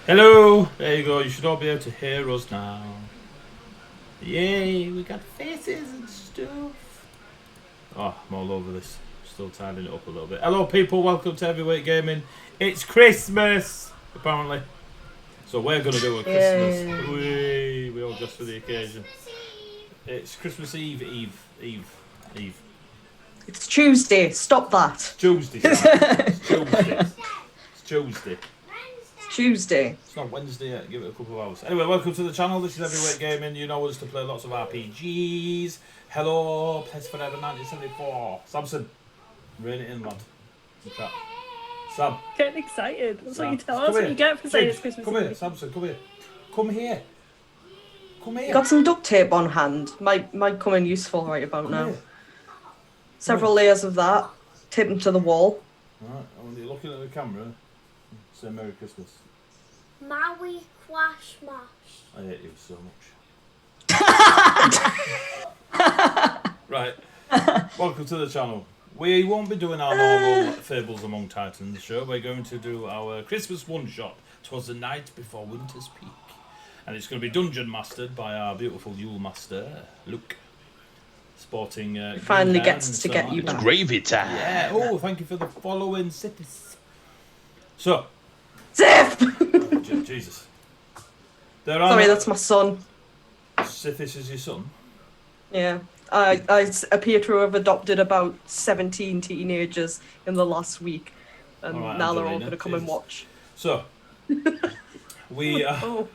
Hello! There you go, you should all be able to hear us now. Yay, we got faces and stuff. Oh, I'm all over this. Still tidying it up a little bit. Hello people, welcome to Heavyweight Gaming. It's Christmas, apparently. So we're going to do a Christmas. We all dressed for the occasion. It's Christmas Eve. It's Tuesday, stop that. Tuesday. It's Tuesday. Tuesday. It's not Wednesday yet, give it a couple of hours. Anyway, welcome to the channel. This is Heavyweight Gaming. You know us to play lots of RPGs. Hello, Place Forever 1974. Samson, rein it in, lad. Sam. Getting excited. That's Sam. what you tell us when you get for saying it's Christmas. Come here, Samson, come here. Come here. Got some duct tape on hand. Might come in useful right about now. Here. Several layers of that. Tape them to the wall. Alright, when you're looking at the camera, say Merry Christmas. Maui Quash Mash. I hate you so much. Right, welcome to the channel. We won't be doing our normal Fables Among Titans show. We're going to do our Christmas one-shot. 'Twas the night before winter's peak. And it's going to be dungeon mastered by our beautiful Yule master, Luke. Sporting... Finally gets to get you back. Gravy time. Yeah, oh, thank you for the following, Sippis. So... Zip! Jesus. Sorry, that's my son. Sithis is your son? Yeah. I appear to have adopted about 17 teenagers in the last week. And All right, now they're all Angelina, going to come and Jesus. watch. So, we are going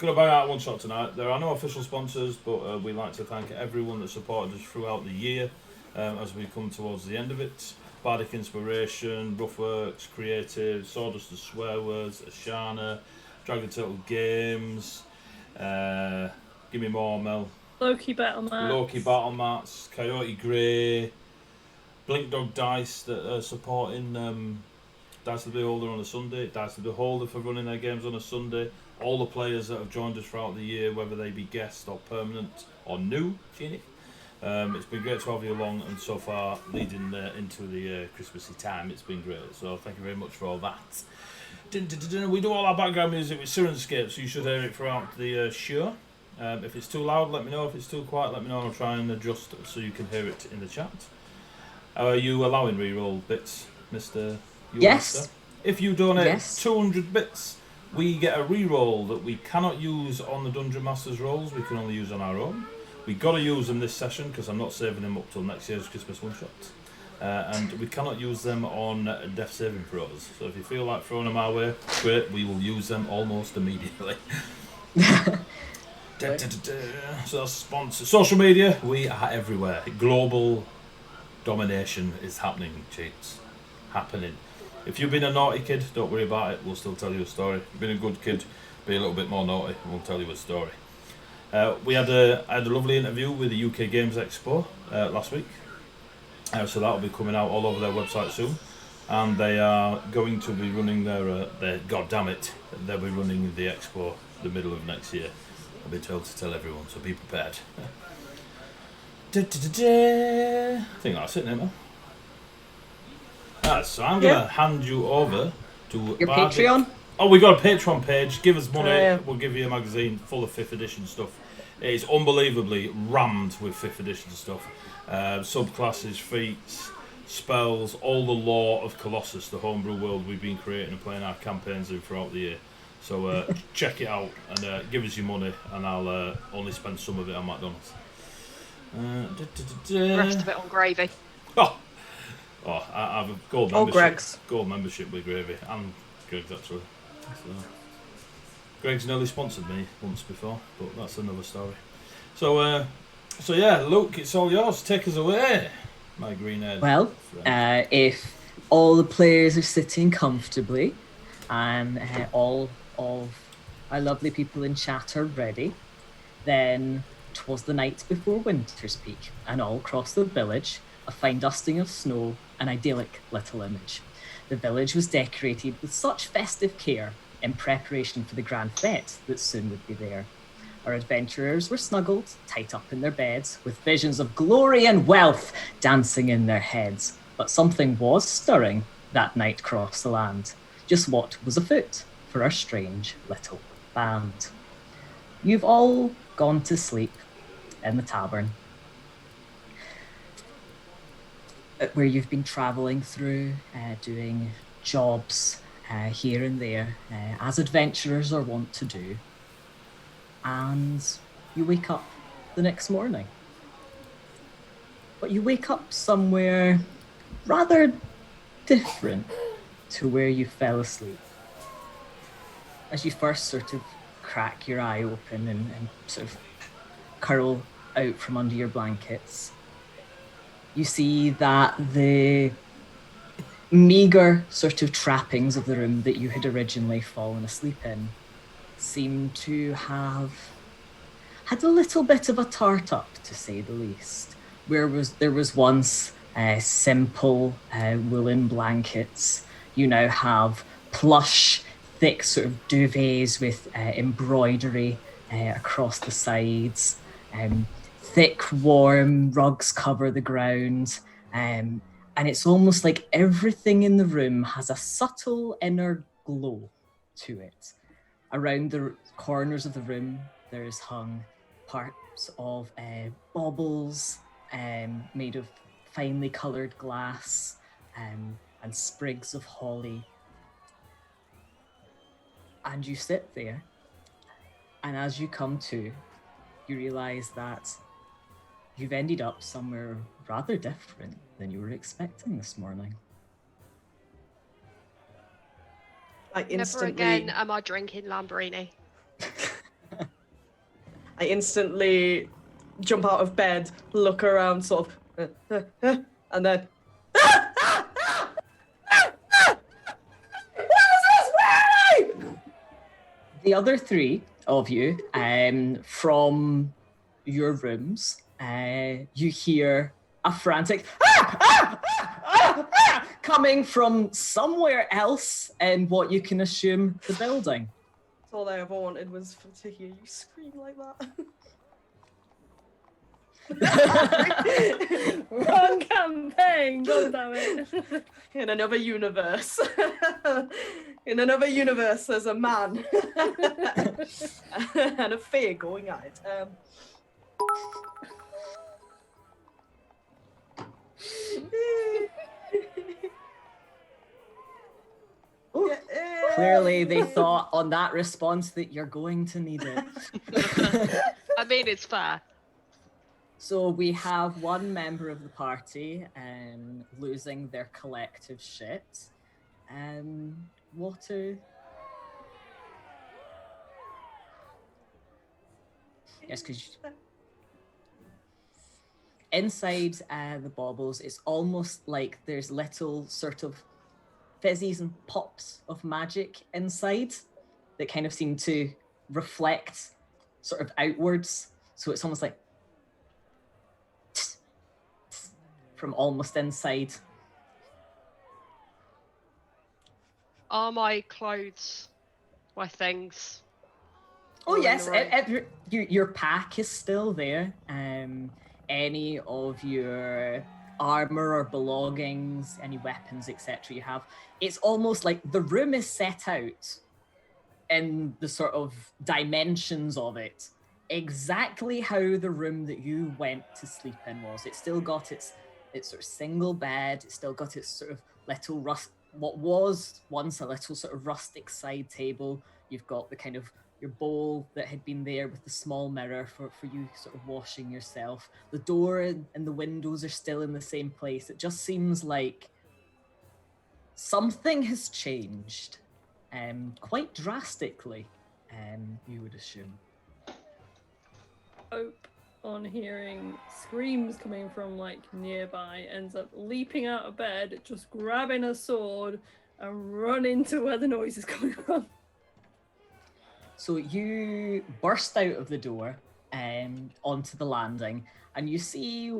to bang out one shot tonight. There are no official sponsors, but we'd like to thank everyone that supported us throughout the year as we come towards the end of it. Bardic Inspiration, Roughworks, Creative, Sawdust and Swear Words, Ashana, Dragon Turtle Games, Give Me More, Mel. Loki Battle Mats. Loki Battle Mats, Coyote Grey, Blink Dog Dice that are supporting Dice of the Beholder on a Sunday, Dice of the Beholder for running their games on a Sunday, all the players that have joined us throughout the year, whether they be guests or permanent or new, Jeannie. It's been great to have you along, and so far leading into the Christmassy time, it's been great. So thank you very much for all that. We do all our background music with Sirenscape, so you should hear it throughout the show. If it's too loud, let me know. If it's too quiet, let me know. I'll try and adjust so you can hear it in the chat. Are you allowing reroll bits, Mr. Yes. If you donate Yes. 200 bits, we get a reroll that we cannot use on the Dungeon Masters rolls. We can only use on our own. We got to use them this session because I'm not saving them up till next year's Christmas one-shot. And we cannot use them on death saving throws. So if you feel like throwing them our way, great, we will use them almost immediately. So sponsor social media, we are everywhere. Global domination is happening, cheats. Happening. If you've been a naughty kid, don't worry about it, we'll still tell you a story. If you've been a good kid, be a little bit more naughty, and we'll tell you a story. I had a lovely interview with the UK Games Expo last week. So that'll be coming out all over their website soon. And they are going to be running their god damn it, they'll be running the expo the middle of next year. I've been told to tell everyone, so be prepared. I think that's it, Nemo. So I'm going to hand you over to Your Bardic. Patreon? Oh, we got a Patreon page. Give us money. Yeah. We'll give you a magazine full of 5th edition stuff. It's unbelievably rammed with 5th edition stuff. Subclasses, feats, spells, all the lore of Colossus, the homebrew world we've been creating and playing our campaigns in throughout the year. So check it out and give us your money, and I'll only spend some of it on McDonald's. The rest of it on gravy. Oh, I have a gold Oh, membership. Greg's. Gold membership with Gravy and Greg's actually. So, Greg's nearly sponsored me once before, but that's another story. So yeah, Luke, it's all yours. Take us away, my green-haired Well, friend. if all the players are sitting comfortably and all of our lovely people in chat are ready, then 'twas the night before winter's peak, and all across the village, a fine dusting of snow, an idyllic little image. The village was decorated with such festive care in preparation for the grand fete that soon would be there. Our adventurers were snuggled, tight up in their beds, with visions of glory and wealth dancing in their heads. But something was stirring that night across the land. Just what was afoot? for our strange little band. You've all gone to sleep in the tavern, where you've been traveling through, doing jobs here and there, as adventurers are wont to do. And you wake up the next morning. But you wake up somewhere rather different to where you fell asleep. As you first sort of crack your eye open and sort of curl out from under your blankets, you see that the meager sort of trappings of the room that you had originally fallen asleep in seem to have had a little bit of a tart up, to say the least. There was once simple woolen blankets, you now have plush, thick sort of duvets with embroidery across the sides. Thick, warm rugs cover the ground. And it's almost like everything in the room has a subtle inner glow to it. Around the corners of the room, there's hung parts of baubles made of finely coloured glass and sprigs of holly. And you sit there, and as you come to, you realise that you've ended up somewhere rather different than you were expecting this morning. Never again am I drinking Lamborghini. I instantly jump out of bed, look around, sort of, and then. The other three of you, from your rooms, you hear a frantic coming from somewhere else in what you can assume the building. That's all I ever wanted was to hear you scream like that. Wrong campaign, god damn it. In another universe. In another universe, there's a man and a fae going at it. Clearly, they thought on that response that you're going to need it. I mean, it's fair. So we have one member of the party losing their collective shit. What to... Yes, because inside the baubles, it's almost like there's little sort of fizzies and pops of magic inside that kind of seem to reflect sort of outwards. So it's almost like from almost inside. Are my clothes, my things? Oh yes, your pack is still there. Any of your armor or belongings, any weapons, etc. you have. It's almost like the room is set out in the sort of dimensions of it, exactly how the room that you went to sleep in was. It's still got its sort of single bed. It's still got its sort of little what was once a little sort of rustic side table. You've got the kind of your bowl that had been there with the small mirror for you sort of washing yourself. The door and the windows are still in the same place. It just seems like something has changed quite drastically, you would assume. Hope, on hearing screams coming from like nearby, ends up leaping out of bed, just grabbing a sword and running to where the noise is coming from. So you burst out of the door onto the landing, and you see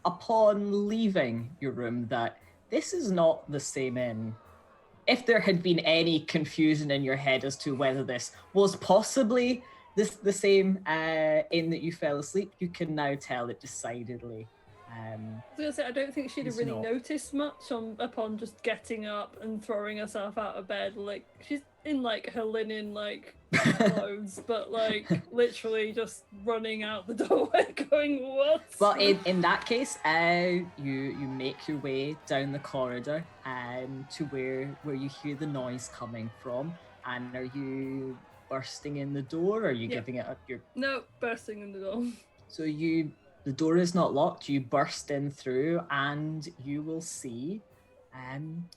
upon leaving your room that this is not the same inn. If there had been any confusion in your head as to whether this was possibly the same inn that you fell asleep, you can now tell it decidedly I was gonna say, I don't think she'd have really noticed much upon just getting up and throwing herself out of bed. Like, she's in like her linen like clothes, but like literally just running out the doorway, going, "What?" Well, in that case, you make your way down the corridor to where you hear the noise coming from. And are you bursting in the door, or are you giving it up your... No, bursting in the door. So the door is not locked, you burst in through, and you will see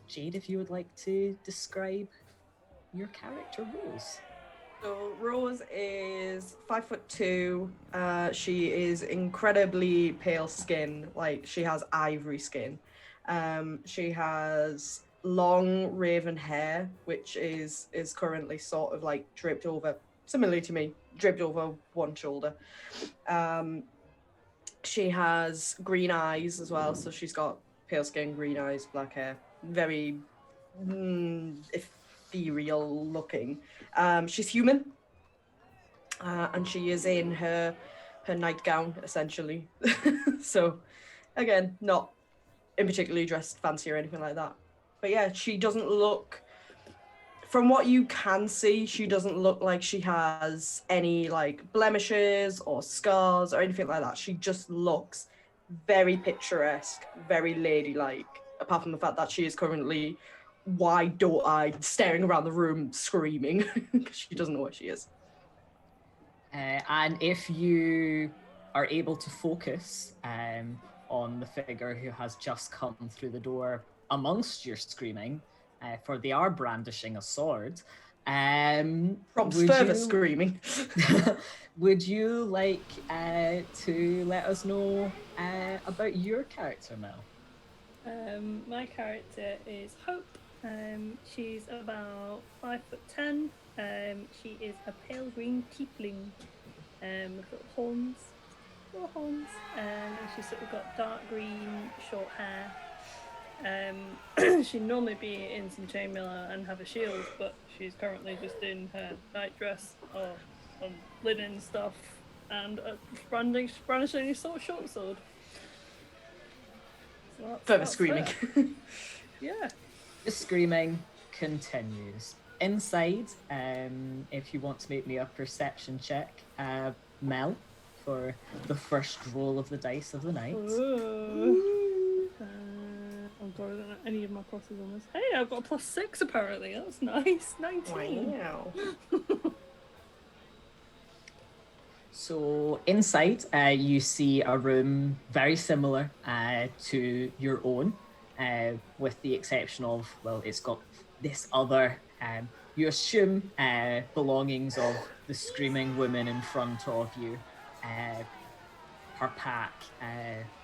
Jade, if you would like to describe your character Rose. So Rose is 5'2". She is incredibly pale skin, like she has ivory skin. She has long raven hair, which is currently sort of like draped over, similarly to me, draped over one shoulder. She has green eyes as well, so she's got pale skin, green eyes, black hair, very ethereal looking. She's human, and she is in her nightgown essentially. So again, not in particularly dressed fancy or anything like that. But yeah, she doesn't look, from what you can see, she doesn't look like she has any like blemishes or scars or anything like that. She just looks very picturesque, very ladylike, apart from the fact that she is currently wide-eyed, staring around the room, screaming, because she doesn't know where she is. And if you are able to focus on the figure who has just come through the door amongst your screaming, for they are brandishing a sword. Prompts further screaming. Would you like to let us know about your character, Mel? My character is Hope. She's about 5'10". She is a pale green tiefling with little horns, and she's sort of got dark green short hair. She'd normally be in some chainmail and have a shield, but she's currently just in her nightdress or some linen stuff and brandishing a short sword. So further screaming. Yeah. The screaming continues. Inside, if you want to make me a perception check, Mel, for the first roll of the dice of the night. Oh god, I don't know any of my crosses on this. Hey, I've got a +6 apparently. That's nice. 19. Wow. So inside, you see a room very similar to your own, with the exception of, well, it's got this other, you assume, belongings of the screaming woman in front of you. Her pack,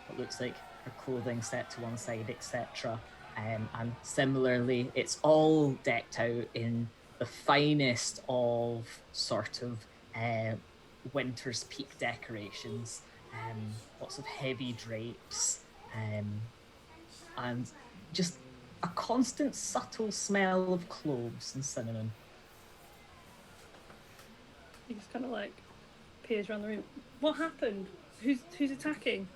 what looks like her clothing set to one side, etc. And similarly, it's all decked out in the finest of sort of winter's peak decorations, lots of heavy drapes, and just a constant subtle smell of cloves and cinnamon. He just kind of like peers around the room. What happened? Who's attacking?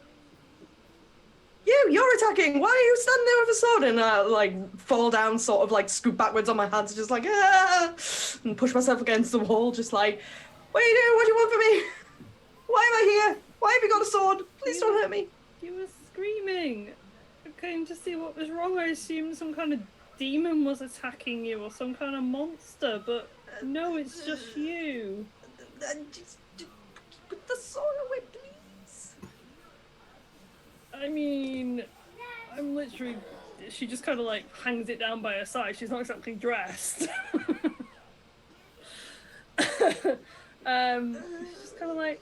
You're attacking! Why are you standing there with a sword? And like fall down, sort of like scoot backwards on my hands, just like and push myself against the wall, just like, what are you doing? What do you want from me? Why am I here? Why have you got a sword? Please don't hurt me. You were screaming. I came to see what was wrong. I assumed some kind of demon was attacking you or some kind of monster, but no, it's just you. Just put the sword away, please. I mean, I'm literally... She just kind of like hangs it down by her side. She's not exactly dressed. She's just kind of like,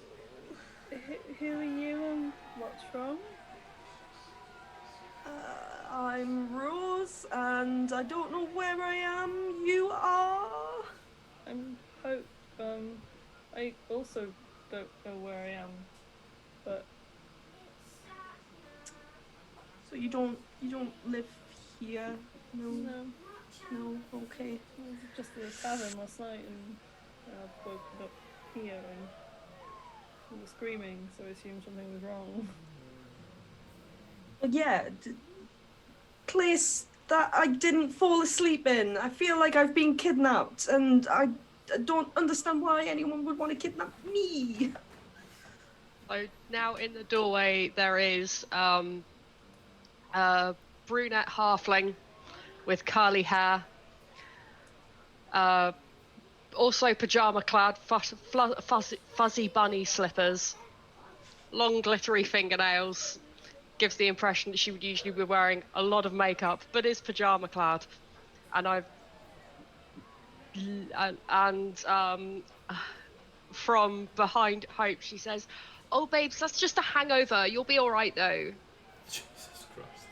who are you and what's wrong? I'm Rose, and I don't know where I am. You are? I'm Hope. I also don't know where I am, but... So you don't live here? No. No, okay. I was just at the tavern last night and I woke up here and you were screaming, so I assumed something was wrong. Yeah, place that I didn't fall asleep in. I feel like I've been kidnapped, and I don't understand why anyone would want to kidnap me. So now in the doorway there is a brunette halfling with curly hair, also pajama clad, fuzzy bunny slippers, long glittery fingernails. Gives the impression that she would usually be wearing a lot of makeup, but is pajama clad. And from behind Hope, she says, "Oh, babes, that's just a hangover. You'll be all right, though." Jesus Christ.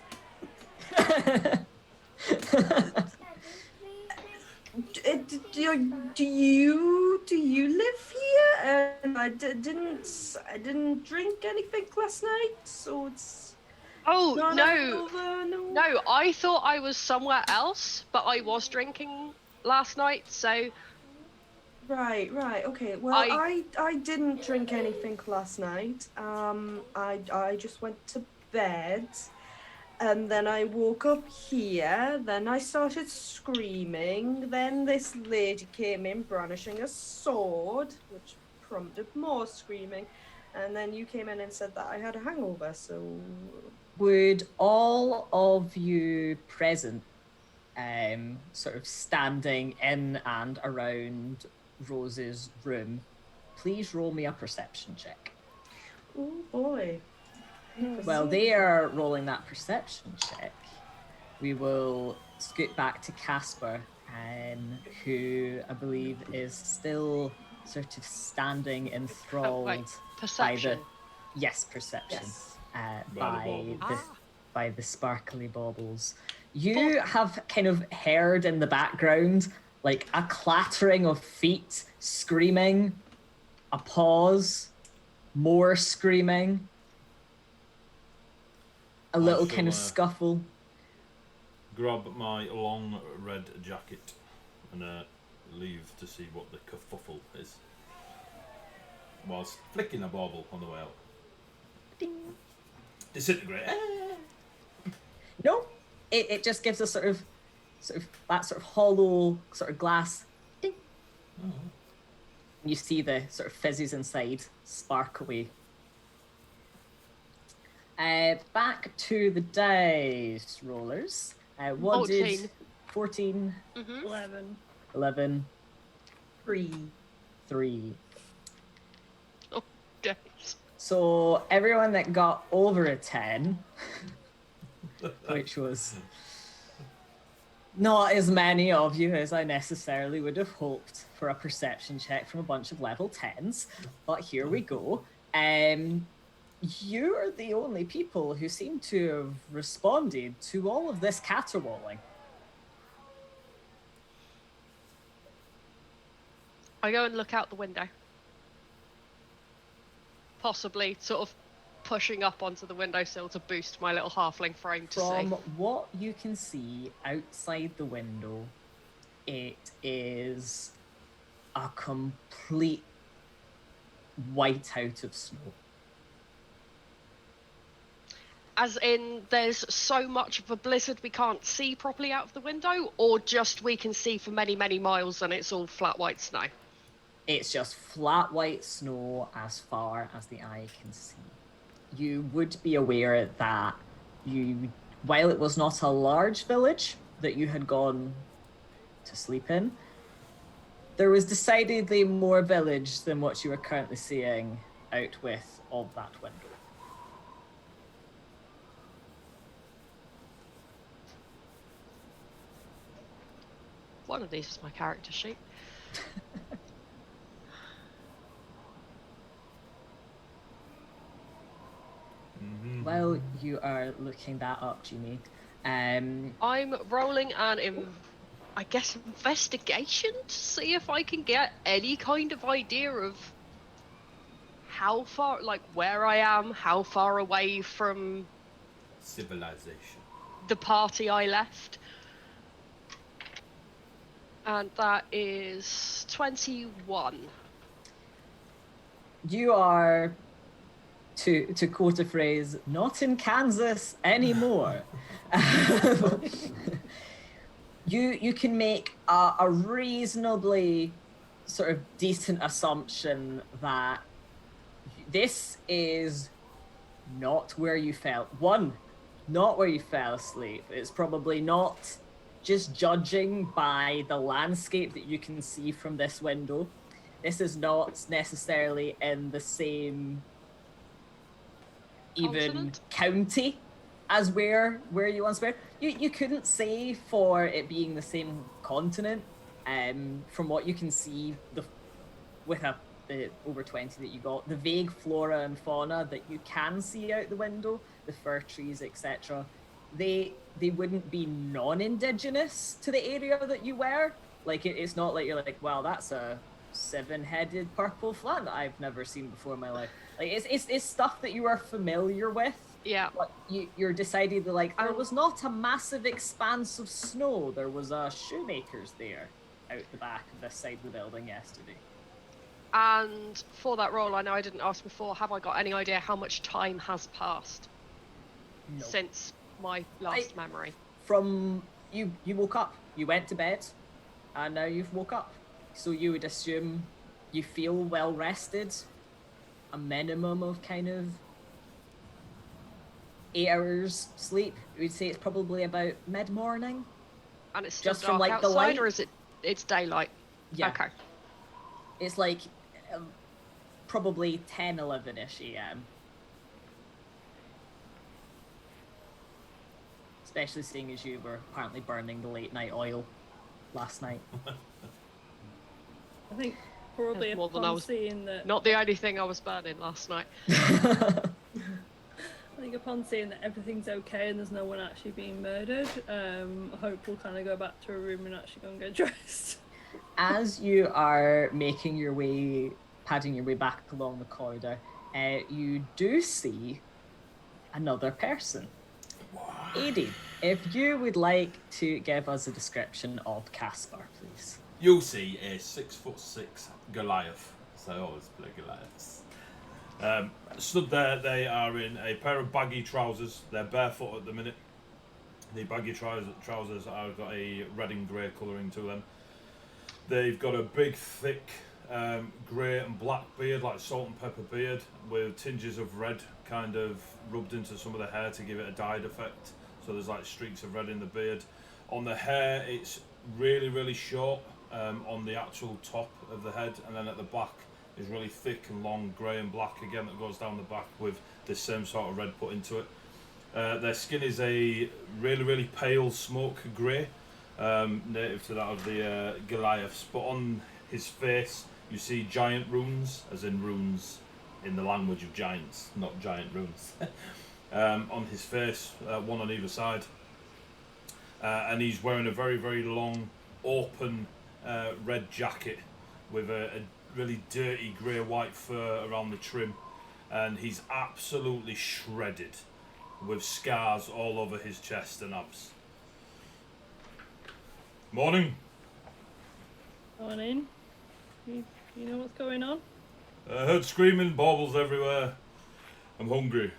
Do you live here? And I didn't drink anything last night, so it's Oh, not a no. hangover. No. No, I thought I was somewhere else, but I was drinking last night, so Right. Okay. Well, I I didn't drink anything last night. I just went to bed. And then I woke up here, then I started screaming, then this lady came in brandishing a sword, which prompted more screaming, and then you came in and said that I had a hangover, so... Would all of you present, sort of standing in and around Rose's room, please roll me a perception check? Oh boy. While they are rolling that perception check, we will scoot back to Casper, who I believe is still sort of standing enthralled perception. Perception. Yes. By the sparkly baubles. You have kind of heard in the background like a clattering of feet, screaming, a pause, more screaming, a little kind of scuffle. Grab my long red jacket and leave to see what the kerfuffle is, whilst flicking a bauble on the way out. Ding. Disintegrate. No, it just gives a sort of that sort of hollow sort of glass. Ding. Oh. You see the sort of fizzes inside spark away. Back to the dice rollers. What 14. did 14? Mm-hmm. 11. 3. Oh, days. So everyone that got over a 10, which was not as many of you as I necessarily would have hoped for a perception check from a bunch of level 10s, but here we go. You are the only people who seem to have responded to all of this caterwauling. I go and look out the window. Possibly sort of pushing up onto the windowsill to boost my little halfling frame to see. From what you can see outside the window, it is a complete whiteout of snow. As in, there's so much of a blizzard we can't see properly out of the window, or just we can see for many, many miles and it's all flat white snow? It's just flat white snow as far as the eye can see. You would be aware that while it was not a large village that you had gone to sleep in, there was decidedly more village than what you are currently seeing out with of that window. One of these is my character sheet. While you are looking that up, Jeannie, I'm rolling an, I guess, investigation to see if I can get any kind of idea of how far, like where I am, how far away from civilization, the party I left. And that is 21. You are to quote a phrase, not in Kansas anymore. You can make a reasonably sort of decent assumption that this is not where you fell. Not where you fell asleep. It's probably not, just judging by the landscape that you can see from this window. This is not necessarily in the same even Continent? county as where you once were. You couldn't say for it being the same continent. From what you can see, with the over 20 that you got, the vague flora and fauna that you can see out the window, the fir trees, etc., they wouldn't be non-indigenous to the area that you were. Like it's not like you're like, wow, that's a 7-headed purple flan that I've never seen before in my life. Like it's stuff that you are familiar with. Yeah. But you're decided that like there was not a massive expanse of snow. There was a shoemaker's there out the back of this side of the building yesterday. And for that role, I know I didn't ask before, have I got any idea how much time has passed since my last memory? From you woke up, you went to bed, and now you've woke up. So you would assume you feel well rested, a minimum of kind of 8 hours sleep. We'd say it's probably about mid-morning. And it's still just dark from like outside, the light, or is it's daylight? Yeah. Okay. It's like probably 10, 11-ish a.m. Especially seeing as you were apparently burning the late night oil last night. I think probably That's more than I upon was- seeing that. Not the only thing I was burning last night. I think upon seeing that everything's okay and there's no one actually being murdered, I hope we'll kind of go back to a room and actually go and get dressed. As you are making your way, padding your way back along the corridor, you do see another person. Edie, if you would like to give us a description of Caspar, please. You'll see a 6'6" Goliath. So I always play Goliaths. Stood there, they are in a pair of baggy trousers. They're barefoot at the minute. The baggy trousers have got a red and grey colouring to them. They've got a big, thick grey and black beard, like salt and pepper beard, with tinges of red kind of rubbed into some of the hair to give it a dyed effect. So there's like streaks of red in the beard. On the hair, it's really, really short on the actual top of the head, and then at the back is really thick and long, grey and black again, that goes down the back with the same sort of red put into it. Their skin is a really, really pale smoke grey, native to that of the Goliaths, but on his face you see giant runes, as in runes in the language of giants, not giant runes. On his face, one on either side, and he's wearing a very, very long open red jacket with a really dirty grey white fur around the trim, and he's absolutely shredded with scars all over his chest and abs. Morning. Morning. You know what's going on? I heard screaming, baubles everywhere. I'm hungry.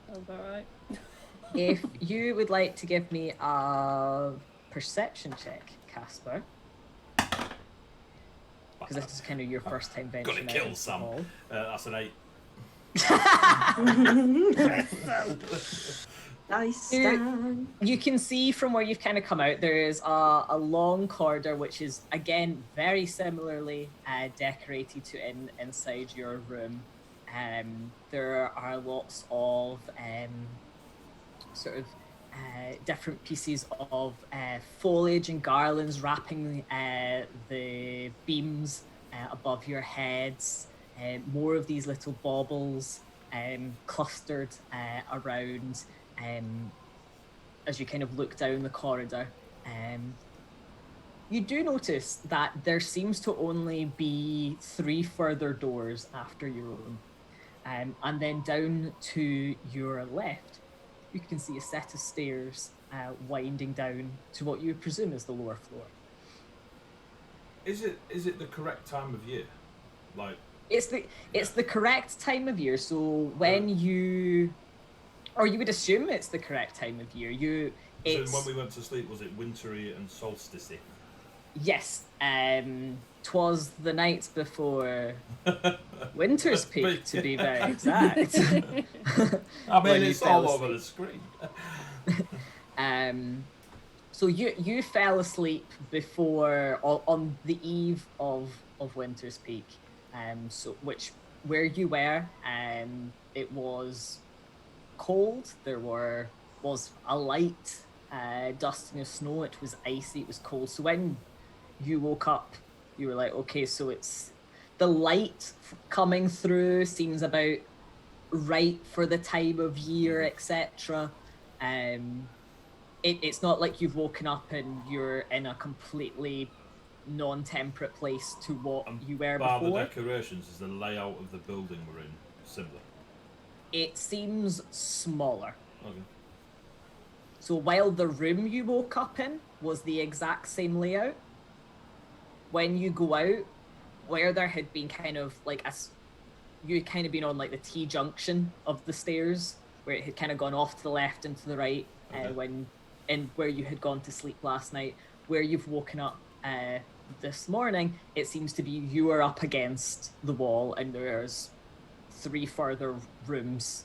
Sounds alright. If you would like to give me a perception check, Caspar, because this is kind of your first time venturing Gotta out kill into Sam. the hall. That's an 8. Nice stand. You can see from where you've kind of come out, there is a long corridor, which is again very similarly decorated to inside your room. There are lots of sort of different pieces of foliage and garlands wrapping the beams above your heads. More of these little baubles clustered around as you kind of look down the corridor. You do notice that there seems to only be 3 further doors after your own. And then down to your left, you can see a set of stairs winding down to what you presume is the lower floor. Is it the correct time of year? Like, It's the correct time of year. So when you would assume it's the correct time of year. So when we went to sleep, was it wintry and solstice-y? Yes. 'Twas the night before Winter's Peak, to be very exact. I When mean, you it's fell all over asleep. the screen. So you fell asleep before on the eve of Winter's Peak. So where you were, it was cold. There was a light dusting of snow. It was icy. It was cold. So when you woke up, you were like, okay, so it's the light coming through seems about right for the time of year, etc. It's not like you've woken up and you're in a completely non-temperate place to what you were Bar the before. decorations, is the layout of the building we're in similar? It seems smaller. Okay. So while the room you woke up in was the exact same layout, when you go out, where there had been kind of like you had kind of been on like the T-junction of the stairs, where it had kind of gone off to the left and to the right, where you had gone to sleep last night, where you've woken up this morning, it seems to be you are up against the wall and there's 3 further rooms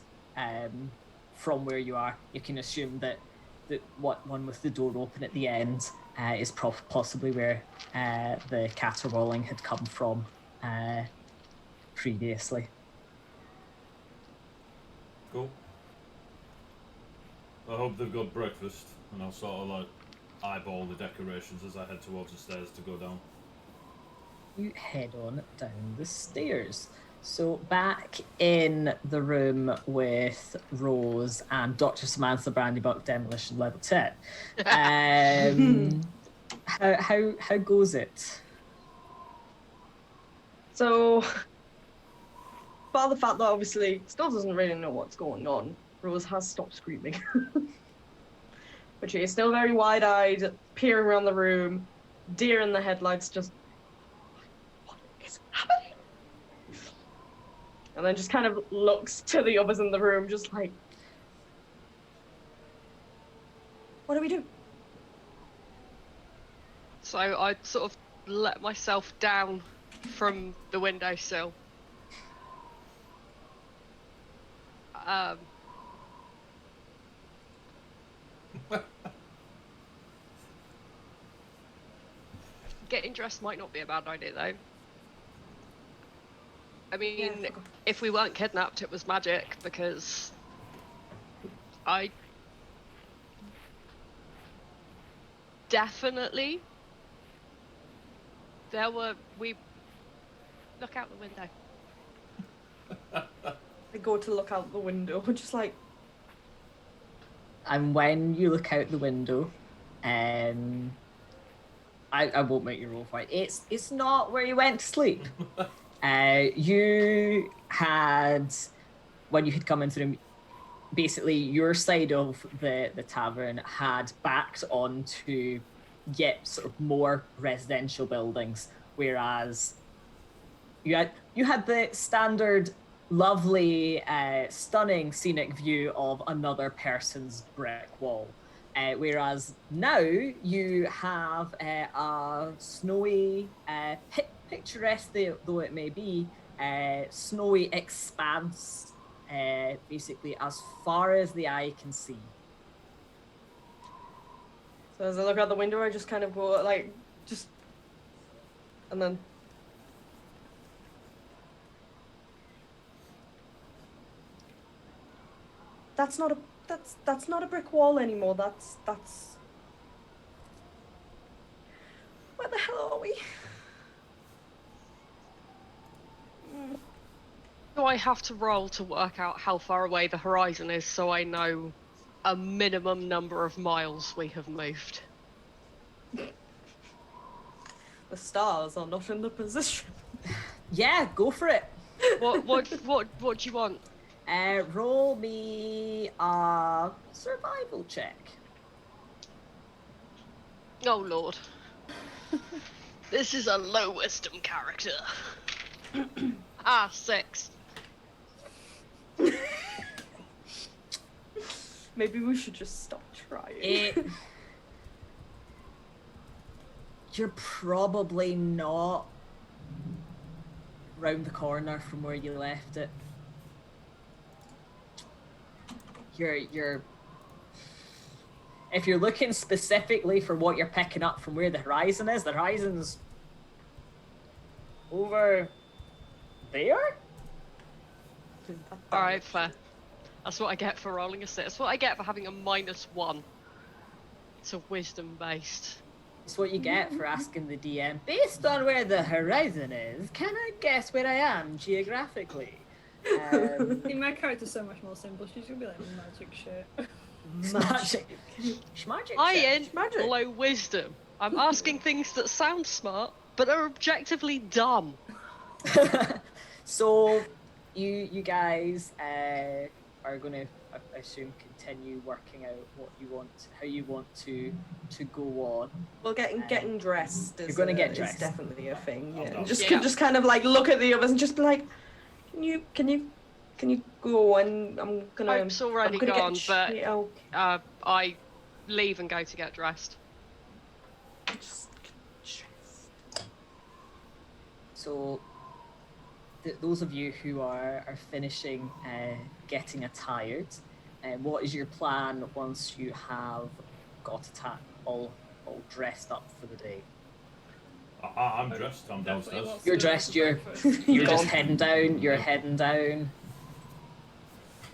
from where you are. You can assume that what one with the door open at the end is possibly where the caterwauling had come from previously. Cool. I hope they've got breakfast, and I'll sort of like eyeball the decorations as I head towards the stairs to go down. You head on down the stairs. So back in the room with Rose and Dr. Samantha Brandybuck Demolition Level 10. How goes it? So, by the fact that obviously still doesn't really know what's going on, Rose has stopped screaming. But she is still very wide-eyed, peering around the room, deer in the headlights, just, what is happening? And then just kind of looks to the others in the room, just like, what do we do? So I sort of let myself down from the windowsill. Getting dressed might not be a bad idea, though. I mean, if we weren't kidnapped, it was magic, because I definitely we look out the window. I go to look out the window, just like. And when you look out the window, I won't make you roll for it. It's not where you went to sleep. You had, when you had come into the room, basically your side of the tavern had backed onto yet sort of more residential buildings, whereas you had the standard lovely stunning scenic view of another person's brick wall, whereas now you have a snowy picturesque though it may be snowy expanse basically as far as the eye can see. So as I look out the window, I just kind of go like, just, and then. That's not a brick wall anymore. That's. Where the hell are we? Do I have to roll to work out how far away the horizon is so I know a minimum number of miles we have moved? The stars are not in the position. Yeah, go for it. What do you want? Roll me a survival check. Oh lord. This is a low wisdom character. 6. Maybe we should just stop trying. You're probably not round the corner from where you left it. You're if you're looking specifically for what you're picking up from where the horizon's over there. Alright, fair. That's what I get for rolling a 6. That's what I get for having a -1. It's a wisdom based. It's what you get for asking the DM. Based on where the horizon is, can I guess where I am geographically? See, my character's so much more simple. She's gonna be like magic shit. Magic. Schmagic. I ain't Magic. low wisdom. I'm asking things that sound smart, but are objectively dumb. So, you guys are going to, I assume, continue working out what you want, how you want to go on. Well, getting dressed is, You're gonna get dressed. is definitely a thing. Yeah. Oh, no. And just Yeah. just kind of like look at the others and just be like, can you go? And I'm gonna. Hope's already I'm gonna gone, get but shit out. I leave and go to get dressed. Just get dressed. So, those of you who are finishing getting attired, what is your plan once you have got all dressed up for the day? I'm dressed. I'm downstairs. You're dressed. You're just heading down. You're heading down.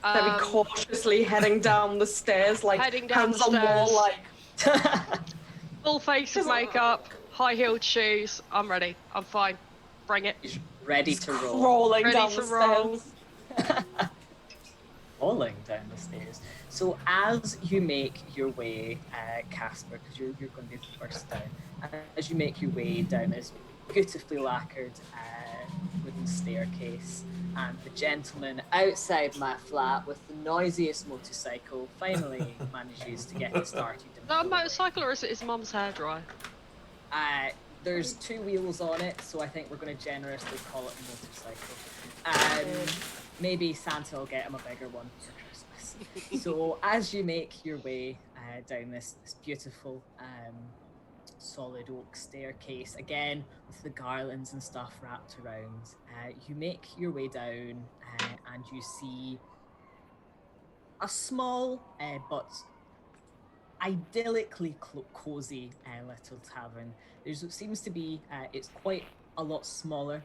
Very cautiously heading down the stairs, like Heading down hands the on wall, stairs. like. Full face of makeup, high-heeled shoes. I'm ready. I'm fine. Bring it. Ready to roll. Crawling Ready down to the roll. stairs. Falling down the stairs. So as you make your way, Casper, because you're going to be the first down, as you make your way down this beautifully lacquered wooden staircase, and the gentleman outside my flat with the noisiest motorcycle finally manages to get it started. Is that a motorcycle or is it his mum's hairdryer? There's 2 wheels on it, so I think we're going to generously call it a motorcycle. Maybe Santa will get him a bigger one for Christmas. So as you make your way down this beautiful solid oak staircase, again with the garlands and stuff wrapped around, you make your way down and you see a small but idyllically cozy little tavern. There seems to be, it's quite a lot smaller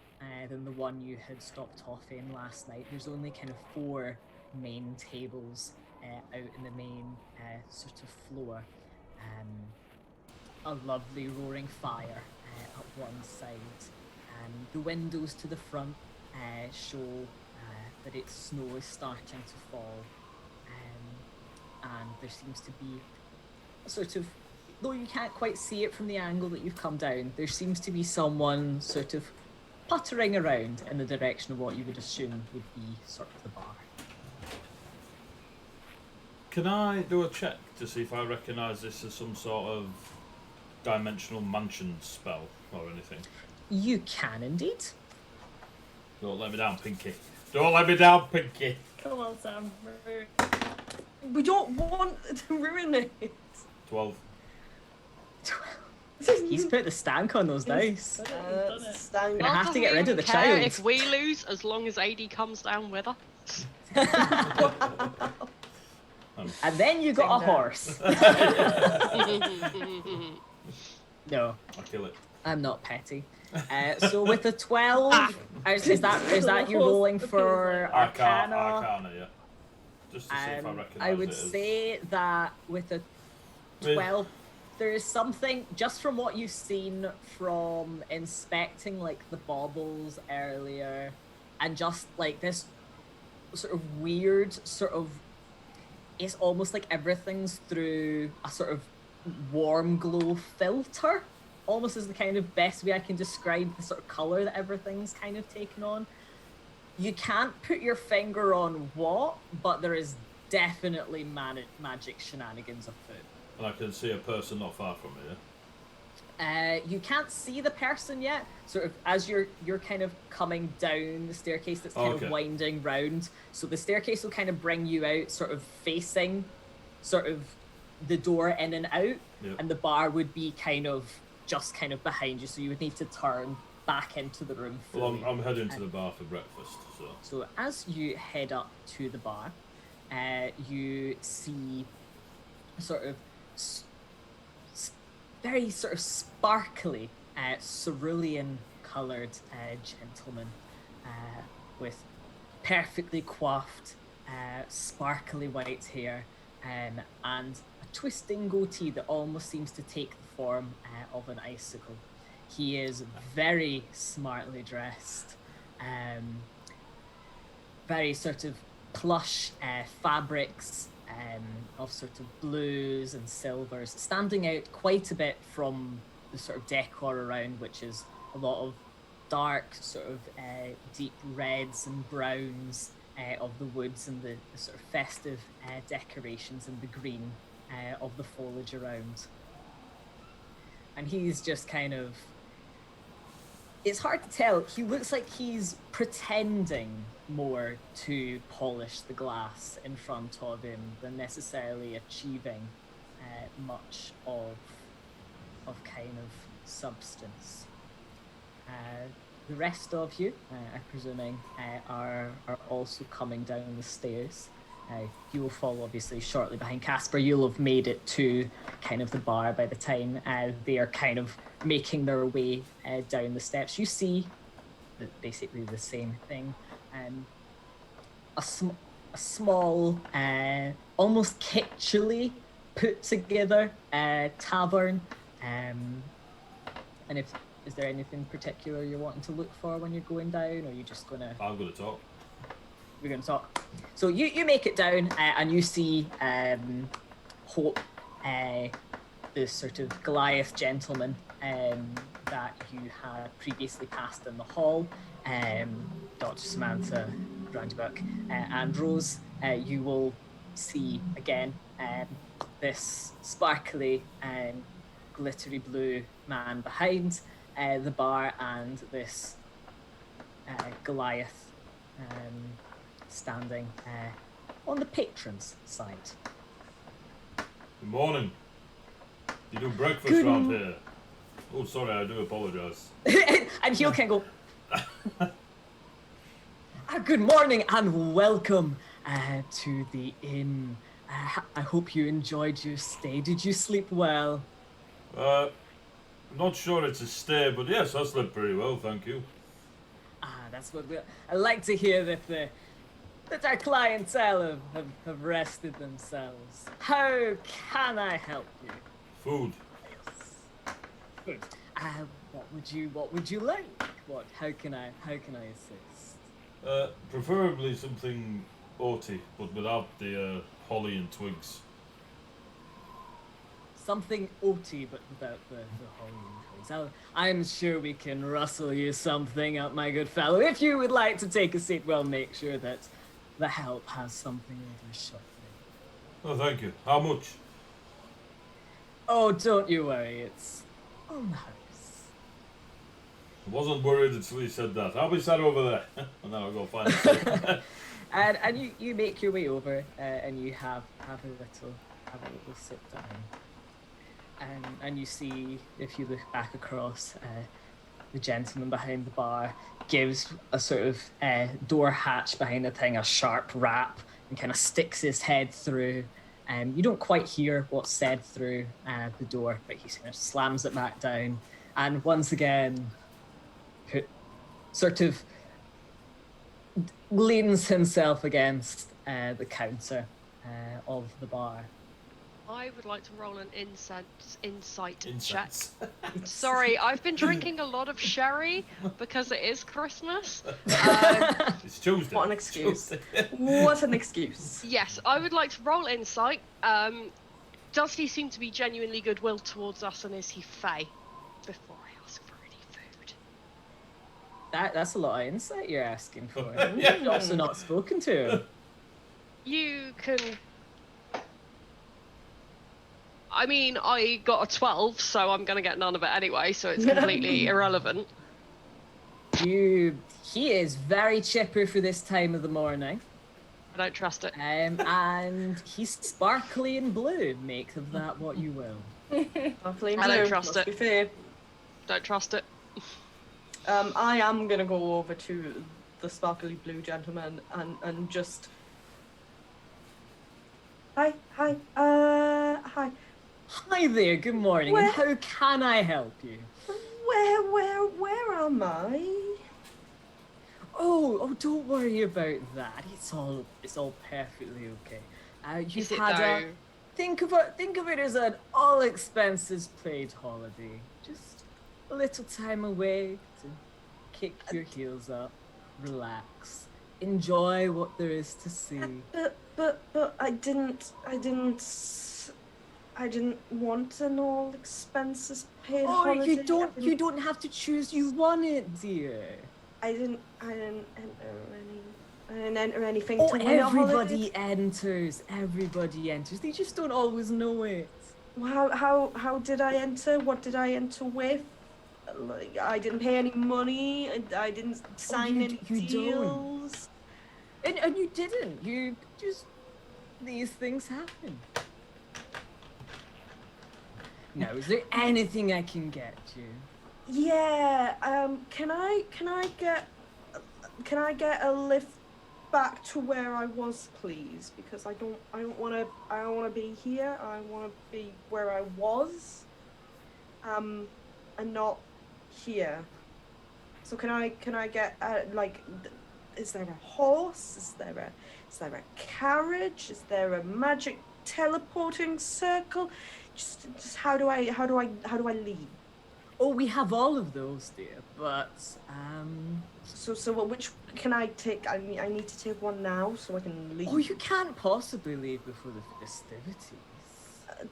than the one you had stopped off in last night. There's only kind of 4 main tables out in the main sort of floor. A lovely roaring fire at one side. The windows to the front show that snow is starting to fall. And there seems to be a sort of, though you can't quite see it from the angle that you've come down, there seems to be someone sort of puttering around in the direction of what you would assume would be sort of the bar. Can I do a check to see if I recognise this as some sort of dimensional mansion spell or anything? You can indeed. Don't let me down, Pinky. Don't let me down, Pinky. Come on, Sam. We don't want to ruin it. 12. He's put the stank on those dice. Stand- Gonna have to get rid of the care child. if we lose, as long as AD comes down with us. And then you got a Ding horse. No, I'll kill it. I'm not petty. So with the 12, is that you rolling for Arcana? Arcana, yeah. Just to see if I recognise I would it as... say that with a 12, there is something, just from what you've seen from inspecting like the baubles earlier, and just like this sort of weird sort of, it's almost like everything's through a sort of warm glow filter, almost is the kind of best way I can describe the sort of colour that everything's kind of taken on. You can't put your finger on what, but there is definitely magic shenanigans afoot. And I can see a person not far from me, You can't see the person yet. Sort of as you're kind of coming down the staircase that's kind of winding round. So the staircase will kind of bring you out, sort of facing, sort of the door in and out, and the bar would be kind of just kind of behind you. So you would need to turn back into the room. Well, I'm heading to the bar for breakfast. So as you head up to the bar, you see sort of very sort of sparkly, cerulean-coloured gentleman with perfectly coiffed, sparkly white hair and a twisting goatee that almost seems to take the form of an icicle. He is very smartly dressed, very sort of plush fabrics of sort of blues and silvers, standing out quite a bit from the sort of decor around, which is a lot of dark sort of deep reds and browns of the woods and the sort of festive decorations and the green of the foliage around. And he's just kind of, it's hard to tell, he looks like he's pretending more to polish the glass in front of him than necessarily achieving much of kind of substance. The rest of you, I'm presuming, are also coming down the stairs. You will follow, obviously, shortly behind Casper. You'll have made it to kind of the bar by the time they are kind of making their way down the steps. You see basically the same thing. A small, almost kitschily put together tavern. And is there anything particular you're wanting to look for when you're going down, or are you just gonna? I'm gonna talk. We're gonna talk. So you make it down and you see Hope, the sort of Goliath gentleman that you had previously passed in the hall, Dr. Samantha Roundabout, and Rose. You will see again this sparkly and glittery blue man behind the bar, and this Goliath standing on the patron's side. Good morning. You do breakfast around here? Oh, sorry, I do apologise. And he'll kind of go, good morning and welcome to the inn. I hope you enjoyed your stay. Did you sleep well? I'm not sure it's a stay, but yes, I slept pretty well, thank you. That's what I like to hear, that our clientele have rested themselves. How can I help you? Food. Yes. Good. What would you like? How can I assist? Preferably something oaty, but without the holly and twigs. Something oaty, but without the holly and twigs. I'm sure we can rustle you something up, my good fellow. If you would like to take a seat, we'll make sure that the help has something over shortly. Oh, thank you. How much? Oh, don't you worry. It's on the house. I wasn't worried until you said that. I'll be sat over there. And then I'll go find it. And you make your way over and you have a little sit down. And you see, if you look back across, the gentleman behind the bar gives a sort of door hatch behind the thing a sharp rap and kind of sticks his head through. You don't quite hear what's said through the door, but he kind of slams it back down, and once again, sort of leans himself against the counter of the bar. I would like to roll an insight check. Sorry, I've been drinking a lot of sherry because it is Christmas. It's Tuesday. What an excuse. What an excuse. Yes, I would like to roll insight. Does he seem to be genuinely goodwill towards us, and is he fey? Before I ask for any food. That's a lot of insight you're asking for. You've also not spoken to him. You can... I mean, I got a 12, so I'm gonna get none of it anyway, so it's completely irrelevant. He is very chipper for this time of the morning. I don't trust it. And he's sparkly and blue. Make of that what you will. Sparkly and I don't blue, trust must it. be fair. Don't trust it. I am gonna go over to the sparkly blue gentleman and just. Hi. Hi there, good morning. Where- And how can I help you? Where am I? Oh, don't worry about that. It's all perfectly okay. Is You've it had though? a think of it as an all expenses paid holiday. Just a little time away to kick your heels up, relax, enjoy what there is to see. But I didn't want an all expenses paid Oh, holiday. you don't have to choose. You want it, dear. I didn't enter anything Oh, to win a holiday. Everybody enters. They just don't always know it. How did I enter? What did I enter with? Like, I didn't pay any money. I didn't sign any deals. And you didn't. You just these things happen. Now, is there anything I can get you? Yeah. Can I get a lift back to where I was, please? Because I don't want to be here. I want to be where I was. And not here. So can I get is there a horse? Is there a carriage? Is there a magic teleporting circle? Just how do I leave? Oh, we have all of those, dear. But So which can I take? I need to take one now so I can leave. oh, you can't possibly leave before the festivities.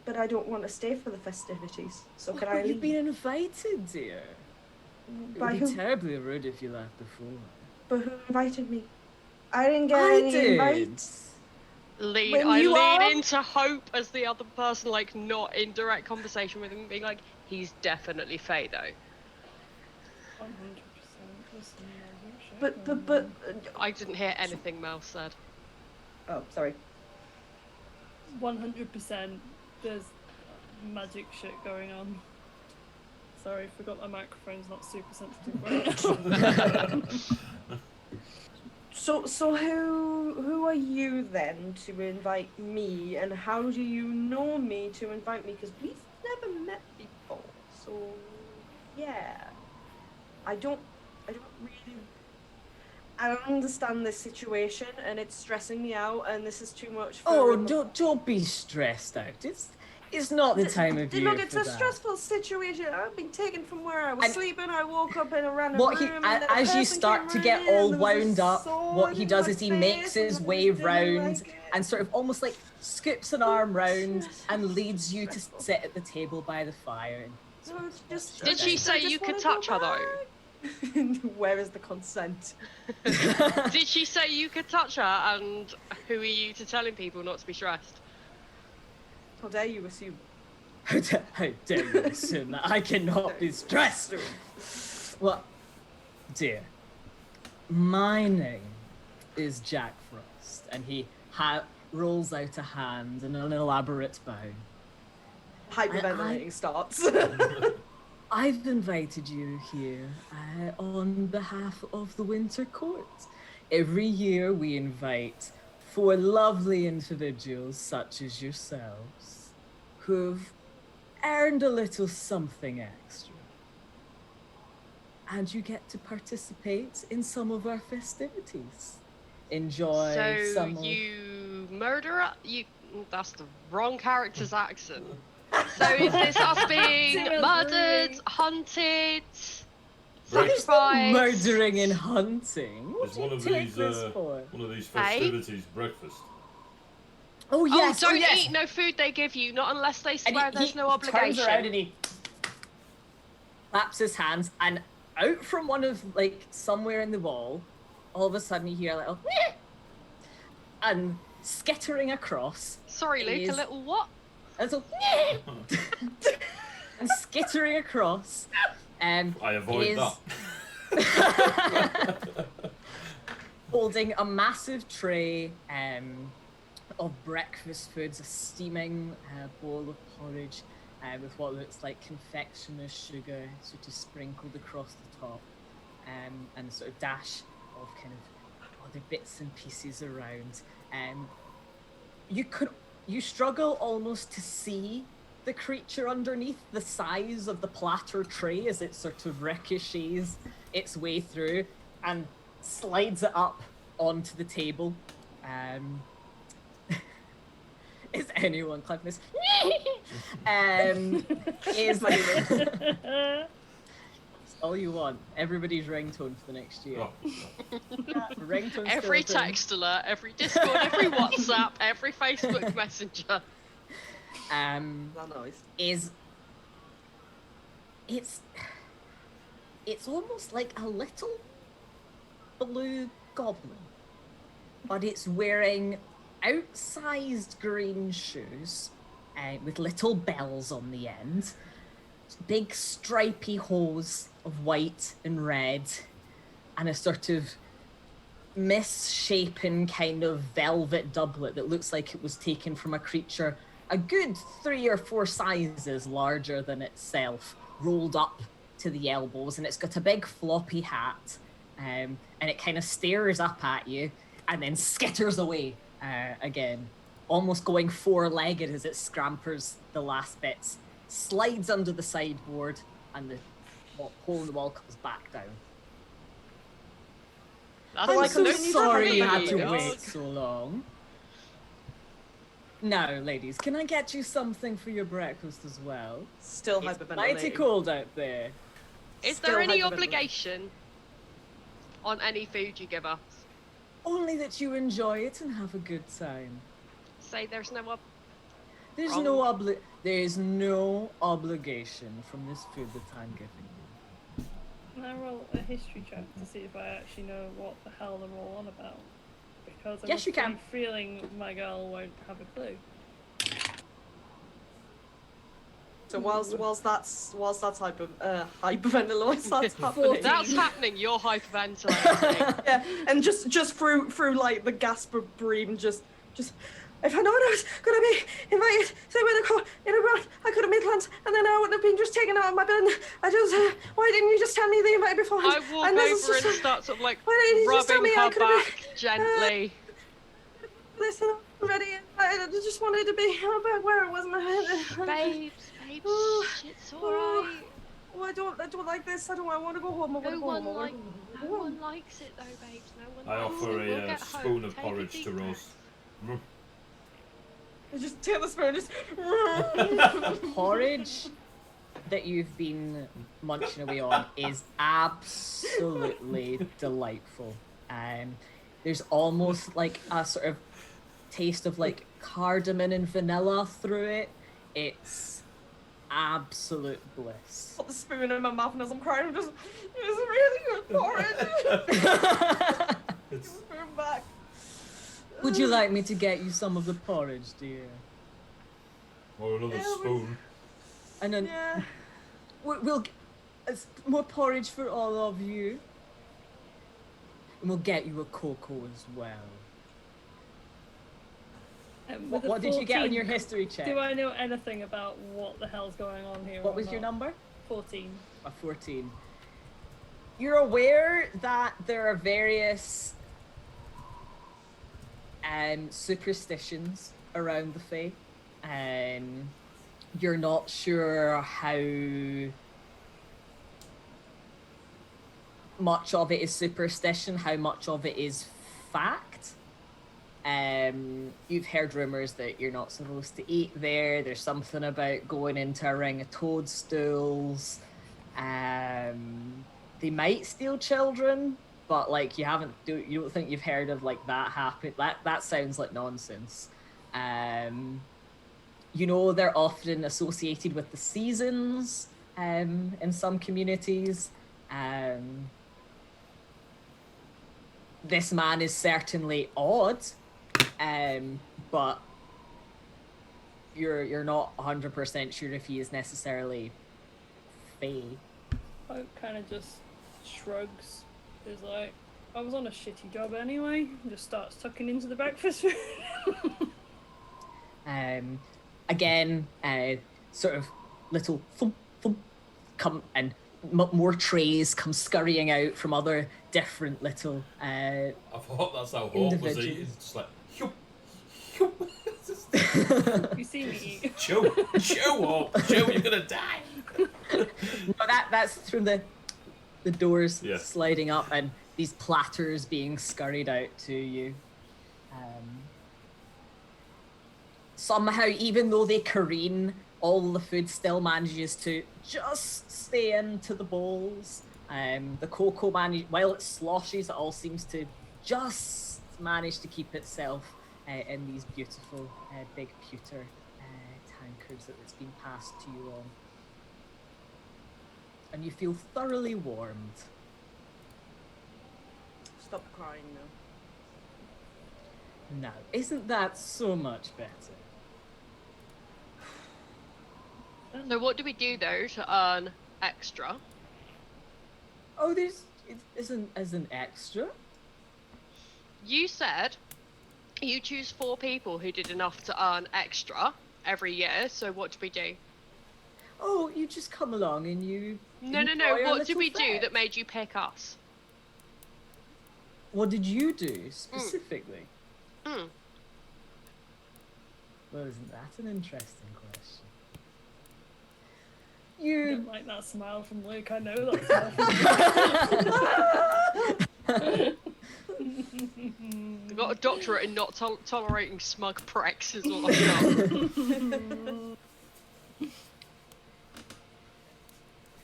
But I don't want to stay for the festivities. So can But I leave? you've been invited, dear. It By would be who? terribly rude if you left before. But who invited me? I didn't get I any did. invites. When I you lean are- into Hope as the other person, like, not in direct conversation with him, being like, he's definitely Faye, though. 100%. Listen, no shit. But I didn't hear anything Mel said. oh, sorry. 100% there's magic shit going on. Sorry, forgot my microphone's not super sensitive right now. So who are you then to invite me, and how do you know me to invite me? Because we've never met before. So yeah, I don't understand this situation, and it's stressing me out, and this is too much. Oh, don't be stressed out. It's not the time of year Look, it's for a that. stressful situation. I've been taken from where I was And sleeping. I woke up in a random What he, room. And then a as you person start to came get running in, all and there was a wound up, what sword he in does my is he face, makes and his I way didn't round like it. and sort of almost like scoops an arm round and leads you to sit at the table by the fire. So it's just, Did she say you could touch her, though? Where is the consent? Did she say you could touch her, and who are you to telling people not to be stressed? How dare you assume? How dare you assume that I cannot be stressed? Well, dear, my name is Jack Frost, and he rolls out a hand in an elaborate bow. Hyperventilating starts. I've invited you here on behalf of the Winter Court. Every year we invite 4 lovely individuals such as yourselves who've earned a little something extra. And you get to participate in some of our festivities. Enjoy So some of... you murderer? That's the wrong character's accent. So is this us being It was murdered, really- hunted, There's no sacrificed? murdering and hunting. What Is do one you of take these this for? one of these festivities breakfast? Oh yes, Oh, don't yes. eat no food they give you, not unless they And swear there's no turns around and obligation. he claps his hands, and out from one of like somewhere in the wall, all of a sudden you hear a little and skittering across Sorry, Luke, is a little what? and so and skittering across. I avoid is that. holding a massive tray of breakfast foods, a steaming bowl of porridge with what looks like confectioner's sugar sort of sprinkled across the top, and a sort of dash of kind of other bits and pieces around. You struggle almost to see the creature underneath, the size of the platter tray as it sort of ricochets its way through and slides it up onto the table. Is anyone clapping this? Is all you want. Everybody's ringtone for the next year. Ringtone. Every text alert, every Discord, every WhatsApp, every Facebook Messenger. That noise. It's almost like a little blue goblin, but it's wearing outsized green shoes with little bells on the end, big stripy hose of white and red, and a sort of misshapen kind of velvet doublet that looks like it was taken from a creature a good 3 or 4 sizes larger than itself, rolled up to the elbows, and it's got a big floppy hat, and it kind of stares up at you and then skitters away again, almost going 4-legged as it scampers the last bits, slides under the sideboard, and the hole in the wall comes back down. I'm so sorry you had to dog. wait so long. Now, ladies, can I get you something for your breakfast as well? Still It's hyperventilating. mighty cold out there. Is Still there any hyperventilating. obligation on any food you give us? Only that you enjoy it and have a good time. Say there's no There's Wrong. no there is no obligation from this food that I'm giving you. Can I roll a history check to see if I actually know what the hell they're all on about? Because I Yes, you can. feeling my girl won't have a clue. So whilst that's hyperventilating, that's happening. That's happening. You're hyperventilating. Yeah, and just through like the gasp of breathing, just if I known I was gonna be invited, so I could have made plans, and then I wouldn't have been just taken out of my bed. I just why didn't you just tell me the invite before? I walk And this is over and just- start sort of like Why didn't you just tell rubbing me I her could have back gently. Listen, I'm ready. I just wanted to be back where it was in my head. Babes, Oh, it's alright. Oh, I don't like this. I want to go home. I want to No go one home. no one likes it though, babes. No one I likes offer it. We'll a get spoon home. of Take a porridge deep to breath. Rose. I just take the spoon. Just. Porridge that you've been munching away on is absolutely delightful. There's almost like a sort of taste of like cardamom and vanilla through it. It's absolute bliss. Put the spoon in my mouth, and as I'm crying, I'm just. It's really good porridge. It's Spoon back. Would you like me to get you some of the porridge, dear? or another Yeah, spoon. And then Yeah. we'll get more porridge for all of you. And we'll get you a cocoa as well. With a What did you get on 14, your history check? Do I know anything about what the hell's going on here? What or was your not? number? 14. A 14. You're aware that there are various superstitions around the Fae. You're not sure how much of it is superstition, how much of it is fact. You've heard rumors that you're not supposed to eat there. There's something about going into a ring of toadstools. They might steal children, but like you don't think you've heard of like that happen. That sounds like nonsense. You know, they're often associated with the seasons in some communities. This man is certainly odd, but you're not 100% sure if he is necessarily Fae. Hope kind of just shrugs. Is like, I was on a shitty job anyway. And just starts tucking into the breakfast food. Again, sort of little thump thump come and more trays come scurrying out from other different little I thought that's how Hope was individuals. eating. It's just like, "Yup, You see me eat. chew, Hope, chew, you're gonna die. No, that's from the doors Yeah. sliding up and these platters being scurried out to you. Somehow, even though they careen, all the food still manages to just stay into the bowls. The cocoa while it sloshes, it all seems to just manage to keep itself in these beautiful big pewter tankards that it's been passed to you all. And you feel thoroughly warmed. Stop crying now. Now, isn't that so much better? So what do we do though to earn extra? Oh, it isn't as an extra. You said you choose 4 people who did enough to earn extra every year. So what do we do? Oh, you just come along and you. No. enjoy our What did little we do fete. that made you pick us? What did you do specifically? Mm. Well, isn't that an interesting question? I You. don't like that smile from Luke. I know that smile from I got a doctorate in not tolerating smug pricks is what I've got.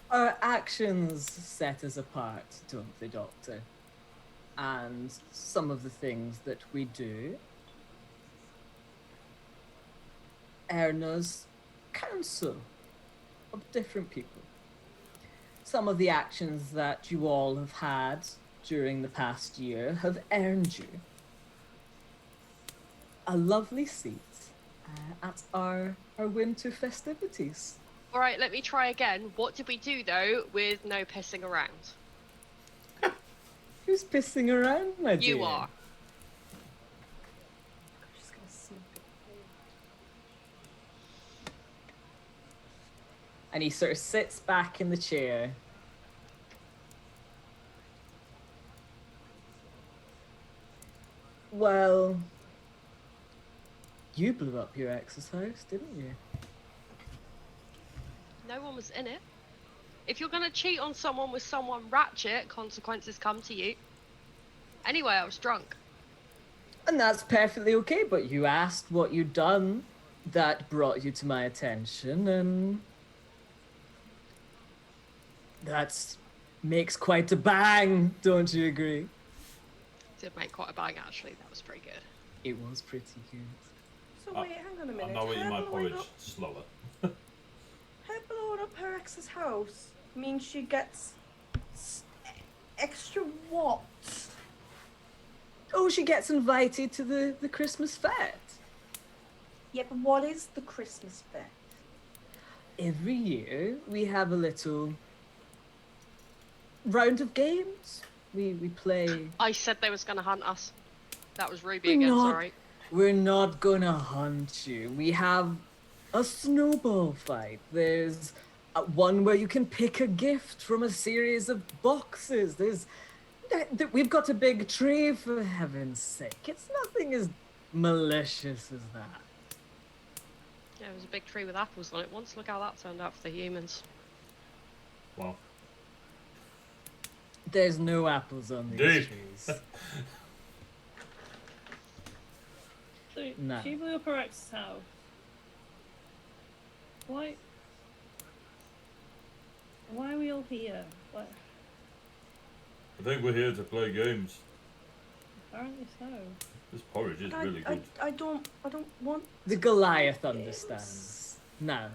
Our actions set us apart, don't they, Doctor? And some of the things that we do earn us counsel of different people. Some of the actions that you all have had during the past year have earned you a lovely seat at our winter festivities. All right, let me try again. What did we do though with no pissing around? Who's pissing around, my dear? You are. I'm just gonna sneak it. And he sort of sits back in the chair. Well, you blew up your ex's house, didn't you? No one was in it. If you're gonna cheat on someone with someone ratchet, consequences come to you. Anyway, I was drunk. And that's perfectly okay, but you asked what you'd done. That brought you to my attention, and that makes quite a bang, don't you agree? Did make quite a bang actually. That was pretty good. It was pretty good. So wait, hang on a minute. I'm now eating Her my blowing porridge up- slower. Her blowing up her ex's house means she gets extra what? Oh, she gets invited to the Christmas fete. Yeah, but what is the Christmas fete? Every year we have a little round of games. We play. I said they was gonna hunt us. That was Ruby We're again, not- sorry. We're not gonna hunt you. We have a snowball fight. There's one where you can pick a gift from a series of boxes. We've got a big tree, for heaven's sake. It's nothing as malicious as that. Yeah, it was a big tree with apples on it once. Look how that turned out for the humans. Well, There's no apples on these Dude. trees. So No. she blew up her ex's house. Why? Why are we all here? Like, I think we're here to play games. apparently so. This porridge is really good. I don't want. The Goliath understands. Now,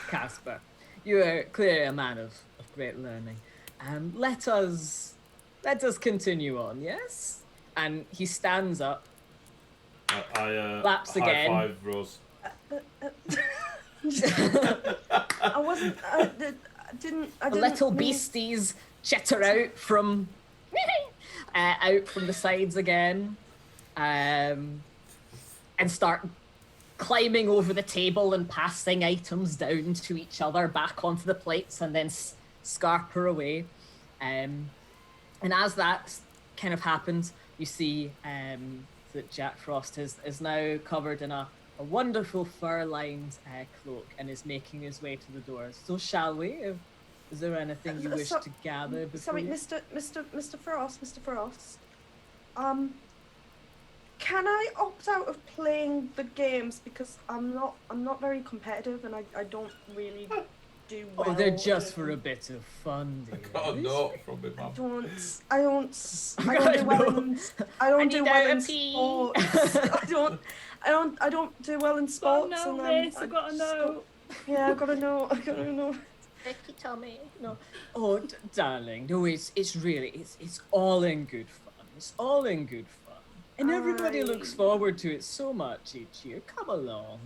Casper, you are clearly a man of great learning. Let us continue on, yes? And he stands up. I Laps high again. five Rose. I wasn't. I didn't. The little mean- beasties chitter out from the sides again, and start climbing over the table and passing items down to each other, back onto the plates, and then scarper away. And as that kind of happens, you see that Jack Frost is now covered in a wonderful fur-lined cloak and is making his way to the door. So shall we? Is there anything you wish to gather before Sorry, you... Mr. Frost. Can I opt out of playing the games because I'm not very competitive and I don't really do well. Oh, they're just for a bit of fun, dear. Got a note from my mum. I don't do well in sports. I don't do well in sports. Oh no, Miss, I've got a note. Yeah, I've got a note. Becky, Tommy, no. Oh, darling, no, it's really it's all in good fun. It's all in good fun, and everybody looks forward to it so much each year. Come along.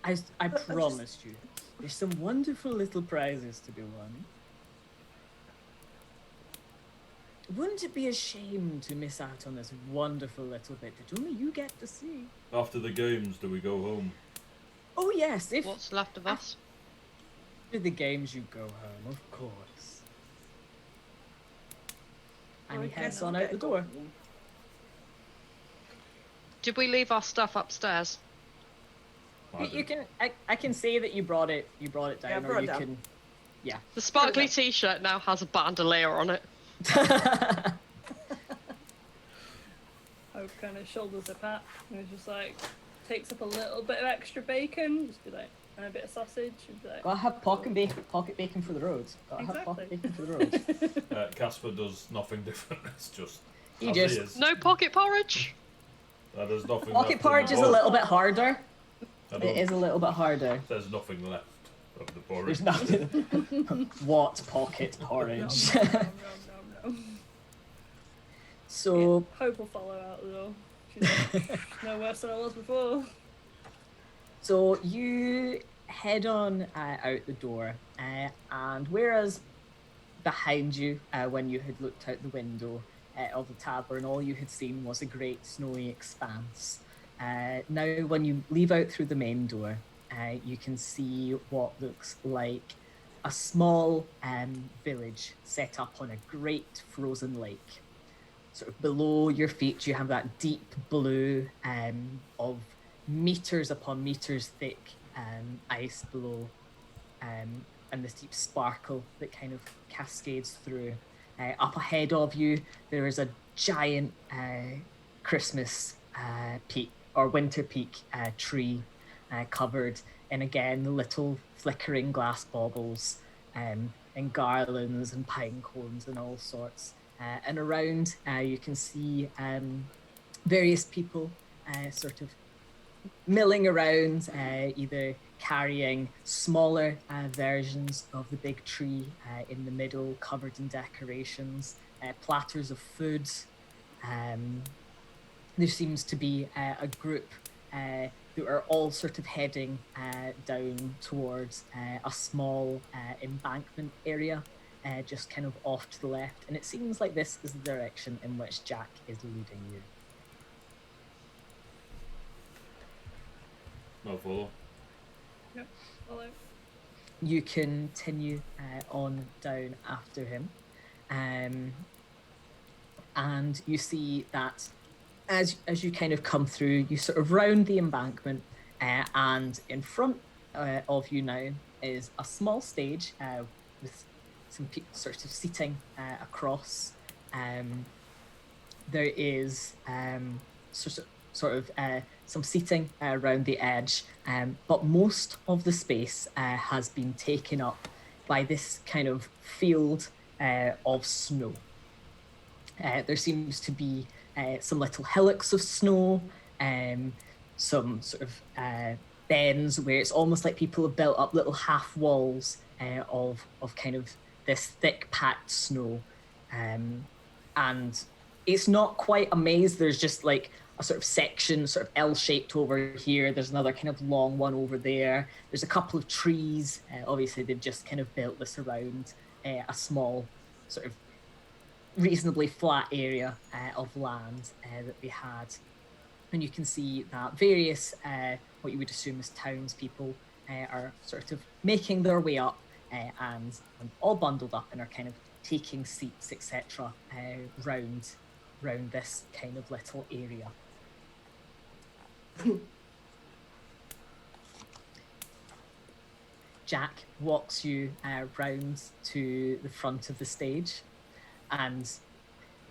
I promise you, there's some wonderful little prizes to be won. Wouldn't it be a shame to miss out on this wonderful little bit that only you get to see? After the games, do we go home? Oh yes, if What's left of us? after the games you go home, of course. And he heads on out the door. Did we leave our stuff upstairs? You can. I can say that you brought it. You brought it down, Yeah, I brought or it you down. can. Yeah. The sparkly T-shirt now has a bandolier on it. Hope kind of shoulders a pat and it's just like takes up a little bit of extra bacon, just be like, and a bit of sausage, and be like, Gotta have pocket bacon for the road. Gotta have pocket bacon for the road. Casper does nothing different. It's just He as just- he is. No pocket porridge. There's nothing. Pocket left in porridge the is a bowl. little bit harder. I It don't- is a little bit harder. There's nothing left of the porridge. There's nothing. What pocket no, porridge? no. So Hope will follow out though. She's like, no worse than I was before. So you head on out the door, and whereas behind you, when you had looked out the window of the tavern, all you had seen was a great snowy expanse. Now, when you leave out through the main door, you can see what looks like a small village set up on a great frozen lake. Sort of below your feet, you have that deep blue of meters upon meters thick ice below, and this deep sparkle that kind of cascades through. Up ahead of you, there is a giant Christmas peak or winter peak tree covered in, again, little flickering glass baubles and garlands and pine cones and all sorts. And around, you can see various people sort of milling around, either carrying smaller versions of the big tree in the middle, covered in decorations, platters of food. There seems to be a group who are all sort of heading down towards a small embankment area, just kind of off to the left. And it seems like this is the direction in which Jack is leading you. No follow. Yep, follow. You continue on down after him, and you see that as you kind of come through, you sort of round the embankment, and in front of you now is a small stage with some people sort of seating across. There is sort of some seating around the edge, but most of the space has been taken up by this kind of field of snow. There seems to be some little hillocks of snow, some sort of bends where it's almost like people have built up little half walls of kind of this thick packed snow, and it's not quite a maze. There's just like a sort of section, sort of L-shaped over here. There's another kind of long one over there. There's a couple of trees. Obviously, they've just kind of built this around a small, sort of reasonably flat area of land that they had. And you can see that various, what you would assume as townspeople, are sort of making their way up and all bundled up and are kind of taking seats, etc., round this kind of little area. Jack walks you round to the front of the stage and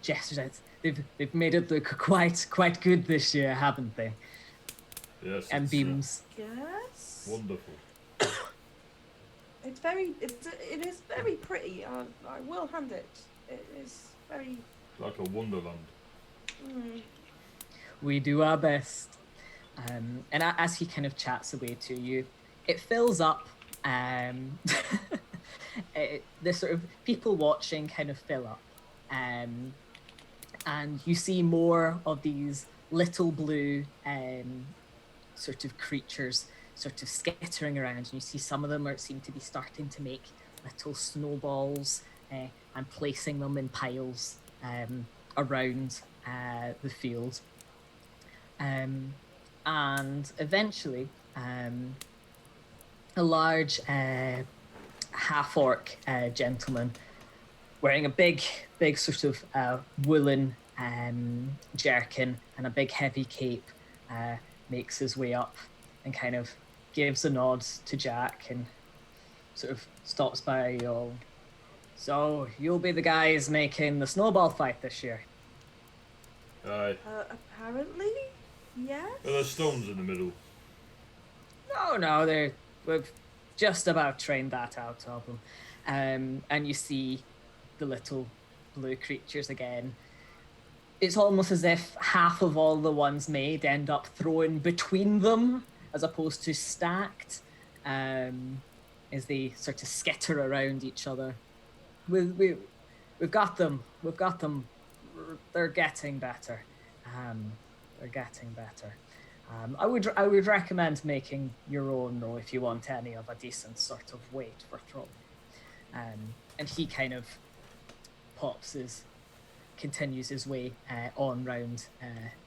gestures out. They've made it look quite good this year, haven't they? Yes. And beams. Yes. Wonderful. It is very pretty. I will hand it. It is very. Like a wonderland. We do our best. And as he kind of chats away to you, it fills up. The sort of people watching kind of fill up. And you see more of these little blue sort of creatures sort of skittering around. And you see some of them seem to be starting to make little snowballs and placing them in piles around the field. And eventually, a large half-orc gentleman wearing a big sort of woolen jerkin and a big heavy cape makes his way up and kind of gives a nod to Jack and sort of stops by you all. So you'll be the guys making the snowball fight this year? Aye. Apparently, yes. Are there stones in the middle? No, we've just about trained that out of them. And you see the little blue creatures again. It's almost as if half of all the ones made end up thrown between them as opposed to stacked, as they sort of skitter around each other. We've got them. They're getting better. I would recommend making your own though if you want any of a decent sort of weight for throwing. And he kind of continues his way on round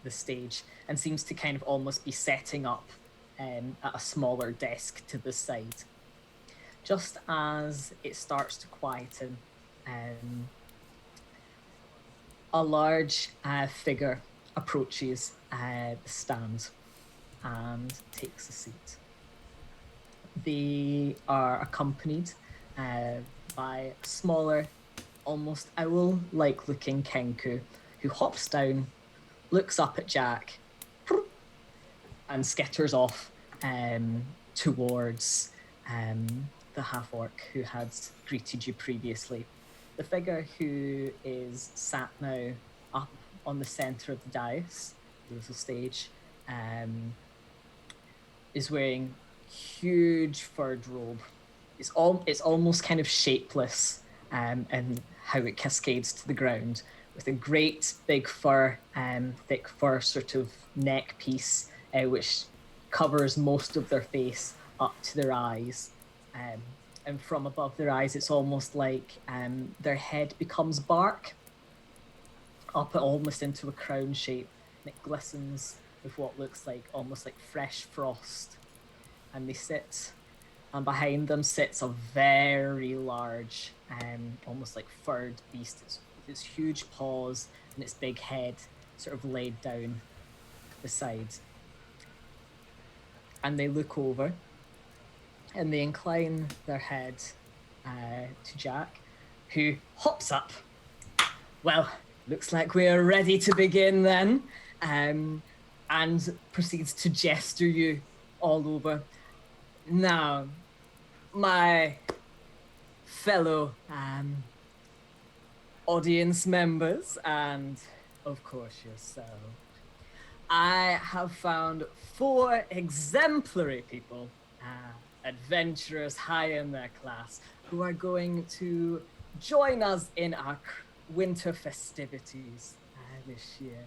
the stage and seems to kind of almost be setting up at a smaller desk to the side. Just as it starts to quieten, a large figure approaches the stand and takes a seat. They are accompanied by a smaller, almost owl-like looking Kenku who hops down, looks up at Jack, and skitters off towards the half-orc who had greeted you previously. The figure who is sat now up on the centre of the dais, the little stage, is wearing huge furred robe. It's almost kind of shapeless and how it cascades to the ground, with a great big fur, thick fur sort of neck piece, which covers most of their face up to their eyes. And from above their eyes, it's almost like their head becomes bark, up almost into a crown shape, and it glistens with what looks like almost like fresh frost. And they sit, and behind them sits a very large, almost like furred beast. It's with its huge paws and its big head sort of laid down beside. And they look over, and they incline their head to Jack, who hops up. Well, looks like we are ready to begin then, and proceeds to gesture you all over. Now, my fellow audience members, and of course yourself, I have found 4 exemplary people, adventurers high in their class, who are going to join us in our winter festivities this year.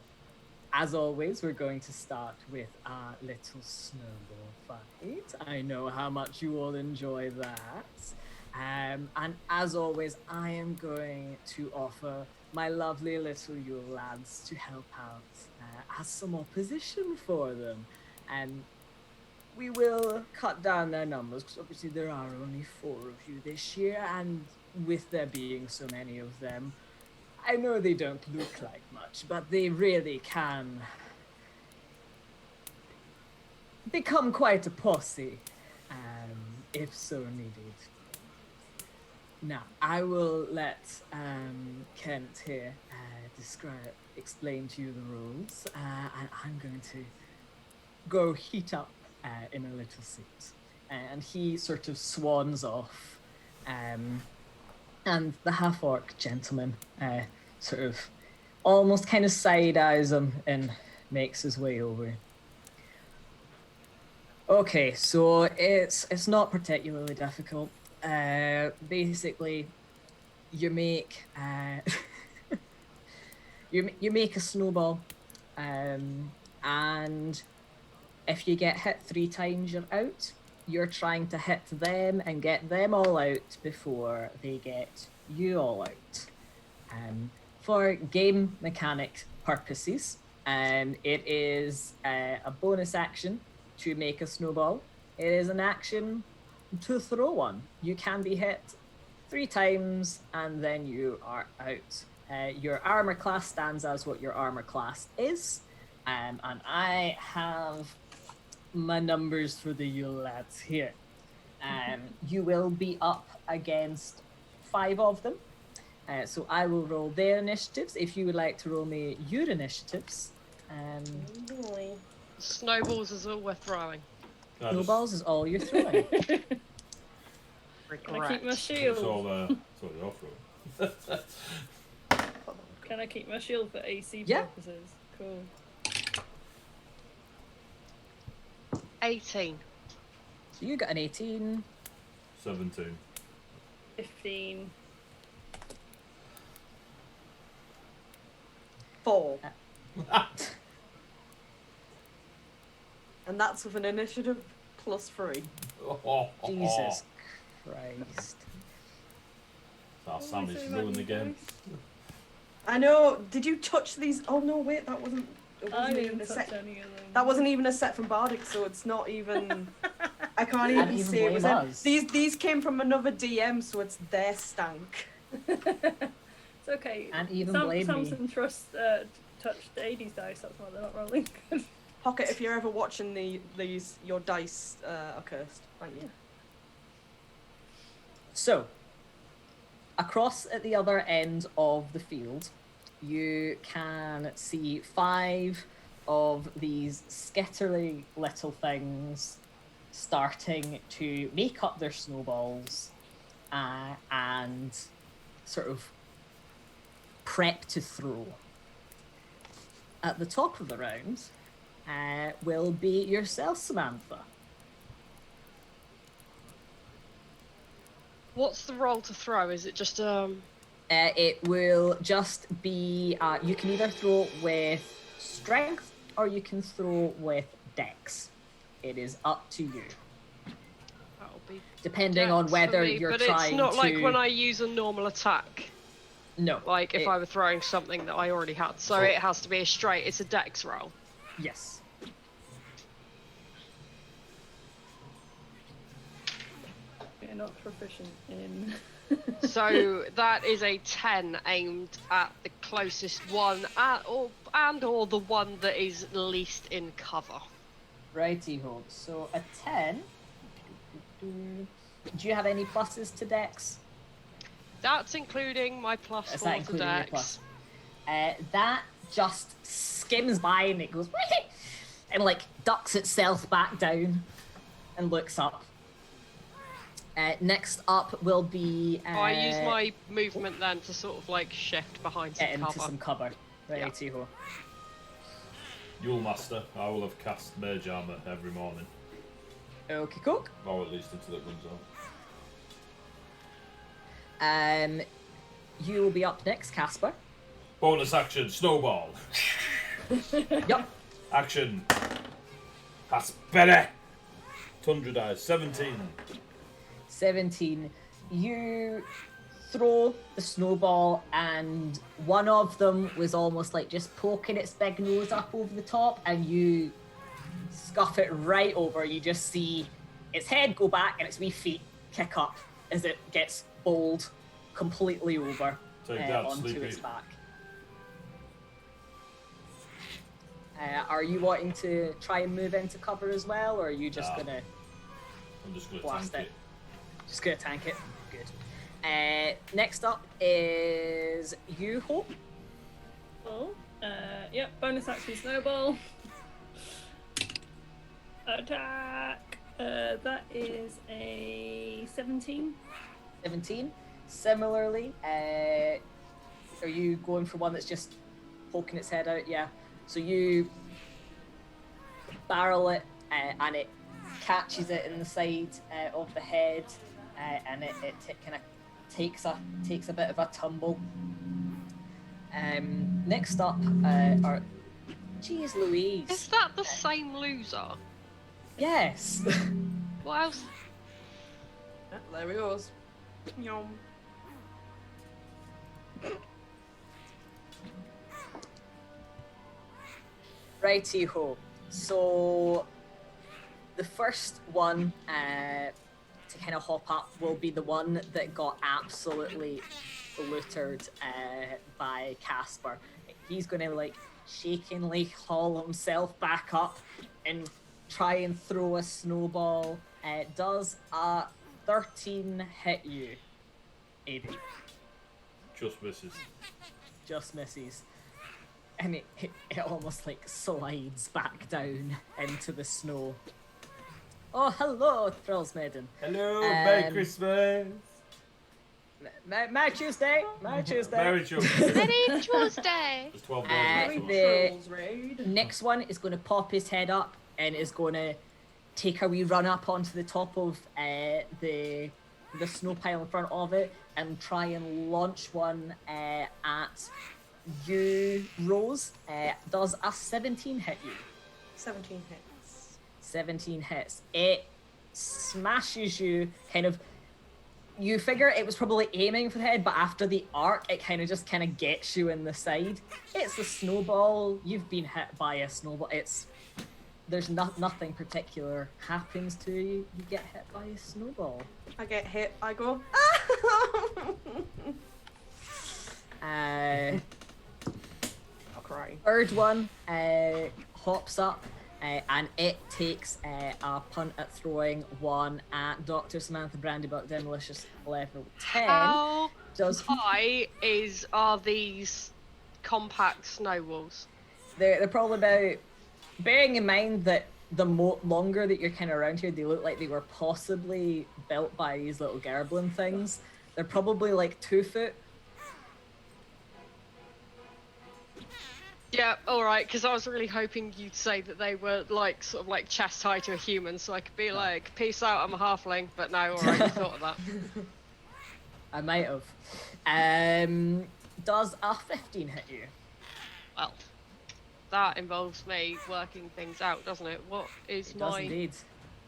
as always, we're going to start with a little snowball fight. I know how much you all enjoy that. And as always, I am going to offer my lovely little Yule lads to help out as some opposition for them. And we will cut down their numbers because obviously there are only 4 of you this year, and with there being so many of them, I know they don't look like much, but they really can become quite a posse, if so needed. Now, I will let Kent here explain to you the rules, and I'm going to go heat up in a little seat. And he sort of swans off, and the half-orc gentleman sort of almost kind of side-eyes him and makes his way over. Okay, so it's not particularly difficult. Basically, you make you make a snowball, and if you get hit 3 times, you're out. You're trying to hit them and get them all out before they get you all out. For game mechanic purposes, it is a bonus action to make a snowball. It is an action to throw one. You can be hit 3 times and then you are out. Your armor class stands as what your armor class is, and I have my numbers for the Yule lads here. You will be up against 5 of them. So I will roll their initiatives. If you would like to roll me your initiatives. Snowballs is all we're throwing. Snowballs is all you're throwing. Can I keep my It's shield? all you're throwing. Can I keep my shield for AC Yeah. purposes? Cool. 18. So you got an 18. 17. 15. 4. And that's with an initiative +3. Jesus Christ. Sam is ruined the game. I know. Did you touch these? Oh no, wait, that wasn't. It I wasn't didn't even a touch set. any of them. That wasn't even a set from Bardic, so it's not even. I can't even even say it was blame them. us. These came from another DM, so it's their stank. It's okay. And even blame me. Samson trusts touched the 80s dice, that's why they're not rolling. Pocket, if you're ever watching these, your dice are cursed. Thank you. So, across at the other end of the field, you can see 5 of these skittery little things starting to make up their snowballs and sort of prep to throw. At the top of the round will be yourself, Samantha. What's the roll to throw? Is it just It will just be, you can either throw with strength or you can throw with dex. It is up to you, that'll be depending on dex for whether me, you're but trying it's not to... like when I use a normal attack. No. Like if I were throwing something that I already had. So it has to be a straight, it's a dex roll. Yes. You're not proficient in. So that is a 10 aimed at the closest one or the one that is least in cover. Righty-ho. So a 10. Do you have any pluses to dex? That's including my plus Is 4 that to including your dex. plus? That just skims by and it goes and like ducks itself back down and looks up. Next up will be. I use my movement then to sort of like shift behind some get into cover. some cover. Righty-ho. Yule Master, I will have cast Mage Armour every morning. Okay, cook. Or at least until it runs out. You will be up next, Casper. Bonus action, Snowball. Yup. Action. That's better. Tundra dice. 17. 17. You throw the snowball, and one of them was almost like just poking its big nose up over the top, and you scuff it right over. You just see its head go back and its wee feet kick up as it gets bowled completely over Take that, onto Sleepy. its back. Are you wanting to try and move into cover as well, or are you just Nah. gonna I'm just going to blast tank it? it. Just gonna tank it? Good. Next up is you, Hope. Oh, yep, bonus action snowball. Attack. That is a 17. 17. Similarly, are you going for one that's just poking its head out? Yeah. So you barrel it, and it catches it in the side of the head, and it kind of takes a bit of a tumble. Next up are, geez Louise. Is that the same loser? Yes. What else? There he goes. Yum. Righty ho. So the first one to kind of hop up will be the one that got absolutely littered by Casper. He's going to like shakingly haul himself back up and try and throw a snowball. Does a 13 hit you, AD? Just misses. Just misses. And it almost like slides back down into the snow. Oh, hello, Thrills Maiden. Hello, Merry Christmas. Merry Tuesday. Merry Tuesday. Merry Tuesday. Merry Tuesday. There's 12 days Uh, left. the- Trolls raid. Next one is going to pop his head up and is going to take a wee run up onto the top of the snow pile in front of it and try and launch one at you, Rose. Does a 17 hit you? 17 hits. 17 hits. It smashes you, kind of. You figure it was probably aiming for the head, but after the arc, it kind of gets you in the side. It's a snowball. You've been hit by a snowball. There's nothing particular happens to you. You get hit by a snowball. I get hit, I go. I'll cry. Third one hops up and it takes a punt at throwing one at Dr. Samantha Brandybuck Demolicious level 10. How Does high are these compact snow walls? they're probably about, bearing in mind that the longer that you're kind of around here, they look like they were possibly built by these little gerblin things. They're probably like 2 foot. Yeah, alright, because I was really hoping you'd say that they were like sort of like chest high to a human, so I could be like, peace out, I'm a halfling, but no, alright, you thought of that. I might have. Does a 15 hit you? Well, that involves me working things out, doesn't it? What is It does my... indeed.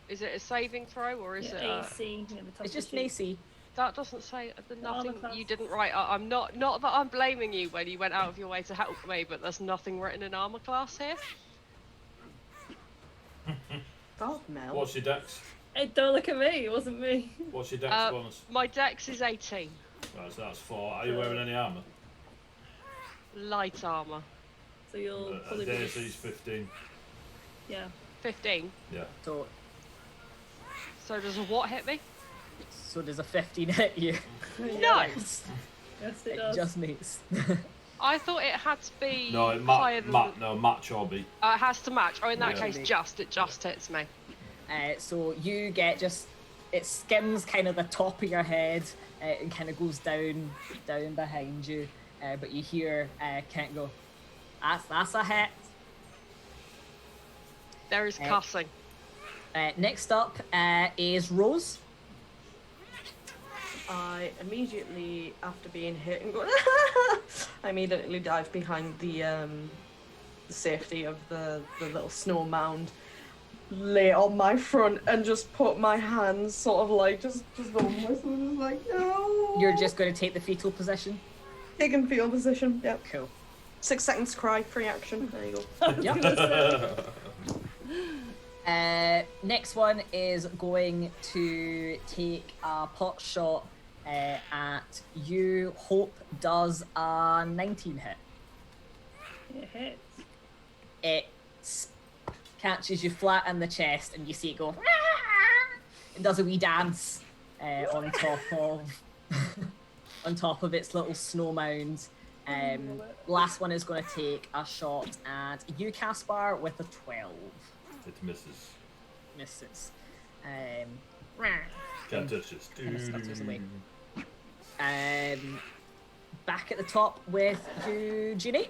Is it a saving throw, or is it a... AC near the top It's of just the an sheet. AC. That doesn't say nothing. class. You didn't write. I'm not that I'm blaming you when you went out of your way to help me, but there's nothing written in armor class here. God, Mel. What's your dex? Hey, don't look at me. It wasn't me. What's your dex bonus? My dex is 18, Right, so that's 4. Are you wearing any armour? light armor. So you'll probably be... DC's 15. Yeah. 15. Yeah. So Does a what hit me? does a 15 hit you? No. Yes, it It does. just meets. I thought it had to be No, it higher than. match or beat. It has to match. Oh, in that Yeah. case, it just hits me. So you get it skims kind of the top of your head and kind of goes down behind you. But you hear Kent go, that's a hit. There is cussing. Next up is Rose. I immediately, after being hit and going, I immediately dive behind the the safety of the little snow mound, lay on my front and just put my hands sort of like just almost like no. You're just going to take the fetal position? Taking fetal position. Yep. Cool. 6 seconds cry, free action. There you go. Next one is going to take a pot shot at you. Hope does a 19 hit. It hits. It catches you flat in the chest, and you see it go. It does a wee dance on top of on top of its little snow mound. Last one is going to take a shot at you, Caspar, with a 12. It misses. Misses. Can't touch this. Kind of stutters away. Back at the top with you, Jeannie.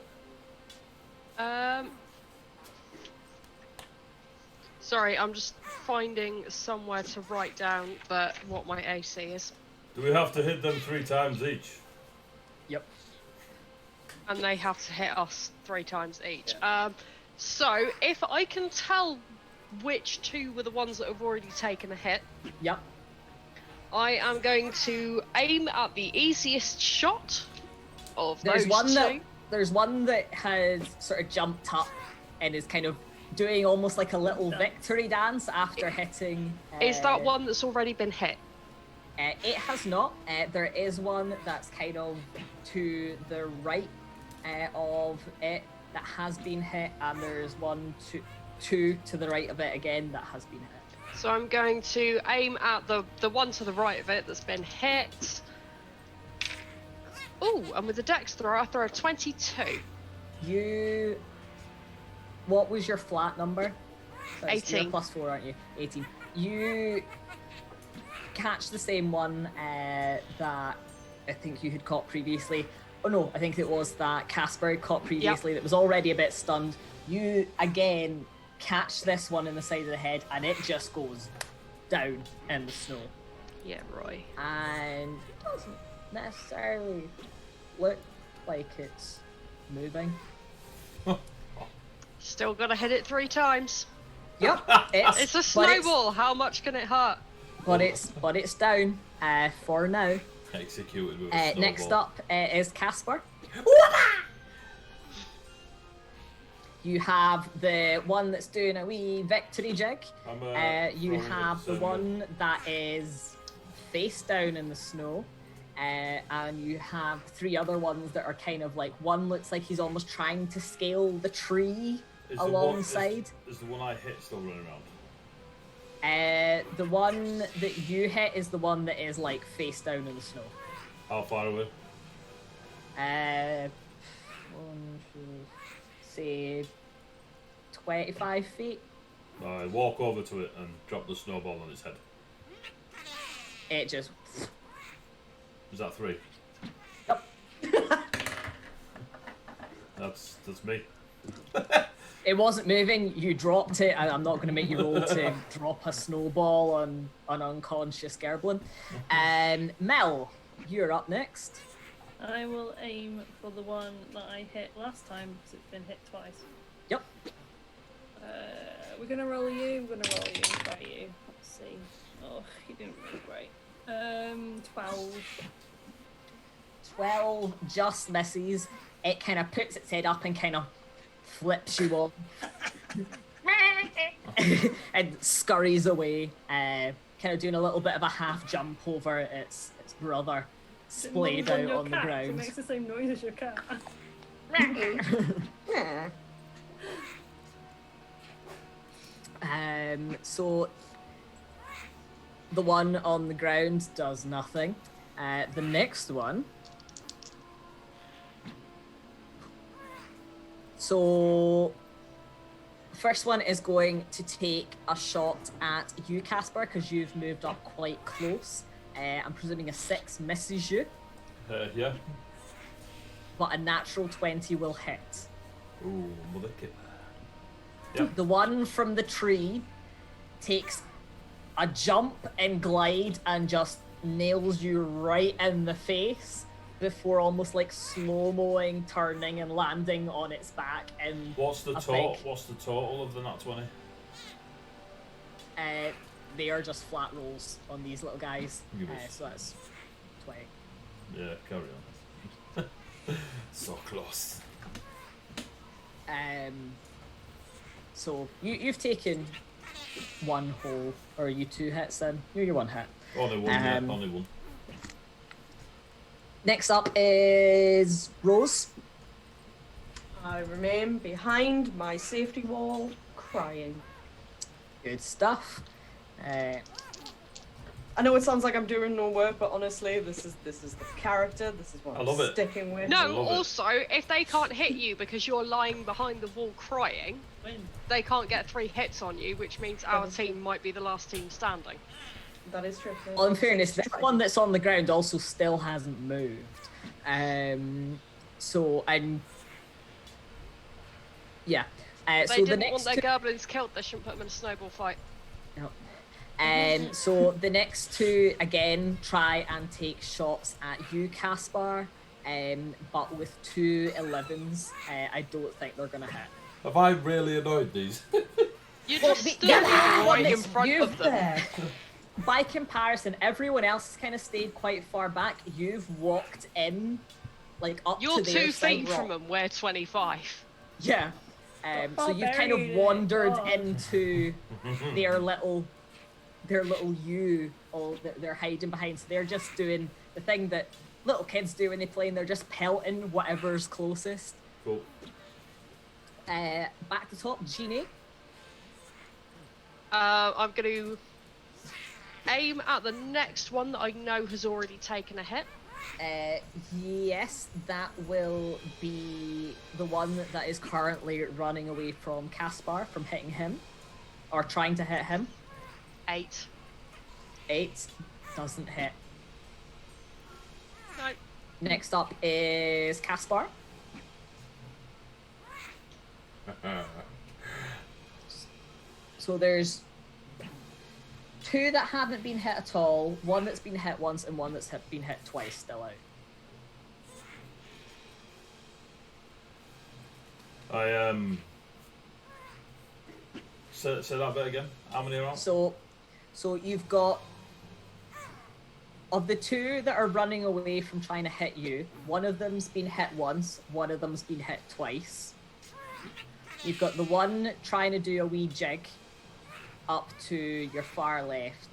Sorry, I'm just finding somewhere to write down what my AC is. Do we have to hit them 3 times each? Yep. And they have to hit us 3 times each. So, if I can tell which 2 were the ones that have already taken a hit, Yep. I am going to aim at the easiest shot of those 2. There's one that has sort of jumped up and is kind of doing almost like a little victory dance after hitting. Is that one that's already been hit? It has not. There is one that's kind of to the right of it that has been hit, and there's two to the right of it again that has been hit. So I'm going to aim at the one to the right of it that's been hit. Ooh, and with the dex throw, I throw a 22. What was your flat number? So 18. You're +4, aren't you? 18. You catch the same one that I think you had caught previously. Oh no, I think it was that Casper had caught previously that was already a bit stunned. You, again, catch this one in the side of the head, and it just goes down in the snow. Yeah, Roy. And it doesn't necessarily look like it's moving. Still gotta hit it 3 times. Yep, It's a snowball. How much can it hurt? But it's down for now. Executed with a Next snowball. up is Casper. You have the one that's doing a wee victory jig. You have the one that is face down in the snow. And you have 3 other ones that are kind of like, one looks like he's almost trying to scale the tree alongside. Is the one I hit still running around? The one that you hit is the one that is like face down in the snow. How far away? Say 25 feet. I walk over to it and drop the snowball on its head. It just... Is that 3? Yep. That's me. It wasn't moving, you dropped it, and I'm not going to make you roll to drop a snowball on an unconscious Gerblin. Mel, you're up next. I will aim for the one that I hit last time because it's been hit twice. Yep. We're gonna roll you. We're gonna roll you. Try you. Let's see. Oh, you didn't roll great. 12. 12 just misses. It kind of puts its head up and kind of flips you off. And scurries away, kind of doing a little bit of a half jump over its brother, splayed out on the ground. It makes the same noise as your cat. So the one on the ground does nothing. The next one. So first one is going to take a shot at you, Casper, because you've moved up quite close. I'm presuming a 6 misses you, Yeah. but a natural 20 will hit. Ooh, mother kid. Yeah. The one from the tree takes a jump and glide and just nails you right in the face before almost like slow-moing, turning and landing on its back in What's the a total? big- What's the total of the nat 20? They are just flat rolls on these little guys. Give us- So that's 20. Yeah, carry on. So close. So you've taken one hole, or you 2 hits then? You're 1 hit. Only one, yeah, Um, only one. Next up is Rose. I remain behind my safety wall, crying. Good stuff. I know it sounds like I'm doing no work, but honestly, this is the character. This is what I I'm love it. sticking with. I No, love it. also, if they can't hit you because you're lying behind the wall crying, they can't get 3 hits on you, which means our team might be the last team standing. That is true. Well, in fairness, this one that's on the ground also still hasn't moved. So I'm. Yeah. If So they the didn't next want their two, goblins killed, they shouldn't put them in a snowball fight. so the next two again try and take shots at you, Caspar. But with 2 11s, I don't think they're gonna hit. Have I really annoyed these? You Well, just the- stood yeah, the one right in that's front you of them. There. By comparison, everyone else has kind of stayed quite far back. You've walked in, like up You're to their 2 feet side from rock. them, we're 25. Yeah. So you've kind of Barbarian, wandered God. into their little U, all that they're hiding behind. So they're just doing the thing that little kids do when they play, and they're just pelting whatever's closest. Cool. Back to top, Jeannie. I'm going to aim at the next one that I know has already taken a hit. Yes, that will be the one that is currently running away from Caspar from hitting him, or trying to hit him. 8. 8 doesn't hit. No. Next up is Caspar. So there's 2 that haven't been hit at all, 1 that's been hit once, and 1 that's been hit twice still out. Say that bit again. How many are on? So you've got, of the 2 that are running away from trying to hit you, 1 of them's been hit once, 1 of them's been hit twice. You've got the one trying to do a wee jig up to your far left,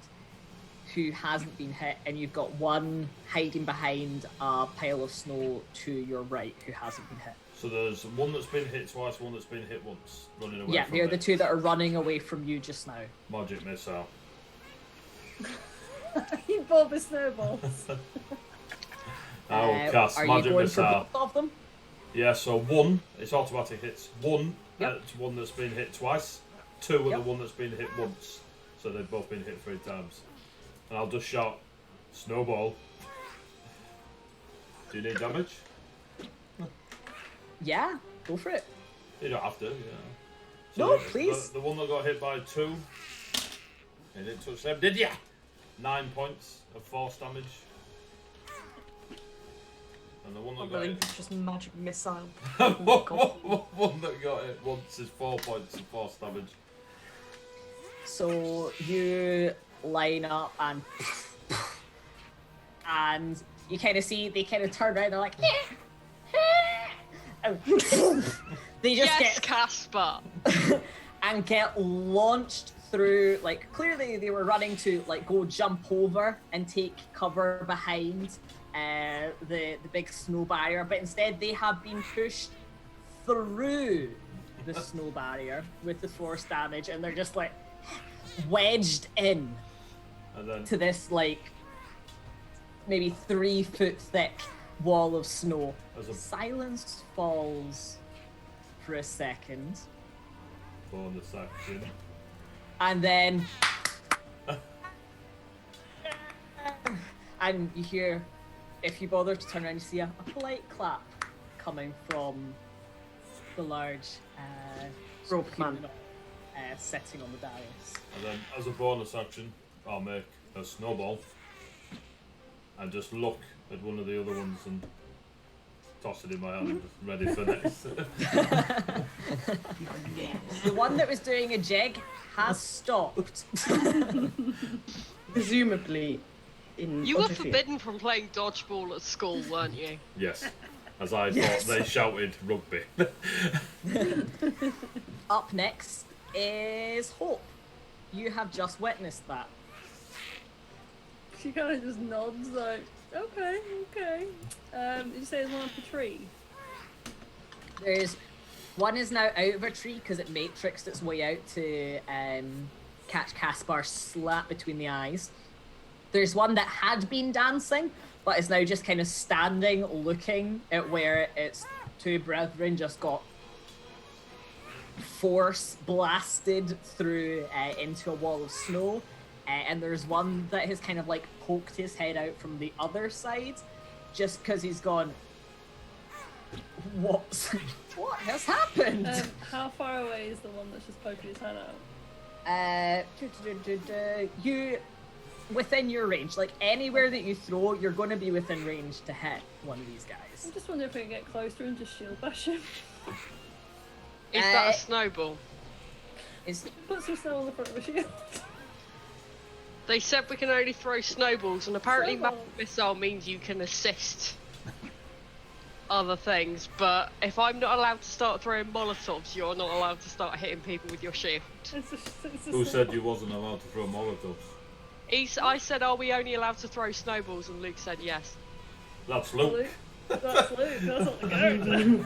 who hasn't been hit, and you've got 1 hiding behind a pile of snow to your right, who hasn't been hit. So there's one that's been hit twice, one that's been hit once, running away Yeah, from they're it. the 2 that are running away from you just now. Magic missile. You bought the snowballs. I will cast are you magic going missile. for both of them? Yeah, so 1, it's automatic hits. 1, Yep. it's one that's been hit twice. 2 are Yep. the one that's been hit once. So they've both been hit 3 times. And I'll just shout, snowball. Do you need damage? Yeah, go for it. You don't have to, yeah. No, the- please. The one that got hit by 2, you didn't touch them, did ya? 9 points of force damage. And the one that got Really, hit... just magic missile. one that got hit once is 4 points of force damage. So you line up and you kind of see they kind of turn around. They're like, and they just Yes, get Casper! and get launched through. Like clearly they were running to like go jump over and take cover behind the big snow barrier, but instead they have been pushed through the snow barrier with the force damage, and they're just like wedged in And then to this like maybe 3 foot thick wall of snow. as a Silence falls for a second, bonus action, and then and you hear, if you bother to turn around, you see a polite clap coming from the large Rope man. human, sitting on the dais. and then as a bonus action, I'll make a snowball and just look at one of the other ones and toss it in my hand, ready for next. The one that was doing a jig has stopped. Presumably in You were Unterfield. forbidden from playing dodgeball at school, weren't you? Yes, as I Yes. thought they shouted rugby. Up next is Hope. You have just witnessed that. She kind of just nods like, okay. Did you say there's one up a tree? There's one is now out of a tree because it matrixed its way out to catch Caspar slap between the eyes. There's one that had been dancing, but is now just kind of standing, looking at where its two brethren just got force blasted through into a wall of snow. And there's one that has kind of like poked his head out from the other side, just because he's gone, what has happened? How far away is the one that's just poking his head out? You, within your range, like anywhere that you throw, you're going to be within range to hit one of these guys. I'm just wondering if we can get closer and just shield bash him. Is that a snowball? It's Put some snow on the front of a shield. They said we can only throw snowballs, and apparently Snowball. magic missile means you can assist other things, but if I'm not allowed to start throwing molotovs, you're not allowed to start hitting people with your shield. It's a Who said you wasn't allowed to throw molotovs? I said, are we only allowed to throw snowballs? And Luke said yes. That's Luke. Luke. That's Luke. That's not the character.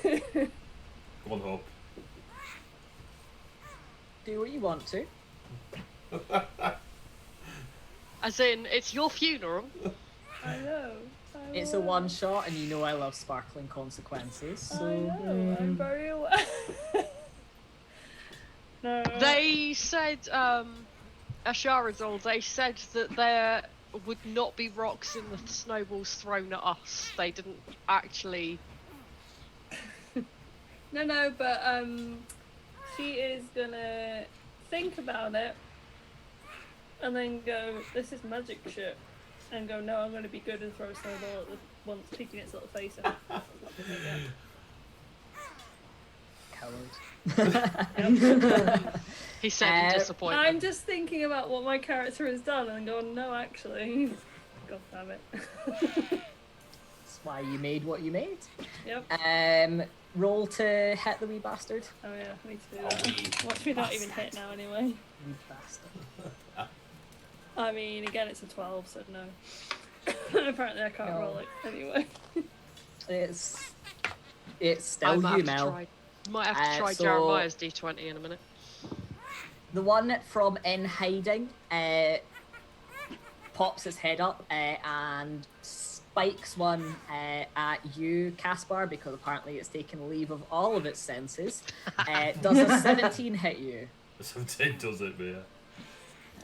Come on, Hope. do what you want to. As in, it's your funeral. I know. It's a one shot, and you know I love sparkling consequences. So I know. I'm very aware. No. They said, Asharazol, they said that there would not be rocks in the snowballs thrown at us. They didn't actually... No, but she is gonna think about it and then go, this is magic shit, and go, no, I'm gonna be good and throw a snowball at the one that's peeking its little face in. coward. He said in disappointment. I'm just thinking about what my character has done and going, no, actually. God damn it. That's why you made what you made. Yep. Roll to hit the wee bastard. Oh yeah, I need to do that. Watch me not even hit now anyway. Wee bastard. I mean, again, it's a 12, so no. Apparently I can't No. roll it anyway. It's still I might you, have to Mel. try, might have to try so- Jeremiah's D20 in a minute. The one from in hiding pops his head up and spikes one at you, Caspar, because apparently it's taken leave of all of its senses. Does a 17 hit you? 17 does it, but yeah.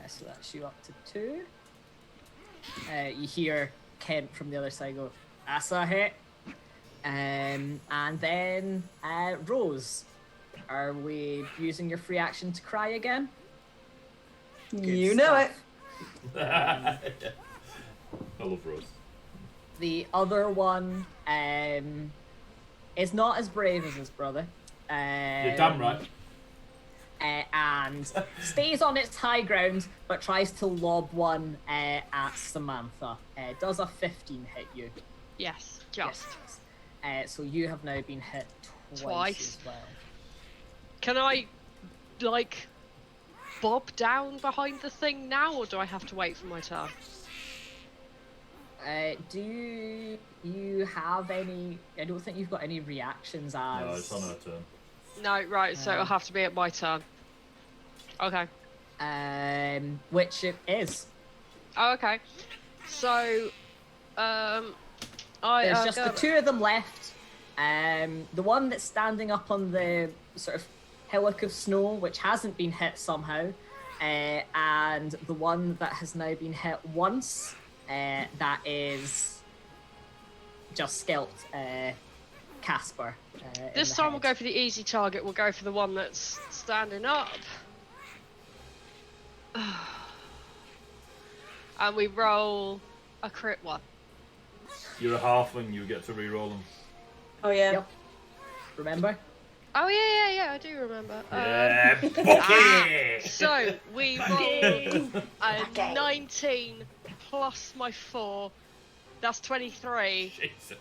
So that's you up to 2. You hear Kent from the other side go, that's a hit. And then Rose, are we using your free action to cry again? You know it. I love Rose. The other one is not as brave as his brother. You're damn right. And stays on its high ground, but tries to lob one at Samantha. Does a 15 hit you? Yes, just. Yes. So you have now been hit twice Twice. as well. Can I, like, bob down behind the thing now, or do I have to wait for my turn? Do you have any? I don't think you've got any reactions as. No, it's on her turn. No, right, so it'll have to be at my turn. Okay. Which it is. Oh, okay. So, There's just the two of them left. The one that's standing up on the sort of hillock of snow, which hasn't been hit somehow, and the one that has now been hit once, that is just scalped Casper. This time we'll go for the easy target. We'll go for the one that's standing up. and we roll a crit one. You're a halfling, you get to re-roll them. Oh yeah. Yep. Remember? Oh yeah, I do remember. Yeah, Bucky! So we roll a 19 plus my 4. That's 23. Jesus.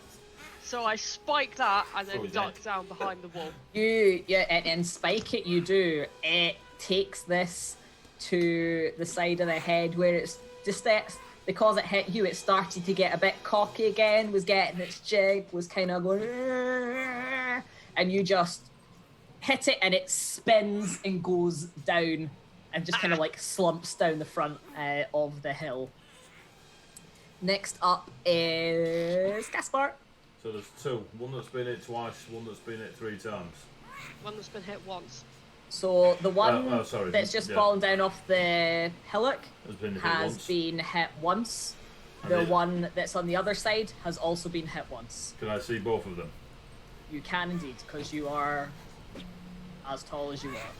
So I spike that and Oh, then he's duck dead. down behind the wall. And spike it. You do. It takes this to the side of the head where it's just that because it hit you, it started to get a bit cocky again. Was getting its jig. Was kind of going, and you just hit it, and it spins and goes down, and just kind of like slumps down the front of the hill. Next up is Gaspar. So there's two. One that's been hit twice, one that's been hit 3 times. One that's been hit once. So the one sorry, that's just yeah. fallen down off the hillock Has been hit has once. been hit once. And The it- one that's on the other side has also been hit once. Can I see both of them? You can indeed, because you are as tall as you are.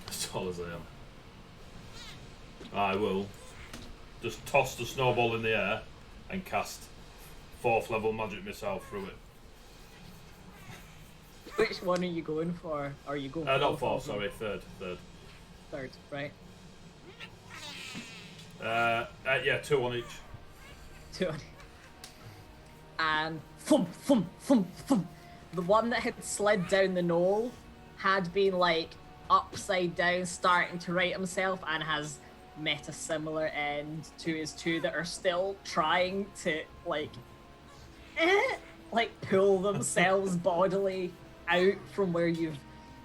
As tall as I am. I will just toss the snowball in the air and cast 4th level magic missile through it. Which one are you going for? Are you going for Not both 4th, of them? sorry, third. Third, right? Yeah, 2 on each. Two on. And thump, thump, thump, thump. The one that had slid down the knoll had been like upside down, starting to right himself, and has met a similar end to his two that are still trying to like pull themselves bodily out from where you've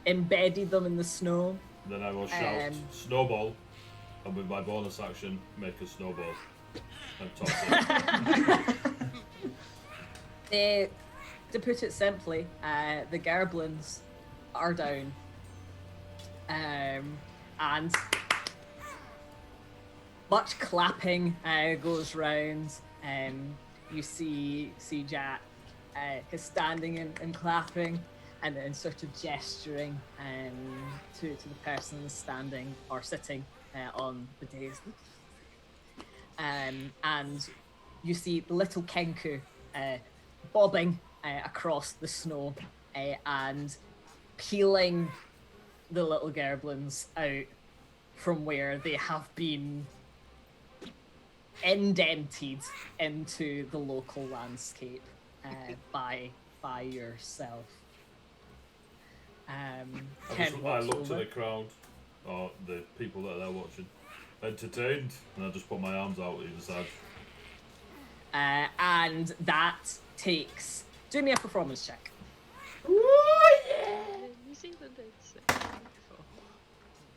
embedded them in the snow. Then I will shout snowball, and with my bonus action, make a snowball and toss it. To put it simply, the Gerblins are down. And much clapping goes round. You see Jack is standing and clapping and then sort of gesturing to the person standing or sitting on the dais. And you see the little Kenku bobbing across the snow and peeling the little Gerblins out from where they have been indented into the local landscape by yourself. I look to the crowd, or the people that they're watching, entertained, and I just put my arms out either side. And that takes... Do me a performance check. New Zealand is 64.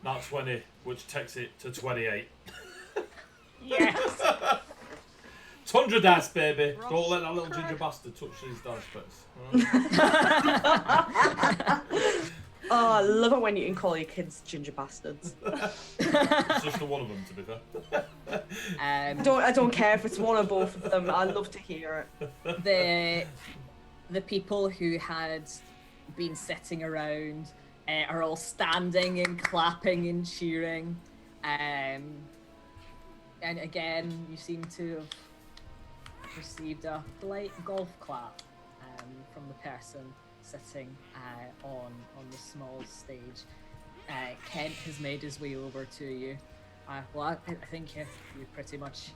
Not 20, which takes it to 28. Yes! It's 100 dice, baby. Ross Don't let that little Craig. ginger bastard touch these dice bits. Oh, I love it when you can call your kids ginger bastards. It's just the one of them, to be fair. I don't care if it's one or both of them. I love to hear it. The people who had been sitting around are all standing and clapping and cheering. And again, you seem to have received a polite golf clap from the person sitting on the small stage. Kent has made his way over to you. I think you pretty much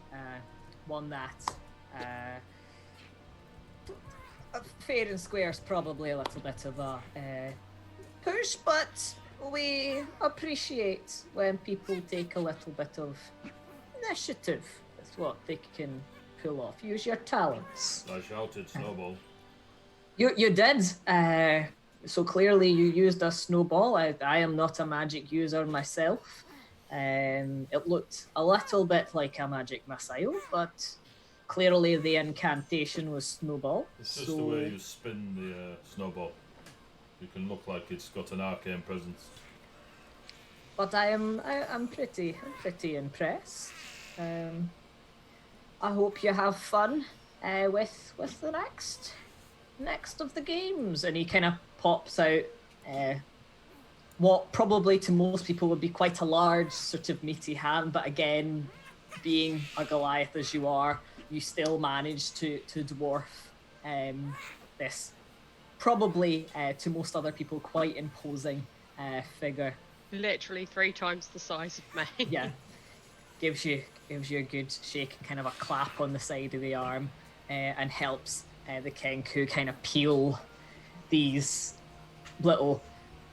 won that. Fair and square is probably a little bit of a push, but we appreciate when people take a little bit of initiative. That's what they can pull off. Use your talents. I shouted snowball. You did. So clearly you used a snowball. I am not a magic user myself. It looked a little bit like a magic missile, but clearly the incantation was snowball. It's just the way you spin the snowball. You can look like it's got an arcane presence. But I'm pretty impressed. I hope you have fun with the next of the games. And he kind of pops out what probably to most people would be quite a large sort of meaty hand, but again being a Goliath as you are, you still manage to dwarf this probably to most other people quite imposing figure. Literally 3 times the size of me. Yeah, gives you a good shake and kind of a clap on the side of the arm, and helps the Kenku kind of peel these little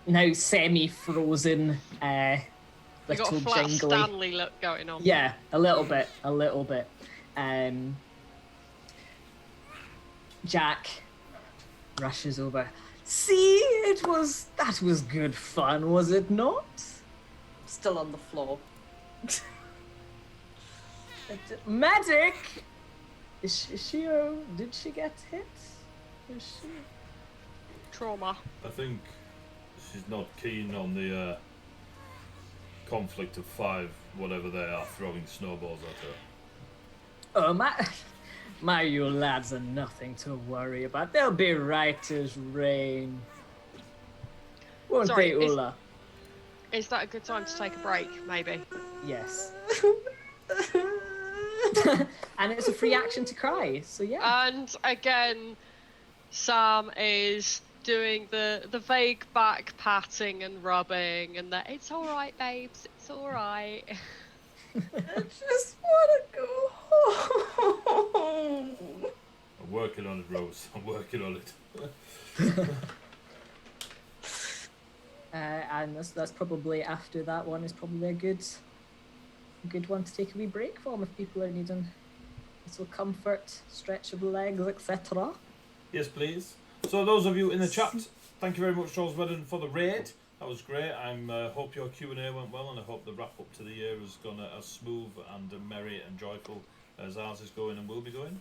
now semi-frozen You little got a flat jingly. Stanley look going on. Yeah, a little bit. Jack rushes over. See, that was good fun, was it not? Still on the floor. Medic! Is she did she get hit? Is she? Trauma. I think she's not keen on the conflict of 5, whatever they are, throwing snowballs at her. Oh, my, you lads are nothing to worry about. They'll be right as rain. Won't Sorry, they, Ulla? Is that a good time to take a break, maybe? Yes. And it's a free action to cry, so yeah. And again, Sam is doing the vague back patting and rubbing and that it's alright, babes, it's alright. I just want to go home. I'm working on it, Rose. I'm working on it. And that's probably after that one is probably a good one to take a wee break from if people are needing a little comfort, stretch of the legs, etc. Yes, please. So those of you in the chat, thank you very much, Charles Wedden, for the raid. That was great. I hope your Q&A went well, and I hope the wrap up to the year has gone as smooth and merry and joyful as ours is going and will be going.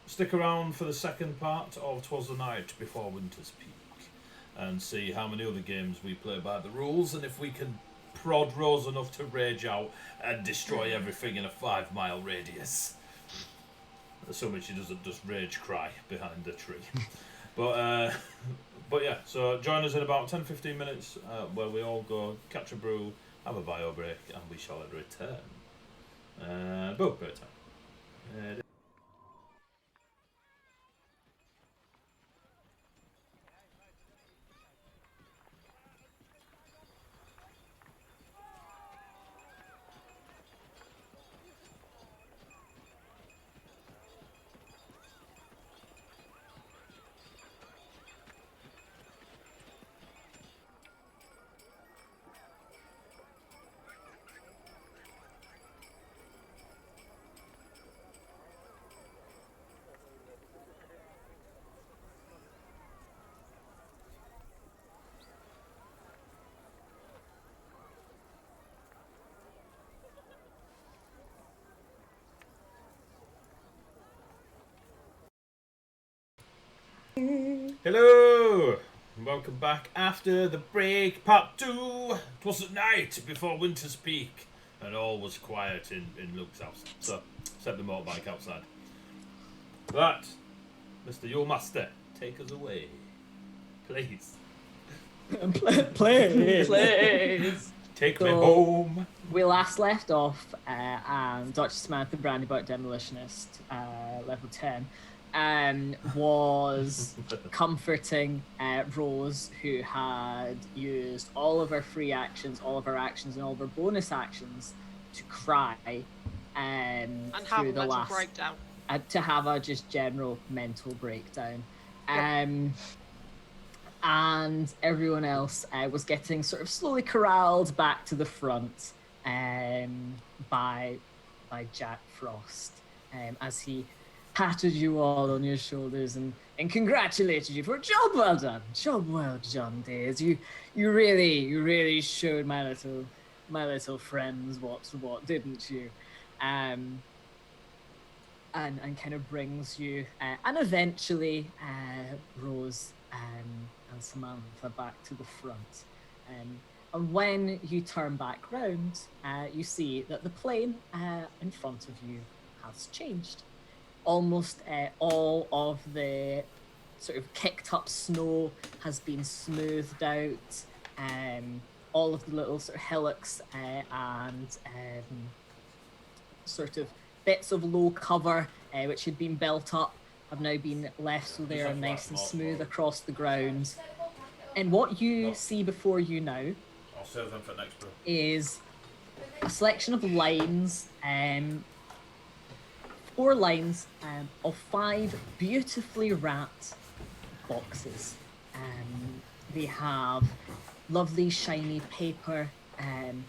Stick around for the second part of 'Twas the Night Before Winter's Peak and see how many other games we play by the rules, and if we can prod Rose enough to rage out and destroy everything in a 5-mile radius. Assuming she doesn't just rage cry behind the tree. But yeah, so join us in about 10-15 minutes where we all go catch a brew, have a bio break, and we shall return. Both great time. Hello! Welcome back after the break, part 2. 'Twas at night before winter's peak, and all was quiet in Luke's house. So, set the motorbike outside. But, Mr. Your Master, take us away. Please. Please. Take me home. We last left off, and Dr. Samantha Brandybuck Demolitionist, level 10, was comforting Rose, who had used all of her free actions, all of her actions, and all of her bonus actions to cry And have a through the mental last breakdown. to have a just general mental breakdown. And everyone else was getting sort of slowly corralled back to the front by Jack Frost, as he patted you all on your shoulders and congratulated you for a job well done. Job well done, Days. You really showed my little friends what's what, didn't you? And kind of brings you and eventually Rose and Samantha back to the front. And when you turn back round, you see that the plane in front of you has changed. Almost all of the sort of kicked up snow has been smoothed out. All of the little sort of hillocks and sort of bits of low cover which had been built up have now been left so they are nice and smooth across the ground. And what you see before you now I'll save them for next, bro. is a selection of lines, 4 lines of 5 beautifully wrapped boxes. They have lovely shiny paper and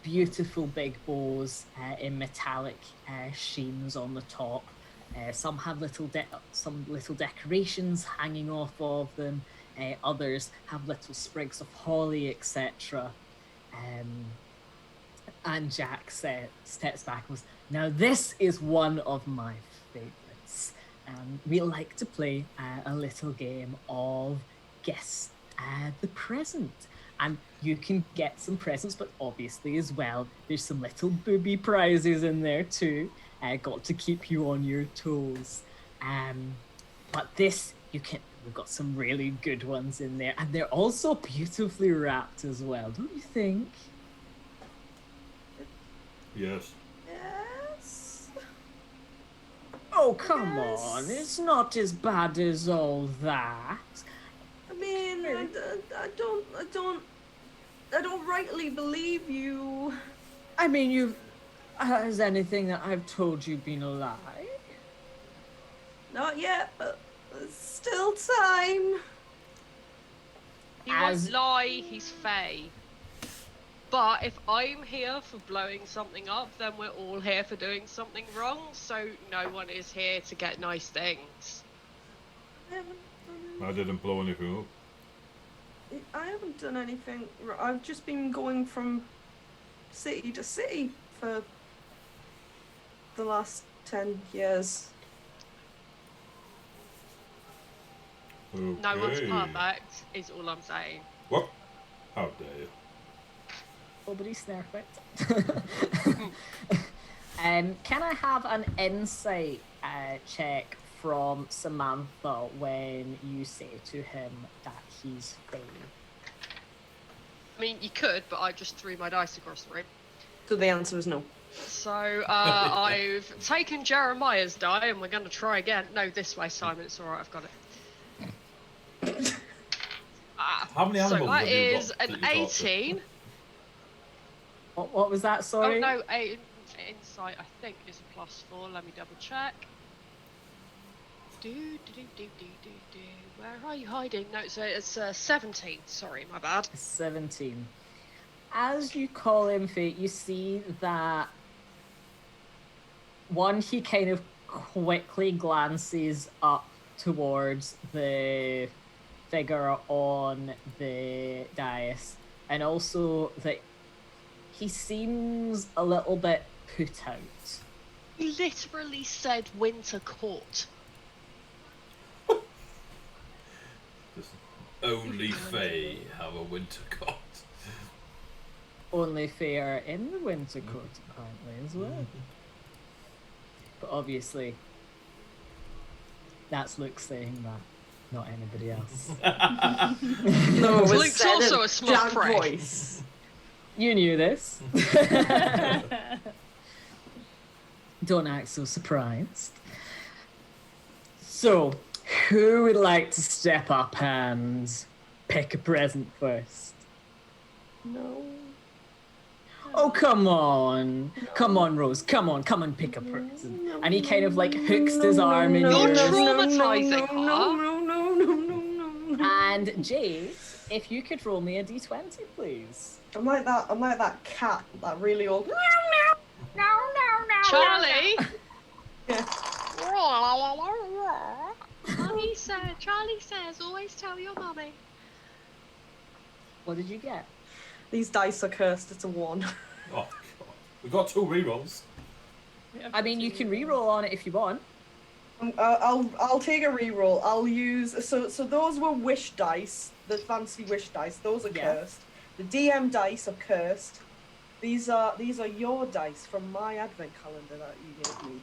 beautiful big bows in metallic sheens on the top. Some have some little decorations hanging off of them. Others have little sprigs of holly, etc. And Jack steps back and goes, "Now this is one of my favourites. We like to play a little game of guess the present. And you can get some presents, but obviously as well, there's some little booby prizes in there too. Got to keep you on your toes. But this, we've got some really good ones in there. And they're also beautifully wrapped as well, don't you think?" Yes. Yes. Oh, come on. It's not as bad as all that. I mean, I don't rightly believe you. I mean, has anything that I've told you been a lie? Not yet, but there's still time. He won't lie, he's Fae. But if I'm here for blowing something up, then we're all here for doing something wrong, so no one is here to get nice things. I didn't blow anything up. I haven't done anything. I've just been going from city to city for the last 10 years. Okay. No one's perfect, is all I'm saying. What? How dare you? Nobody's perfect. Can I have an insight check from Samantha when you say to him that he's Fae? I mean, you could, but I just threw my dice across the room. So the answer is no. So, I've taken Jeremiah's die, and we're going to try again. No, this way, Simon, it's alright, I've got it. How many animals so that have you got is that an you talk to? 18. What was that, sorry? Oh no, insight I think is a +4. Let me double check. Where are you hiding? No, so it's 17. Sorry, my bad. 17. As you call him Fate, you see that he kind of quickly glances up towards the figure on the dais, and also that he seems a little bit put out. He literally said winter court. Only Fae have a winter coat. Only fair in the winter court, apparently, as well. But obviously, that's Luke saying that, not anybody else. No, it was Luke's said also in a small Jack prick. voice. You knew this. Don't act so surprised. So, who would like to step up and pick a present first? No. Oh, come on. Come on, Rose. Come on, pick a present. And he kind of like hooks his arm in You're yours. traumatizing her. No. And Jade, if you could roll me a d20, please. I'm like that cat, that really old. Charlie! Yeah. Charlie says, always tell your mummy. What did you get? These dice are cursed. It's a 1. Oh, God. We've got 2 rerolls. I mean, you can re-roll on it if you want. I'll take a reroll. I'll use so those were wish dice, the fancy wish dice. Those are cursed. The DM dice are cursed. These are your dice from my advent calendar that you gave me.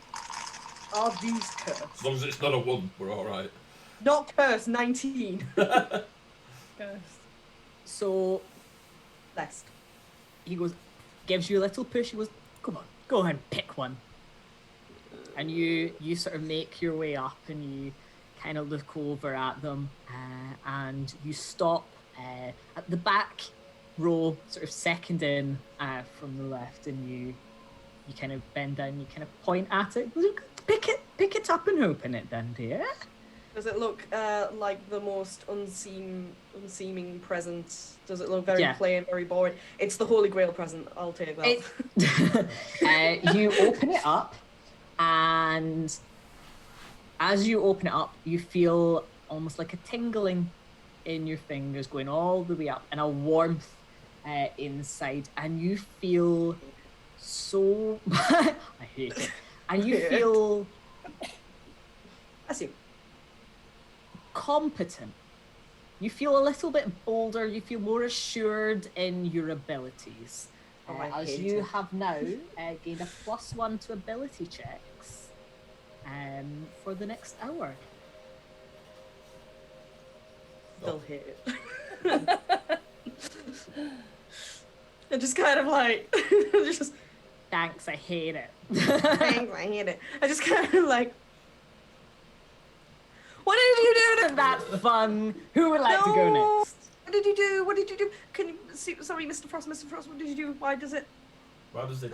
Are these cursed? As long as it's not a 1, we're alright. Not cursed. 19. Ghost. So Blessed. he goes, gives you a little push. He goes, come on, go ahead, pick one. and you sort of make your way up, and you kind of look over at them, and you stop at the back row, sort of second in from the left, and you kind of bend down, you kind of point at it. Pick it up and open it then, dear. Does it look like the most unseeming present? Does it look very plain, very boring? It's the Holy Grail present. I'll take that. You open it up, and as you open it up, you feel almost like a tingling in your fingers going all the way up, and a warmth inside, and you feel so I hate it. And you feel I see. Competent. You feel a little bit bolder, you feel more assured in your abilities. As you have now gained a +1 to ability checks for the next hour. Still hate it. I just kind of like just thanks, I hate it. Thanks, I hate it. I just kind of like, what did you do? Isn't that fun? Who would like to go next? What did you do? What did you do? Can you see? Sorry, Mr. Frost. Mr. Frost, what did you do? Why does it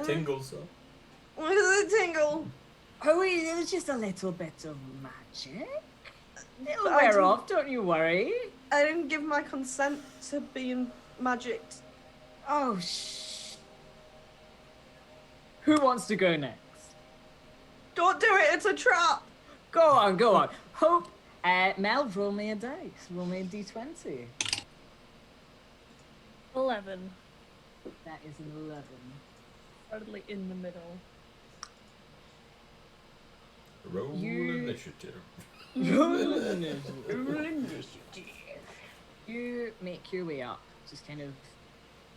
tingle so? Why does it tingle? Oh, it was just a little bit of magic. It'll wear off, don't you worry. I didn't give my consent to being magicked. Oh, shh. Who wants to go next? Don't do it, it's a trap. Go on. Hope, Mel, roll me a dice. Roll me a d20. 11. That is an 11. Totally in the middle. Roll initiative. Roll initiative. You make your way up, just kind of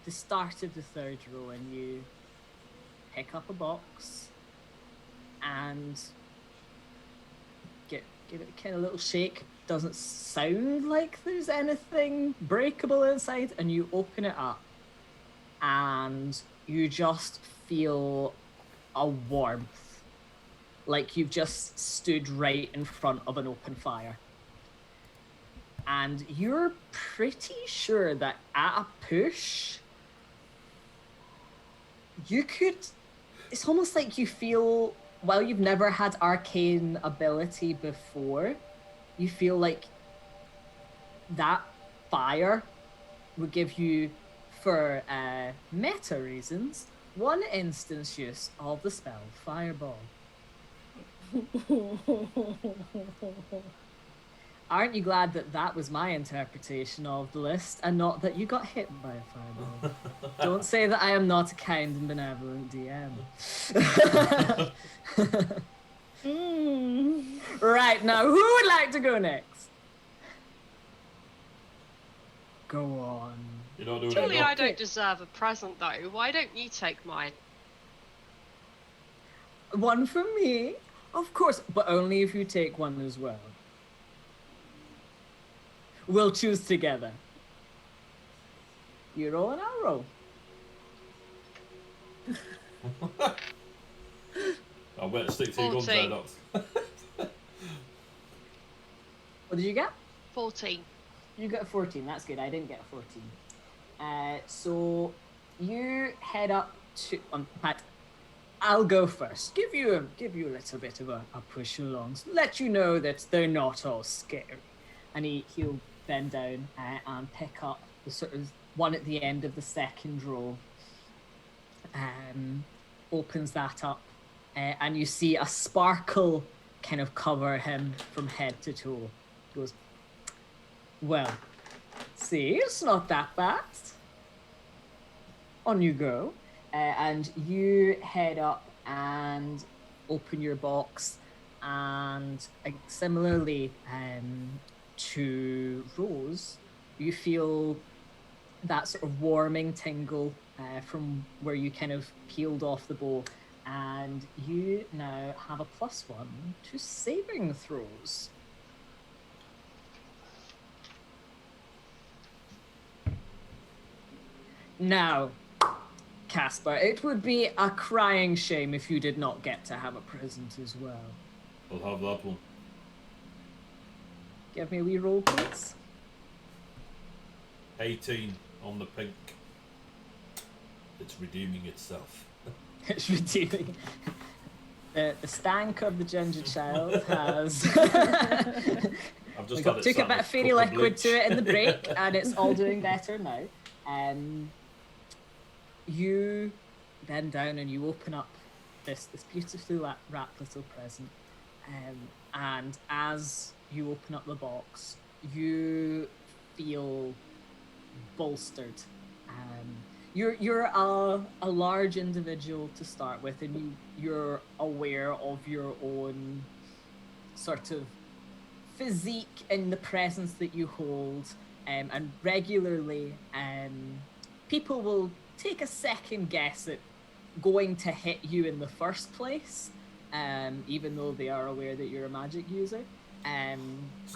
the start of the third row, and you pick up a box and give it a kind of little shake. Doesn't sound like there's anything breakable inside, and you open it up and you just feel a warmth, like you've just stood right in front of an open fire. And you're pretty sure that at a push, you could, it's almost like you feel, while you've never had arcane ability before, you feel like that fire would give you, for meta reasons, 1 instance use of the spell Fireball. Aren't you glad that that was my interpretation of the list and not that you got hit by a fireball? Don't say that I am not a kind and benevolent DM. Right, now who would like to go next? Go on. You're not doing Surely it. I don't deserve a present though. Why don't you take mine? One for me? Of course, but only if you take one as well. We'll choose together. You roll and I'll roll. I'll better stick to your guns there, Doc. What did you get? 14. You got a 14. That's good. I didn't get a 14. So you head up to. In fact, I'll go first. Give you a little bit of a push along. So let you know that they're not all scary. And he'll bend down and pick up the sort of one at the end of the second row. Opens that up, and you see a sparkle kind of cover him from head to toe. He goes, well, see, it's not that bad. On you go, and you head up and open your box, and similarly to Rose, you feel that sort of warming tingle from where you kind of peeled off the bow, and you now have a +1 to saving throws. Now, Casper, it would be a crying shame if you did not get to have a present as well. I'll have that one. Give me a wee roll, please. 18 on the pink. It's redeeming itself. It's redeeming. The stank of the ginger child has I've just took a bit of fairy liquid to it in the break, and it's all doing better now. You bend down and you open up this beautifully wrapped little present, and as you open up the box, you feel bolstered. You're a large individual to start with, and you're aware of your own sort of physique in the presence that you hold, and regularly people will take a second guess at going to hit you in the first place, even though they are aware that you're a magic user.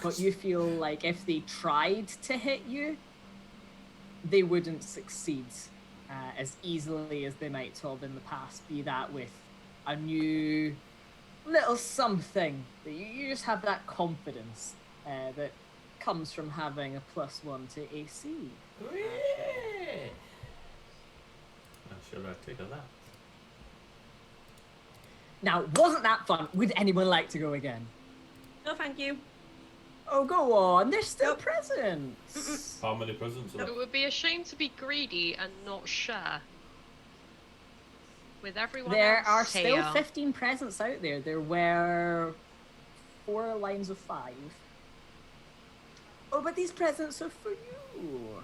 But you feel like if they tried to hit you, they wouldn't succeed as easily as they might have in the past, be that with a new little something. That you just have that confidence that comes from having a +1 to AC. Shall I take a that? Now, wasn't that fun? Would anyone like to go again? No, thank you. Oh, go on. There's still presents. How many presents are there? It would be a shame to be greedy and not share with everyone There else are still here. 15 presents out there. There were 4 lines of 5. Oh, but these presents are for you.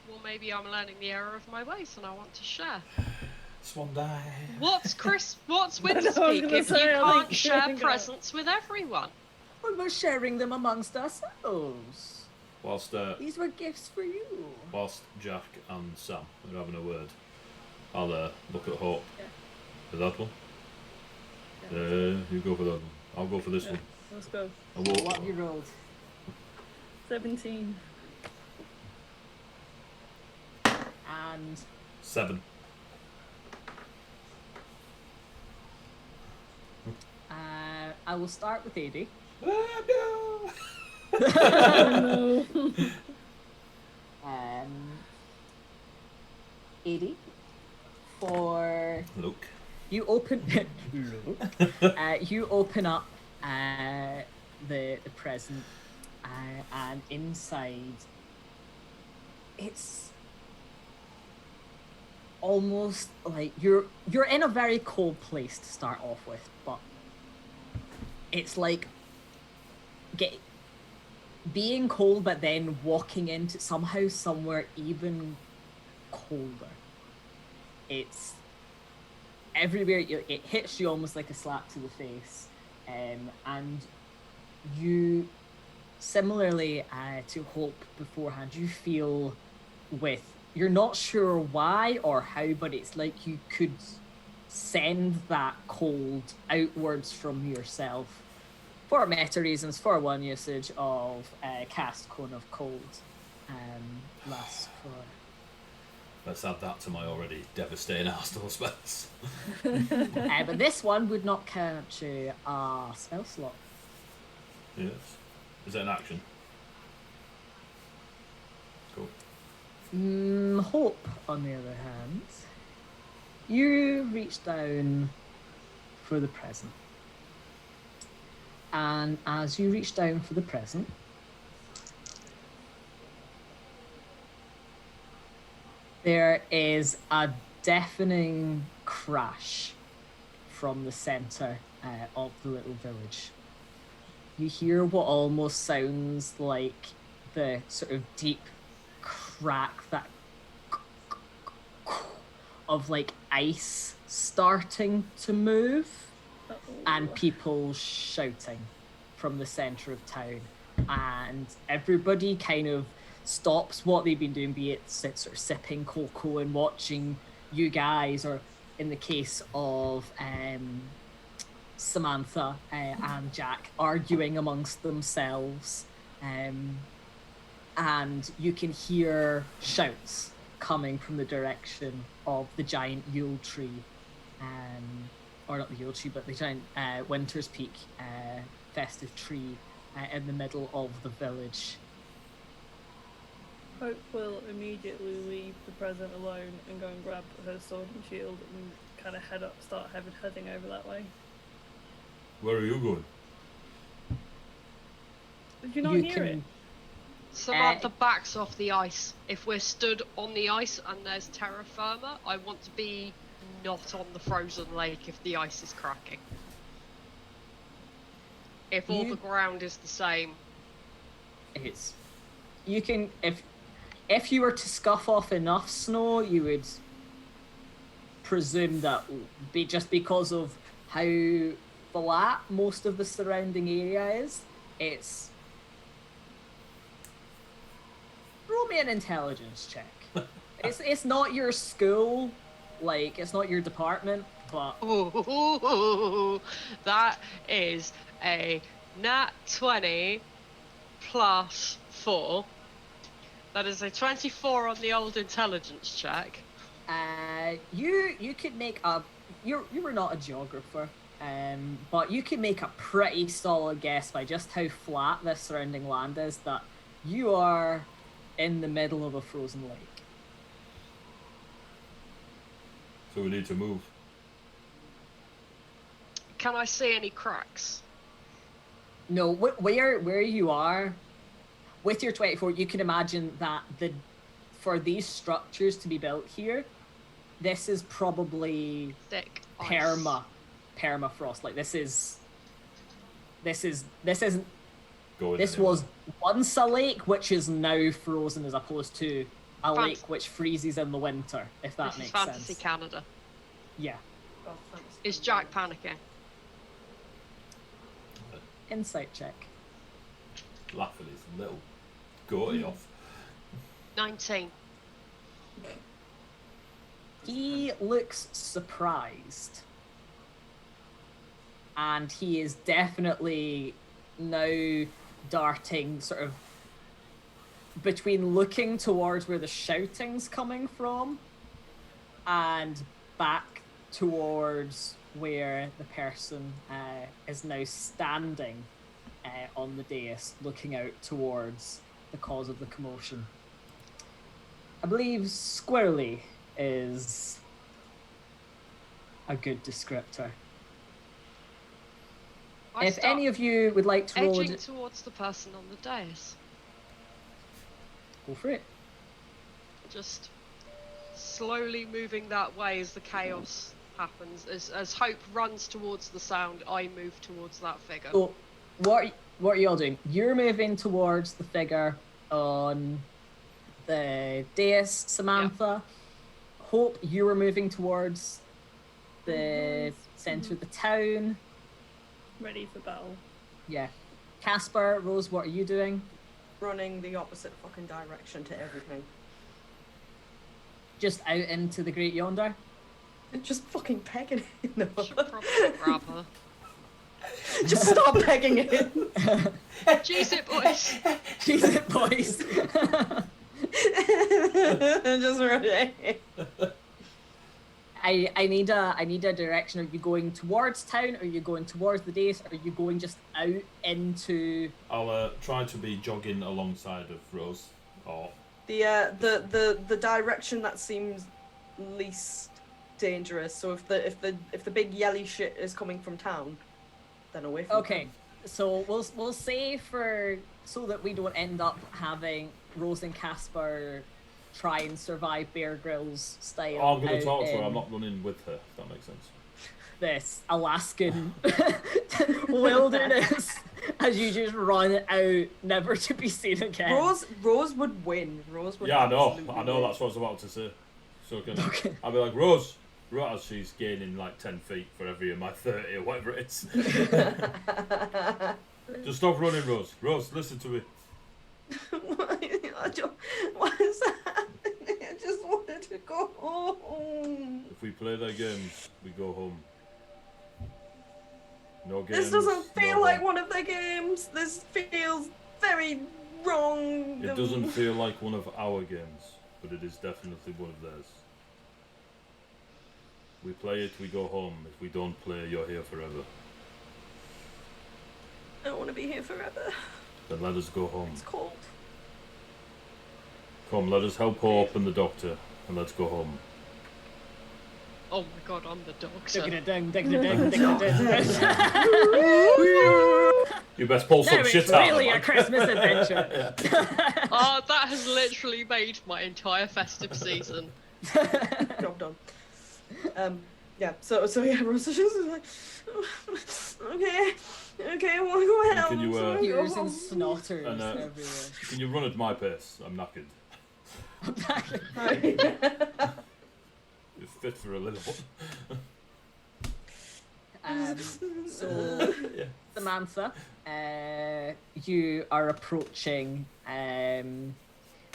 Well, maybe I'm learning the error of my ways and I want to share. Swan die. What's I Winter was speak gonna if you say, I can't think share you got- presents with everyone? Well, we're sharing them amongst ourselves. Whilst These were gifts for you. whilst Jack and Sam are having a word, I'll look at Hope. Yeah. For that one. You go for that one. I'll go for this one. Let's go. I will. What have you rolled? 17. And 7. I will start with Adie. Ah, no! Oh no. Adie, for Look. you open you open up the present, and inside it's almost like you're in a very cold place to start off with, but it's like being cold, but then walking into somehow somewhere even colder. It's everywhere. It hits you almost like a slap to the face, and you, similarly to Hope beforehand, you feel with, you're not sure why or how, but it's like you could send that cold outwards from yourself for meta reasons, for one usage of cast Cone of Cold. Lasts for Let's add that to my already devastating Arstal spells. but this one would not count you a spell slot. Yes. Is that an action? Cool. Hope, on the other hand, you reach down for the present. And as you reach down for the present, there is a deafening crash from the center of the little village. You hear what almost sounds like the sort of deep crack, that of like ice starting to move, and people shouting from the center of town, and everybody kind of stops what they've been doing, be it sort of sipping cocoa and watching you guys, or in the case of Samantha and Jack, arguing amongst themselves, and you can hear shouts coming from the direction of the giant Yule tree, or not the Yule tree, but the giant Winter's Peak festive tree in the middle of the village. Hope will immediately leave the present alone and go and grab her sword and shield and kind of start heading over that way. Where are you going? Did you not hear it? Samantha backs off the ice. If we're stood on the ice and there's terra firma, I want to be not on the frozen lake if the ice is cracking. If all the ground is the same. You can, if you were to scuff off enough snow, you would presume that just because of how flat most of the surrounding area is, it's... Roll me an intelligence check. It's not your school, like, it's not your department, but... Ooh, that is a nat 20 plus 4. That is a 24 on the old intelligence check. You could make a... You were not a geographer, but you could make a pretty solid guess by just how flat the surrounding land is that you are in the middle of a frozen lake. So we need to move. Can I see any cracks? No, where you are, with your 24, you can imagine that for these structures to be built here, this is probably thick ice. permafrost. Like this isn't. Going This anywhere. was once a lake which is now frozen, as opposed to a lake which freezes in the winter. If that This makes is Fantasy sense. Canada. Yeah. Is Jack panicking? Insight check. Laughing his little goatee off. 19. He looks surprised. And he is definitely now darting sort of between looking towards where the shouting's coming from and back towards where the person is now standing on the dais, looking out towards the cause of the commotion. I believe squarely is a good descriptor. If any of you would like to roll... edging towards the person on the dais. Go for it. Just slowly moving that way as the chaos happens. As Hope runs towards the sound, I move towards that figure. So, what are you all doing? You're moving towards the figure on the dais, Samantha. Yeah. Hope, you were moving towards the centre of the town. Ready for battle. Yeah. Casper, Rose, what are you doing? Running the opposite fucking direction to everything. Just out into the Great Yonder? Just fucking pegging it in. Should probably grab her. Just stop pegging it in. Jeez it, boys. Jeez it, boys. Just running. I need a direction. Are you going towards town? Are you going towards the dais? Are you going just out into... I'll try to be jogging alongside of Rose. Or the direction that seems least dangerous. So if the big yelly shit is coming from town, then away from Okay, town. so we'll say so that we don't end up having Rose and Casper try and survive Bear Grylls style. Oh, I'm going to talk to her. I'm not running with her, if that makes sense. This Alaskan wilderness as you just run out, never to be seen again. Rose would win. Rose would. Yeah, I know. absolutely I know. win. That's what I was about to say. So Okay. I'll be like, Rose, right as she's gaining like 10 feet for every of my 30 or whatever it is. Just stop running, Rose. Rose, listen to me. What is that? I just wanted to go home. If we play their games, we go home. No games. This doesn't feel no like home. one of the games. This feels very wrong. It doesn't feel like one of our games. but it is definitely one of theirs. We play it, we go home. If we don't play, you're here forever. I don't want to be here forever. Then let us go home. It's cold. Come, let us help her open the doctor, and let's go home. Oh my god, I'm the doctor. You best pull some Now shit it's out really of a it. Christmas adventure. Oh, that has literally made my entire festive season. Job done. Yeah. So yeah, Rosa's just like, okay, I want to go help. Can you, so I go Tears home. and snotters And, everywhere. Can you run at my pace? I'm knackered. You're fit for a little one. So, Yeah. Samantha, you are approaching the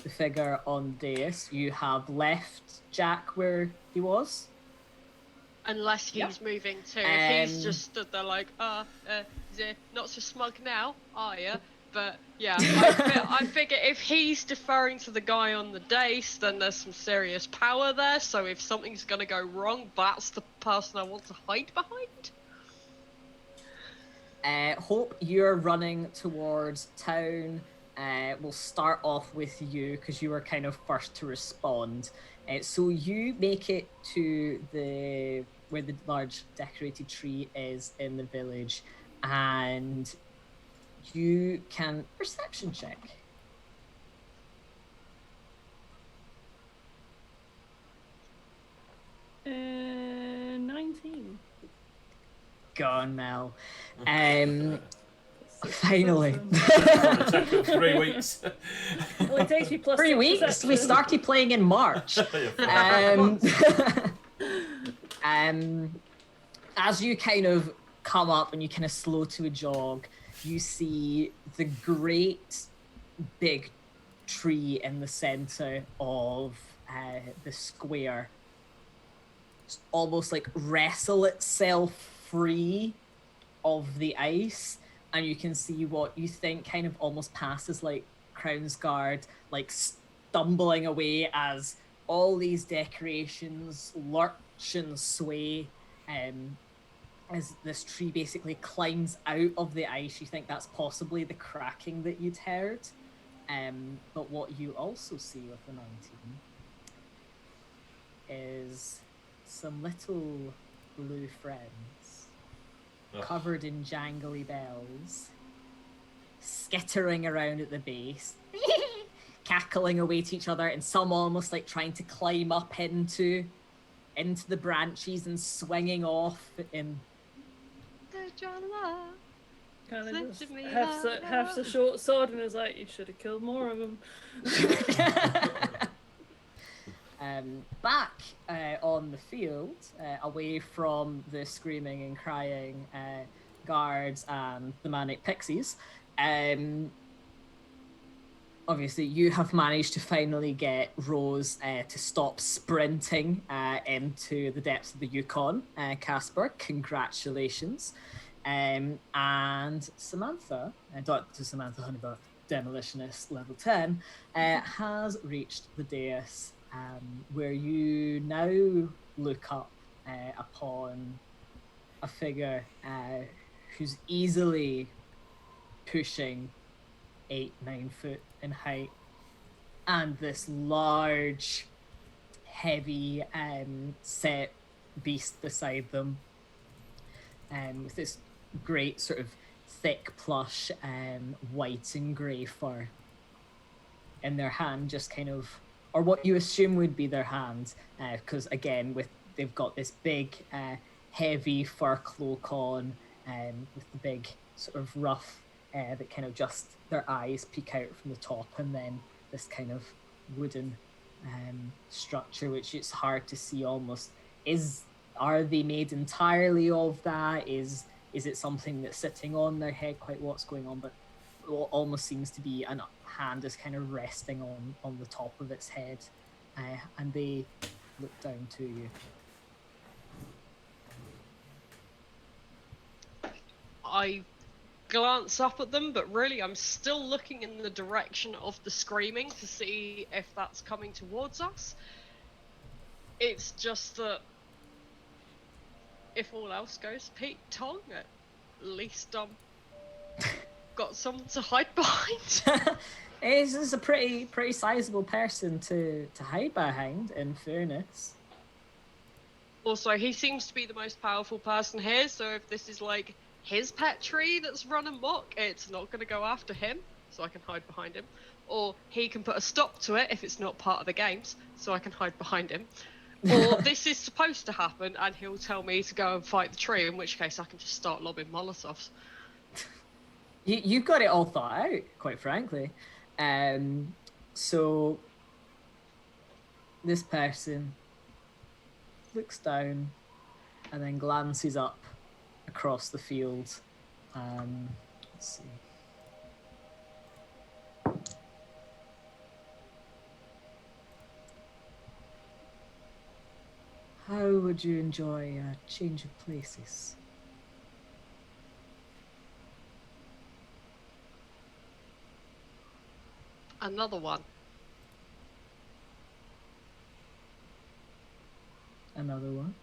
figure on the dais. You have left Jack where he was. Unless he's Yep. moving too. If he's Um, just stood there like, not so smug now, are ya? But yeah, I figure if he's deferring to the guy on the dais, then there's some serious power there. So if something's gonna go wrong, that's the person I want to hide behind. Hope, you're running towards town. We'll start off with you because you were kind of first to respond. So you make it to where the large decorated tree is in the village, and you can perception check. Uh, 19. Gone, Mel. Finally. It took 3 weeks. Well, it takes me plus 3 6 weeks. perception. We started playing in March. As you kind of come up and you kind of slow to a jog, you see the great big tree in the center of the square almost like wrestle itself free of the ice, and you can see what you think kind of almost passes like Crown's Guard, like stumbling away as all these decorations lurch and sway as this tree basically climbs out of the ice. You think that's possibly the cracking that you'd heard. But what you also see with the 19 is some little blue friends covered in jangly bells, skittering around at the base, cackling away to each other, and some almost like trying to climb up into the branches and swinging off in. Kind of just Send me hefts a short sword and is like, you should have killed more of them. Back on the field, away from the screaming and crying guards and the manic pixies, obviously you have managed to finally get Rose to stop sprinting into the depths of the Yukon. Casper, congratulations. And Samantha, Dr. Samantha Honeybutt, Demolitionist level 10, has reached the dais, where you now look up upon a figure who's easily pushing 8-9 foot in height, and this large, heavy set beast beside them, with this great sort of thick plush white and grey fur in their hand, just kind of, or what you assume would be their hand, because again they've got this big heavy fur cloak on, with the big sort of ruff that kind of just their eyes peek out from the top, and then this kind of wooden structure, which it's hard to see almost. Are they made entirely of that? Is it something that's sitting on their head? Quite what's going on, but what almost seems to be a hand is kind of resting on the top of its head, and they look down to you. I glance up at them, but really I'm still looking in the direction of the screaming to see if that's coming towards us. It's just that if all else goes Pete Tong, at least got someone to hide behind. This is a pretty sizable person to hide behind, in fairness. Also, he seems to be the most powerful person here, so if this is like his pet tree that's run amok, it's not going to go after him, so I can hide behind him. Or he can put a stop to it if it's not part of the games, so I can hide behind him. Or this is supposed to happen and he'll tell me to go and fight the tree, in which case I can just start lobbing Molotovs. You've got it all thought out, quite frankly. So this person looks down and then glances up across the field. Let's see. How would you enjoy a change of places? Another one. Another one?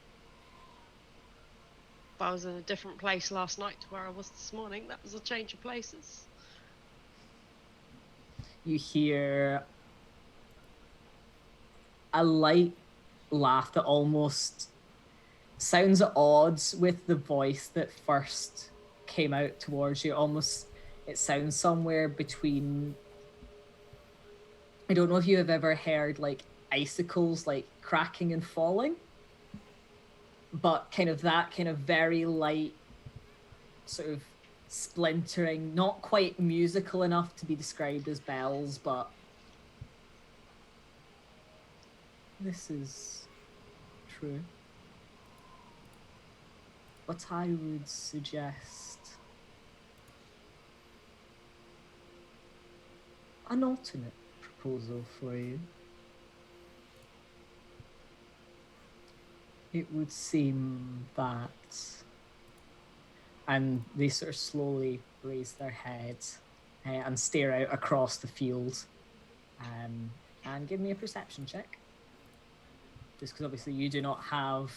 If I was in a different place last night to where I was this morning, that was a change of places. You hear a light laugh that almost sounds at odds with the voice that first came out towards you. Almost, it sounds somewhere between... I don't know if you have ever heard like icicles like cracking and falling, but kind of that kind of very light sort of splintering, not quite musical enough to be described as bells, but this is true. But I would suggest an alternate proposal for you. It would seem that, and they sort of slowly raise their heads and stare out across the field, and give me a perception check. Just because obviously you do not have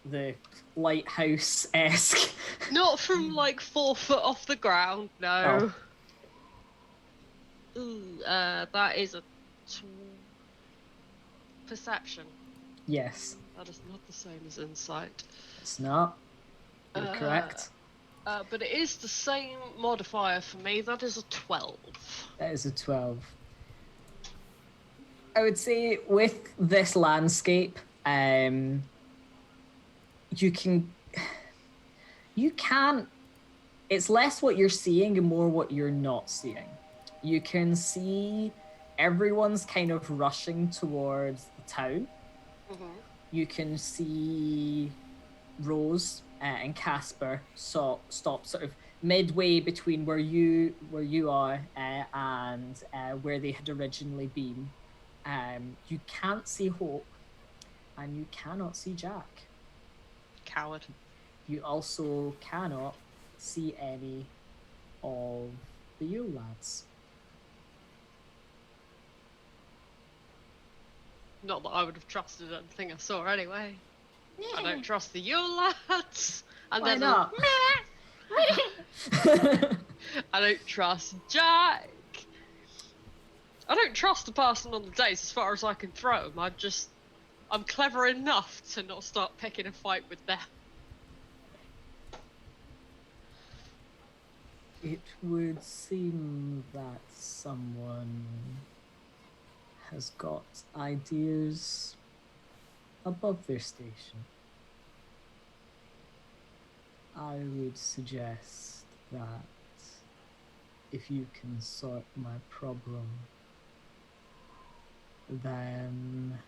the lighthouse-esque... Not from like 4 foot off the ground, no. Oh. Ooh, that is a perception. Yes. That is not the same as insight. It's not. You're correct. But it is the same modifier for me. That is a 12. That is a 12. I would say with this landscape, you can't, it's less what you're seeing and more what you're not seeing. You can see everyone's kind of rushing towards the town. Mm-hmm. You can see Rose and Casper stop sort of midway between where you are and where they had originally been. You can't see Hope, and you cannot see Jack. Coward. You also cannot see any of the Yule lads. Not that I would have trusted anything I saw anyway. I don't trust the Yule lads. And Why then not? I don't trust Jack. I don't trust the person on the days as far as I can throw them. I'm clever enough to not start picking a fight with them. It would seem that someone has got ideas above their station. I would suggest that if you can sort my problem, then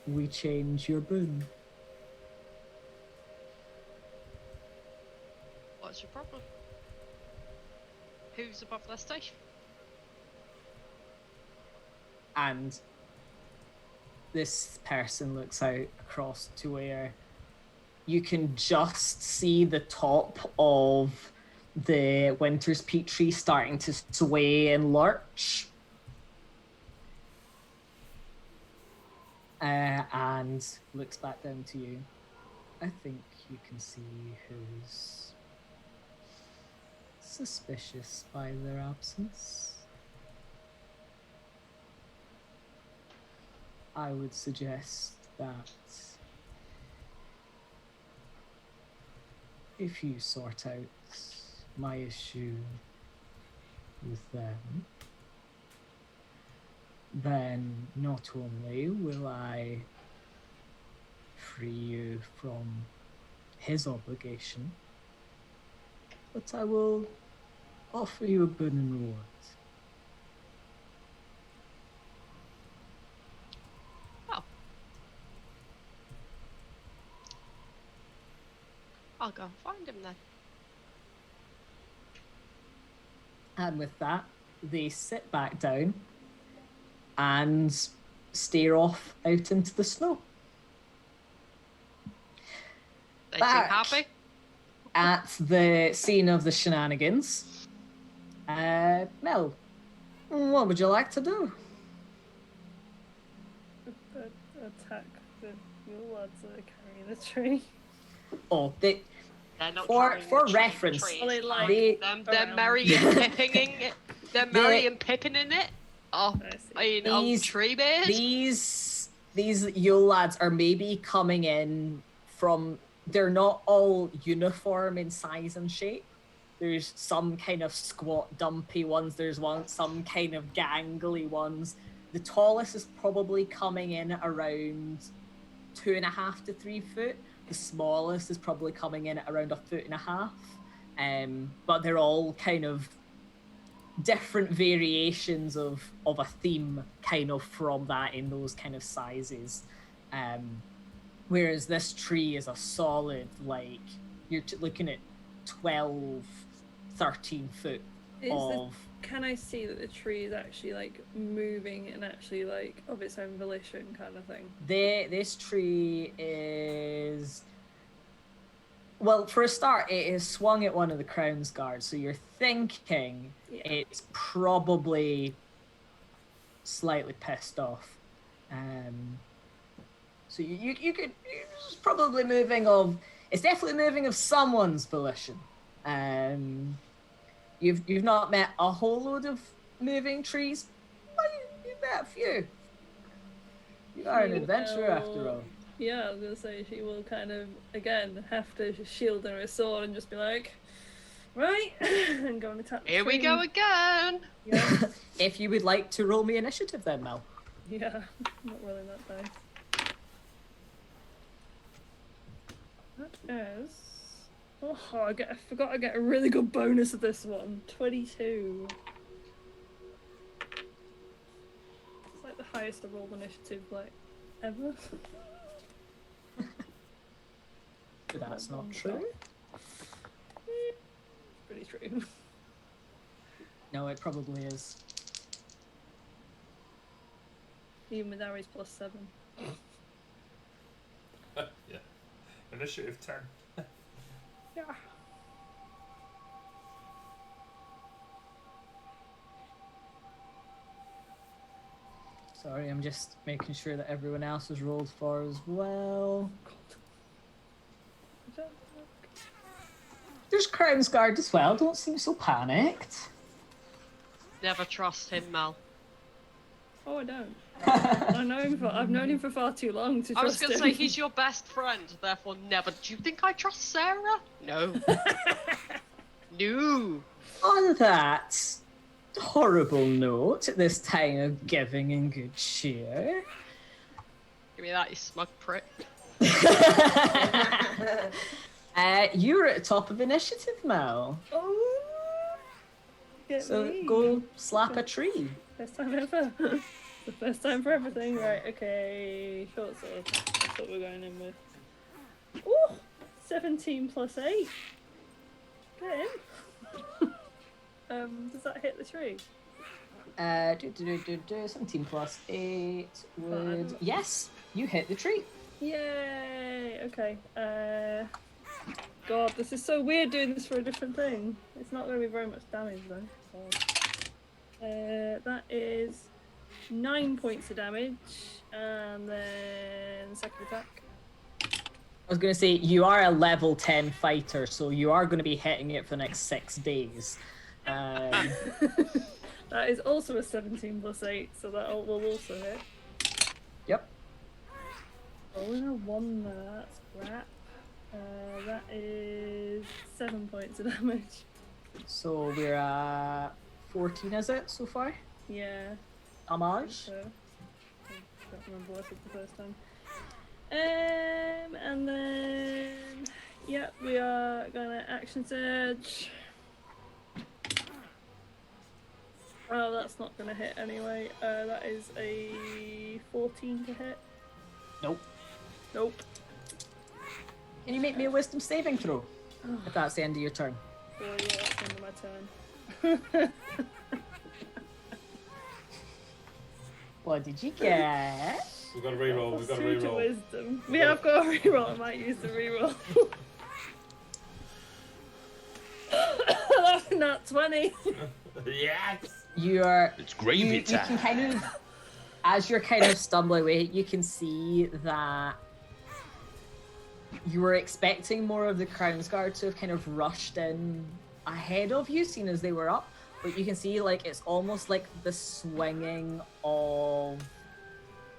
we change your boon. What's your problem? Who's above their station? And this person looks out across to where you can just see the top of the Winter's Peak tree starting to sway and lurch. And looks back down to you. I think you can see who's suspicious by their absence. I would suggest that if you sort out my issue with them, then not only will I free you from his obligation, but I will offer you a boon and reward. Oh. I'll go and find him then. And with that, they sit back down and stare off out into the snow. They seem Back. happy. At the scene of the shenanigans, Mel, what would you like to do? Attack the lads that are carrying the tree. Oh, They're not for carrying the tree, reference, the trees. Are they like they- They're around? Merry and Pipping it. They're Merry and Pippin in it. Oh, I see. I mean, old These- tree bears. these Yule lads are maybe coming in from. They're not all uniform in size and shape. There's some kind of squat, dumpy ones. There's some kind of gangly ones. The tallest is probably coming in around 2.5 to 3 foot. The smallest is probably coming in at around 1.5 foot. But they're all kind of different variations of a theme, kind of from that in those kind of sizes. Whereas this tree is a solid, like, you're looking at 12, 13 foot of... Can I see that the tree is actually like moving and actually like of its own volition kind of thing? This tree is... Well, for a start, it is swung at one of the crown's guards, so you're thinking it's probably slightly pissed off. So you could... It's probably moving of... It's definitely moving of someone's volition. You've not met a whole load of moving trees, but you've met a few. You are an adventurer after all. Yeah, I was gonna say she will kind of again have to shield her sword and just be like, right, and go and attack. The Here we tree. go again. Yeah, If you would like to roll me initiative then, Mel. yeah, not rolling that dice. That is. Oh, I forgot I get a really good bonus of this one. 22. It's like the highest I've rolled initiative like ever. That's not true. Pretty true. No, it probably is. Even with Aries +7. Yeah. Initiative 10. Yeah. Sorry, I'm just making sure that everyone else has rolled for as well. Is that- There's Crown's Guard as well. Don't seem so panicked. Never trust him, Mel. Oh, I don't. I've known him for far too long to trust I was going to him. say, he's your best friend, therefore never. Do you think I trust Sarah? No. No. On that horrible note, at this time of giving and good cheer, Give me that, you smug prick. you're at the top of initiative, Mel. Oh, get So me. go slap a tree. First time ever. The first time for everything. Right, okay. Short sword. That's what we're going in with. Ooh! 17 plus 8. Get him. Does that hit the tree? 17 plus 8 would... Yes, you hit the tree. Yay! okay. God, this is so weird doing this for a different thing. It's not going to be very much damage though. That is 9 points of damage, and then second attack. I was going to say, you are a level 10 fighter, so you are going to be hitting it for the next 6 days. That is also a 17 plus 8, so that will also hit. Yep. Rolling a 1 there, that's crap. That is 7 points of damage. So we're at 14, is it, so far? Yeah. Damage? So, I don't remember what I said the first time. And then, yeah, we are gonna action surge. Oh, that's not gonna hit anyway. That is a 14 to hit. Nope. Nope. Can you make me a wisdom saving throw? If that's the end of your turn. Oh yeah, that's the end of my turn. What did you get? We've got to reroll. We've got to reroll. Wisdom. We have got a reroll. I might use the reroll. That's not 20. Yes. It's gravy you time. can kind of, as you're kind of stumbling away, you can see that you were expecting more of the Crown's Guard to have kind of rushed in ahead of you, seeing as they were up. But you can see, like, it's almost like the swinging of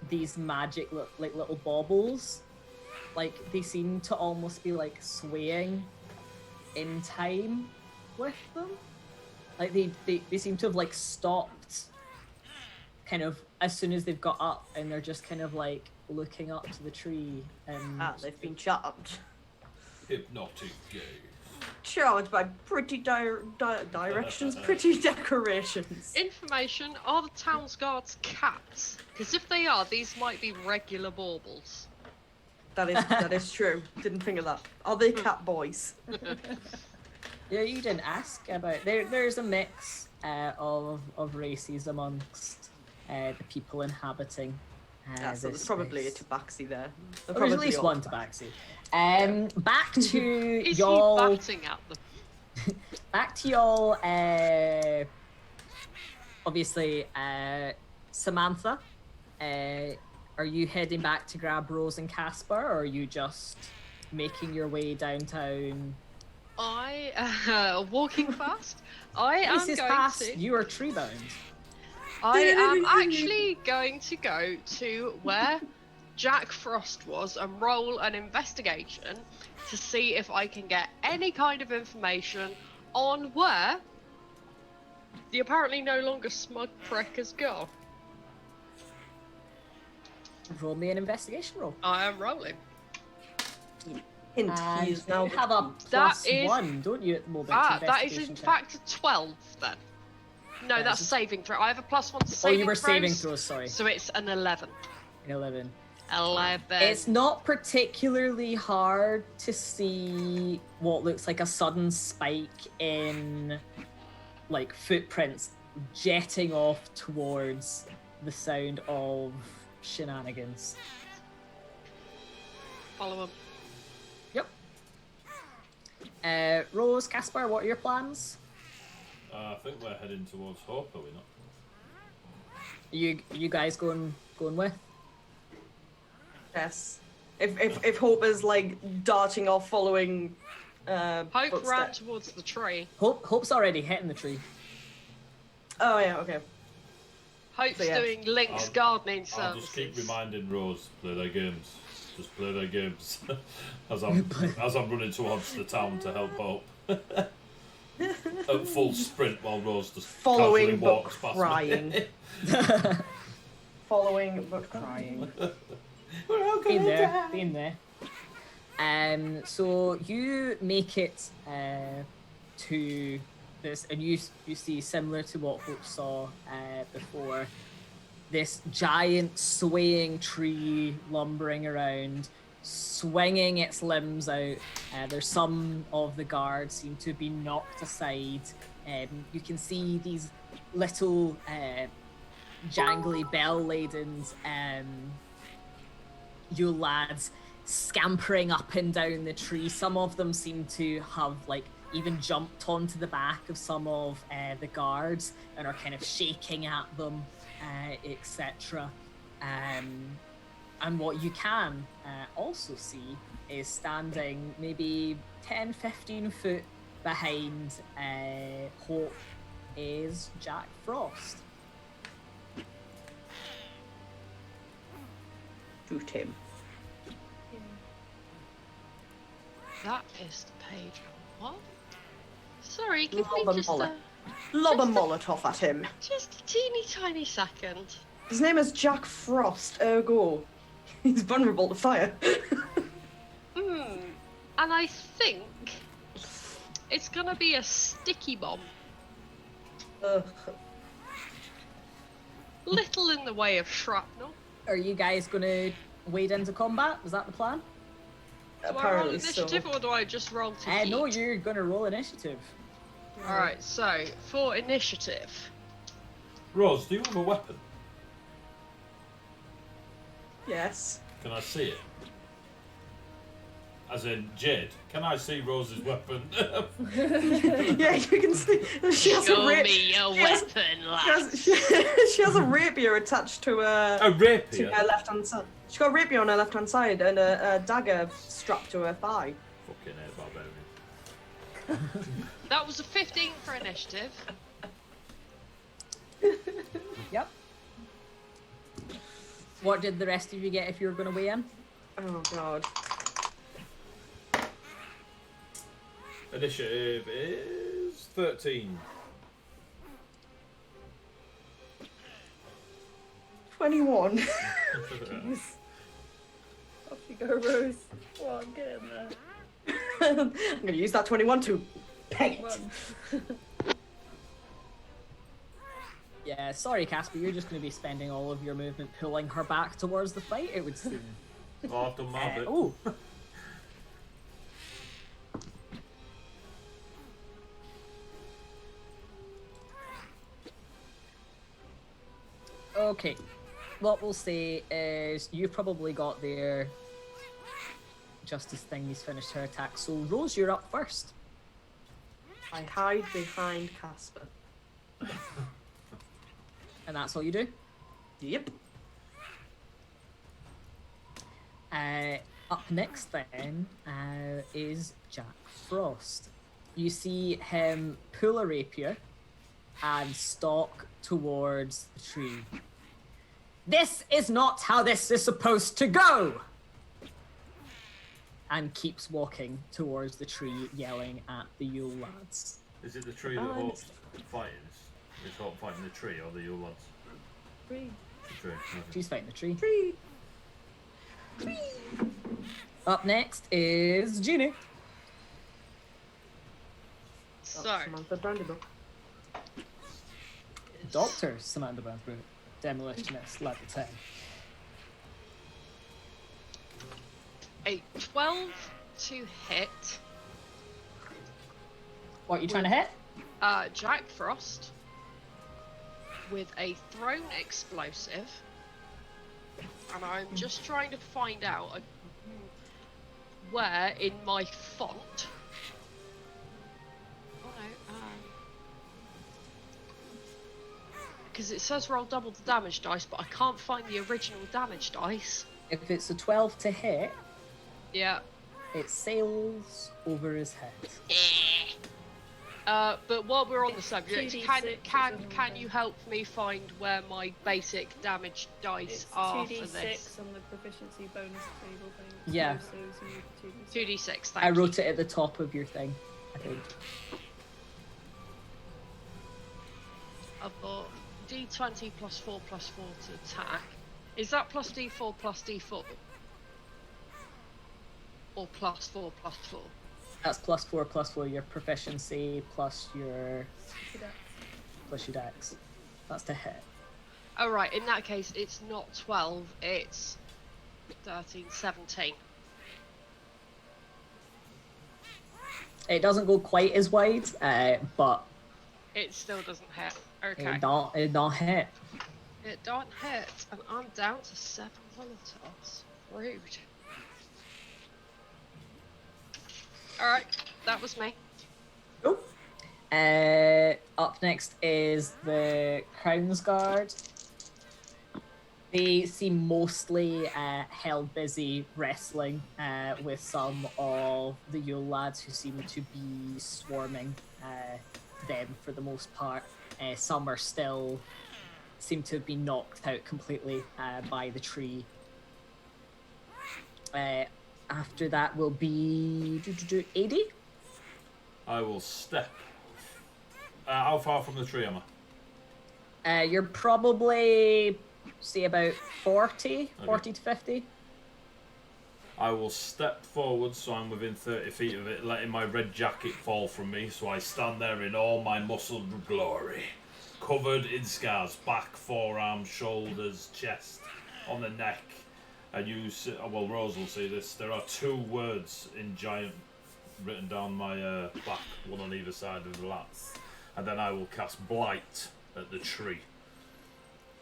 these magic, like, little baubles. Like, they seem to almost be, like, swaying in time with them. Like, they seem to have, like, stopped kind of as soon as they've got up, and they're just kind of, like, looking up to the tree. And They've been charmed. Hypnotic gaze. Charged by pretty directions, pretty decorations. Information: are the town's guards cats? Because if they are, these might be regular baubles. That is true. Didn't think of that. Are they cat boys? yeah, you didn't ask about. There's a mix of races amongst the people inhabiting. So there's probably a tabaxi there. There's at least one tabaxi. Back to Is y'all. he batting at them? Back to y'all. Obviously, Samantha. Are you heading back to grab Rose and Casper, or are you just making your way downtown? Walking fast. I am This is going past. to. You are tree bound. I am actually going to go to where Jack Frost was and roll an investigation to see if I can get any kind of information on where the apparently no longer smug prick has gone. Roll me an investigation roll. I am rolling. Hint, And he is now you have a That plus is- 1, don't you, at the moment? That is investigation in check? fact a 12 then. No, that's is- saving throw. I have a plus 1 to Oh, saving you were saving throws, throws, sorry. so it's an 11. 11. 11. It's not particularly hard to see what looks like a sudden spike in, like, footprints jetting off towards the sound of shenanigans. Follow him. Yep. Rose, Casper, what are your plans? I think we're heading towards Hope, are we not? You guys going with? Yes. If Hope is like darting off following Hope ran footsteps. towards the tree. Hope's already hitting the tree. Oh yeah, okay. Hope's So, yeah. doing Link's I'll- gardening I'll just keep services. reminding Rose, play their games. Just play their games. as I'm running towards the town to help Hope. At full sprint while Rose just Following casually but walks past crying. me. Following but crying. We're all gonna die. Been there. So you make it to this, and you see, similar to what Hope saw before, this giant swaying tree lumbering around, swinging its limbs out. There's some of the guards seem to be knocked aside. You can see these little jangly bell-laden you lads scampering up and down the tree. Some of them seem to have like even jumped onto the back of some of the guards and are kind of shaking at them, etc. And what you can also see is standing maybe 10, 15 foot behind Hope is Jack Frost. Shoot him. That is the page. What? Sorry, give Lob me a just a, Lob a Molotov at him. just a teeny tiny second. His name is Jack Frost, ergo he's vulnerable to fire. And I think it's gonna be a sticky bomb. Ugh. Little in the way of shrapnel. Are you guys going to wade into combat? Was that the plan? Do I roll Apparently so. initiative or do I just roll to No, heat? you're going to roll initiative. Alright, so for initiative. Rose, do you have a weapon? Yes. Can I see it? As in, Jade, can I see Rose's weapon? Yeah, you can see. She has Show a me your weapon, lad. she has a rapier attached to her. A rapier? To her left hand side. She's got a rapier on her left hand side and a dagger strapped to her thigh. Fucking hell, barbarian. That was a 15 for initiative. Yep. What did the rest of you get if you were going to weigh in? Oh god. Initiative is 13. 21. Off you go, Rose. Come on, get in there. I'm gonna use that 21 to peg it. One. Yeah, sorry, Casper, you're just going to be spending all of your movement pulling her back towards the fight, it would seem. Oh, I've done my bit. Oh. Okay, what we'll say is you've probably got there just as Thingy's finished her attack. So Rose, you're up first. I hide behind Casper. And that's all you do? Yep. Up next then is Jack Frost. You see him pull a rapier and stalk towards the tree. This is not how this is supposed to go! And keeps walking towards the tree, yelling at the Yule lads. Is it the tree that Hope's fighting? Is Hope fighting the tree or the Yule lads? Three. The tree. Okay. She's fighting the tree. Tree. Up next is Jeannie. So, Samantha Brandybuck. Dr. Samantha Brandsburg, demolitionist, level 10. a 12 to hit What are you trying to hit? Jack Frost with a thrown explosive. And I'm just trying to find out where in my font. Oh no, because it says roll double the damage dice, but I can't find the original damage dice. If it's a 12 to hit, Yeah. it sails over his head. But while we're on the subject, 2d6 can you help me find where my basic damage dice It's are 2d6 for this? on the proficiency bonus table thing. Yeah. Explosives and 2d6. 2d6, thank I you. wrote it at the top of your thing, I think. I've got d20 plus 4 to attack. Is that plus d4 plus d4? Or plus 4 plus 4? That's +4 your proficiency plus your dex. That's to hit. Oh right, in that case it's not 12, it's 13, 17. It doesn't go quite as wide, but It still doesn't hit. Okay. it don't hit. It don't hit, and I'm down to 7 Molotovs. Rude. Alright, that was me. Oh, Up next is the Crown's Guard. They seem mostly held busy wrestling with some of the Yule lads who seem to be swarming them for the most part. Some are still seem to have been knocked out completely by the tree. After that will be 80. I will step. How far from the tree am I? You're probably, say, about 40 to 50. I will step forward so I'm within 30 feet of it, letting my red jacket fall from me, so I stand there in all my muscled glory. Covered in scars, back, forearms, shoulders, chest, on the neck. And you see, well, Rose will see this. There are 2 words in giant written down my back, one on either side of the lats. And then I will cast Blight at the tree.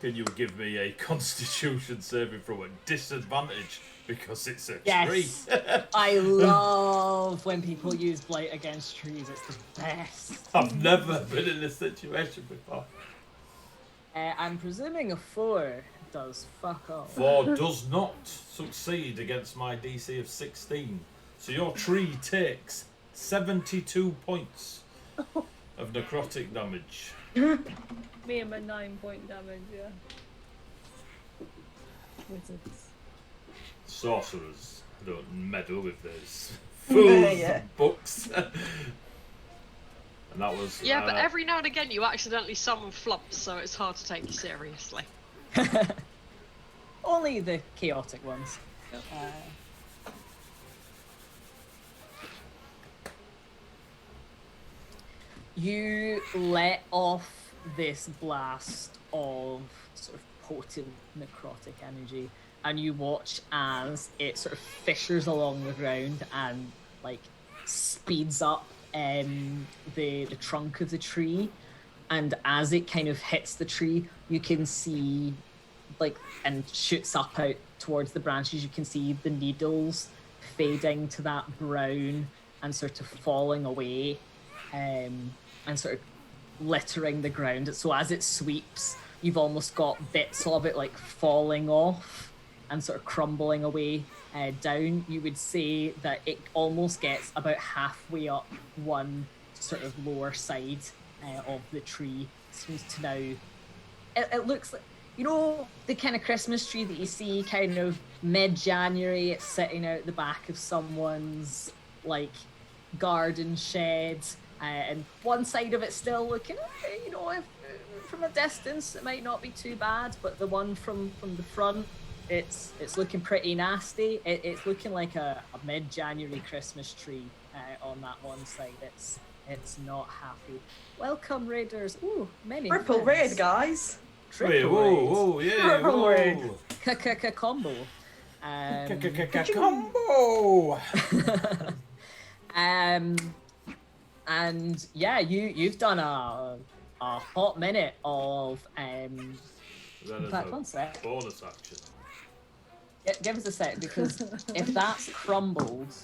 Can you give me a Constitution saving throw at disadvantage because it's a tree? I love when people use Blight against trees. It's the best. I've never been in this situation before. I'm presuming a 4 does fuck off. 4 does not succeed against my DC of 16. So your tree takes 72 points of necrotic damage. Me and my 9-point damage, yeah. Wizards. Sorcerers don't meddle with those fools Yeah. books. And that was Yeah, but every now and again you accidentally summon flumps, so it's hard to take you seriously. Only the chaotic ones. You let off this blast of sort of potent necrotic energy, and you watch as it sort of fissures along the ground and like speeds up the trunk of the tree, and as it kind of hits the tree, you can see like and shoots up out towards the branches. You can see the needles fading to that brown and sort of falling away, and sort of littering the ground. So as it sweeps, you've almost got bits of it like falling off and sort of crumbling away down. You would say that it almost gets about halfway up one sort of lower side of the tree. Seems to now, it looks like, you know, the kind of Christmas tree that you see kind of mid-January, it's sitting out the back of someone's like garden shed, and one side of it still looking, you know, if, from a distance it might not be too bad, but the one from the front, it's looking pretty nasty. It's looking like a mid-January Christmas tree on that one side. It's not happy. Welcome, Raiders. Ooh, many triple friends. raid, guys. Wait, Triple whoa, raid. whoa, yeah, Triple whoa. raid. Combo. Combo! And yeah, you've done a hot minute of Then in fact, one sec. bonus action. Give us a sec, because if that's crumbled,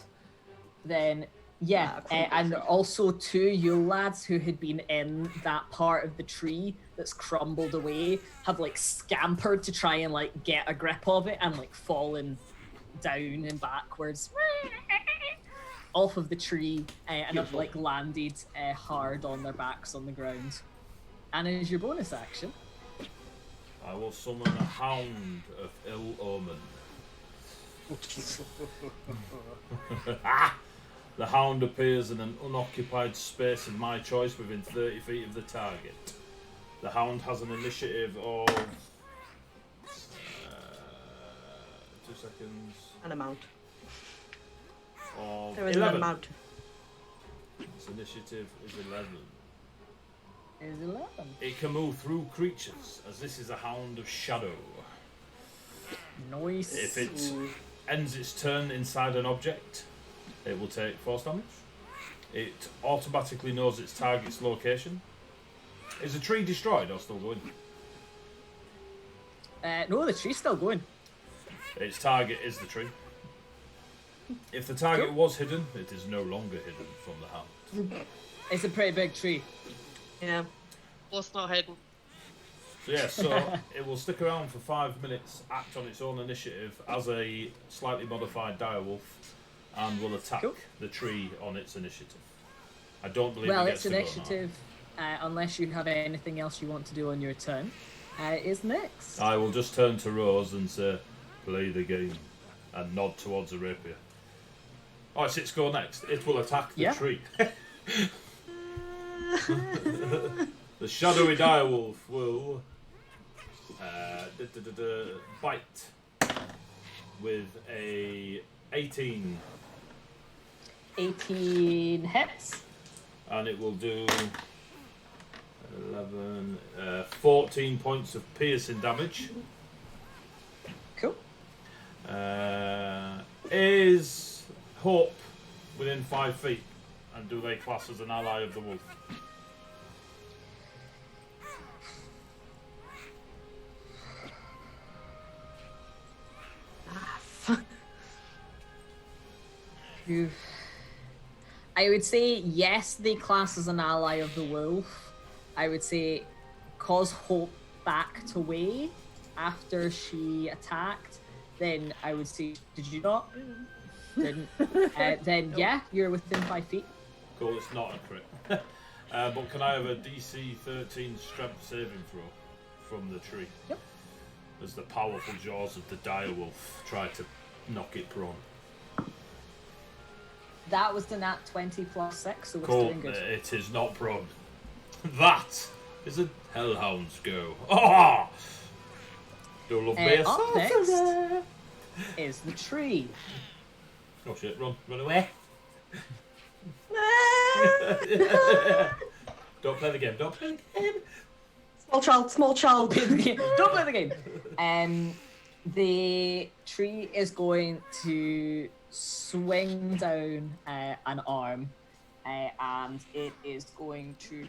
then yeah, and also 2 Yule lads who had been in that part of the tree that's crumbled away have like scampered to try and like get a grip of it and like fallen down and backwards off of the tree and have like landed hard on their backs on the ground. And as your bonus action, I will summon a hound of ill omen. The hound appears in an unoccupied space of my choice within 30 feet of the target. The hound has an initiative of 2 seconds. An amount. Of There is an 11. amount. Its initiative is 11. is 11. It can move through creatures, as this is a hound of shadow. Nice. If it ends its turn inside an object, it will take force damage. It automatically knows its target's location. Is the tree destroyed or still going? No, the tree's still going. Its target is the tree. If the target was hidden, it is no longer hidden from the hound. It's a pretty big tree. Yeah. What's not hidden? So yeah, so it will stick around for 5 minutes, act on its own initiative as a slightly modified direwolf, and will attack the tree on its initiative. I don't believe Well, it gets its to initiative, unless you have anything else you want to do on your turn, is next. go now. I will just turn to Rose and say, play the game, and nod towards a rapier. Oh, it's its go next. It will attack the tree. The shadowy direwolf will bite with a 18. 18 hits. And it will do 14 points of piercing damage. Cool. Is Hope within 5 feet? And do they class as an ally of the wolf? I would say yes, they class as an ally of the wolf. I would say cause Hope backed away after she attacked, then I would say, did you not? Didn't. Then yeah, you're within 5 feet. Cool, it's not a crit. But can I have a DC 13 strength saving throw from the tree? Yep. As the powerful jaws of the direwolf try to knock it prone. That was the nat 20 plus 6, so it's Cool, doing good. it is not prone. That is a hellhound's go. Oh! Do love me a Up sorcerer. next is the tree. Oh shit, run away. Don't play the game, don't play the game. Small child. Don't play the game. The tree is going to swing down an arm, and it is going to.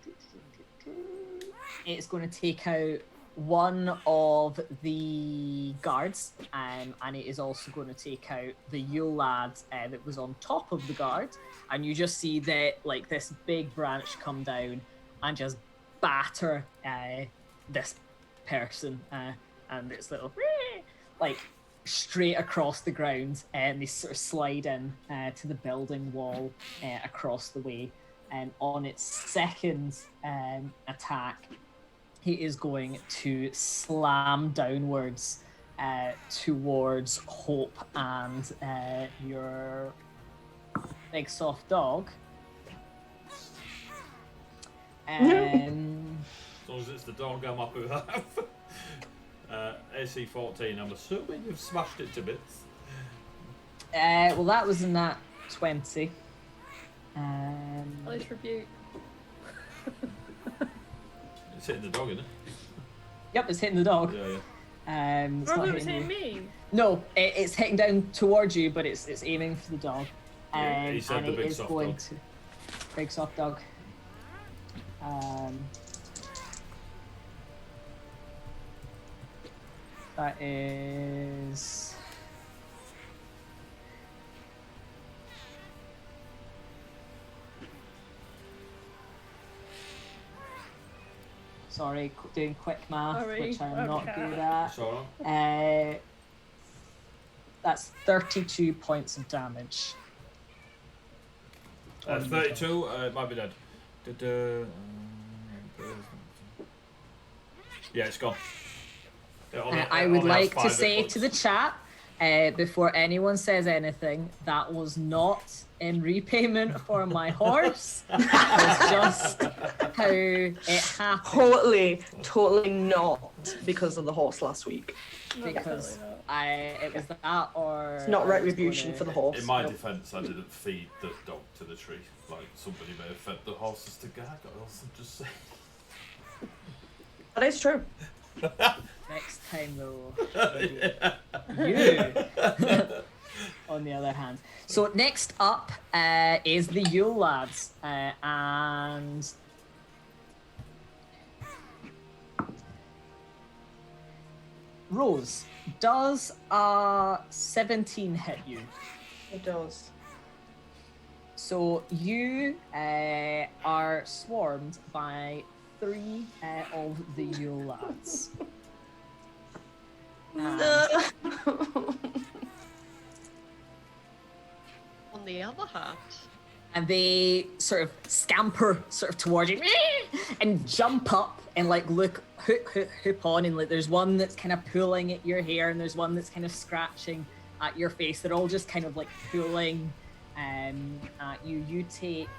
It's going to take out one of the guards, and it is also going to take out the Yule lad that was on top of the guard. And you just see that like this big branch come down and just batter this person and this little like straight across the ground, and they sort of slide in to the building wall across the way. And on its second attack, he is going to slam downwards towards Hope and your big soft dog. As long as it's the dog, I'm happy with that. AC 14, I'm assuming you've smashed it to bits. Well, that was in that 20. Polish rebuke. It's hitting the dog, isn't it? Yep, it's hitting the dog. Yeah. It's not Rather, it's hitting hitting you. me. No, it's hitting down towards you, but it's aiming for the dog. Yeah, he said and the it big is soft going dog. to big soft dog. That is sorry, doing quick math, Sorry, which I'm not okay. good at. It's alright. That's 32 points of damage. 32, it might be dead. Yeah, it's gone. I would like to say to the chat, before anyone says anything, that was not in repayment for my horse. It was just how it happened. Totally not because of the horse last week. Because Definitely it was that or... It's not I was retribution gonna- for the horse. In my defence, I didn't feed the dog to the tree. Like, somebody may have fed the horses to gargoyles, I'm just saying. That is true. Next time though, you on the other hand. So next up is the Yule lads, and Rose, does a 17 hit you? It does. So you are swarmed by 3 of the Yule lads. And On the other hand, and they sort of scamper towards you and jump up and like look hoop on, and like there's one that's kind of pulling at your hair and there's one that's kind of scratching at your face. They're all just kind of like pulling at you. You take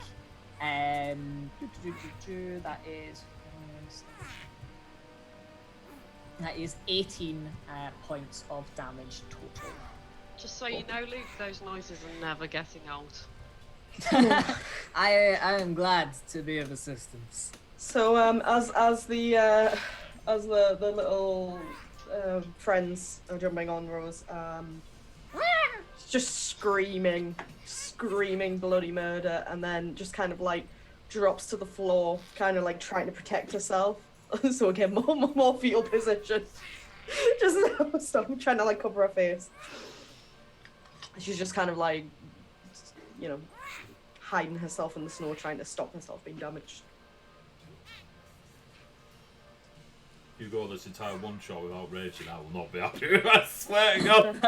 that is 18 points of damage total. just so you know, Luke, those noises are never getting old. I am glad to be of assistance. So as the little friends are jumping on Rose, just screaming bloody murder, and then just kind of like drops to the floor, kind of like trying to protect herself. So again, more fetal position. Just stop trying to like cover her face. She's just kind of like, you know, hiding herself in the snow, trying to stop herself being damaged. You go this entire one shot without raging, I will not be happy with that. I swear to God.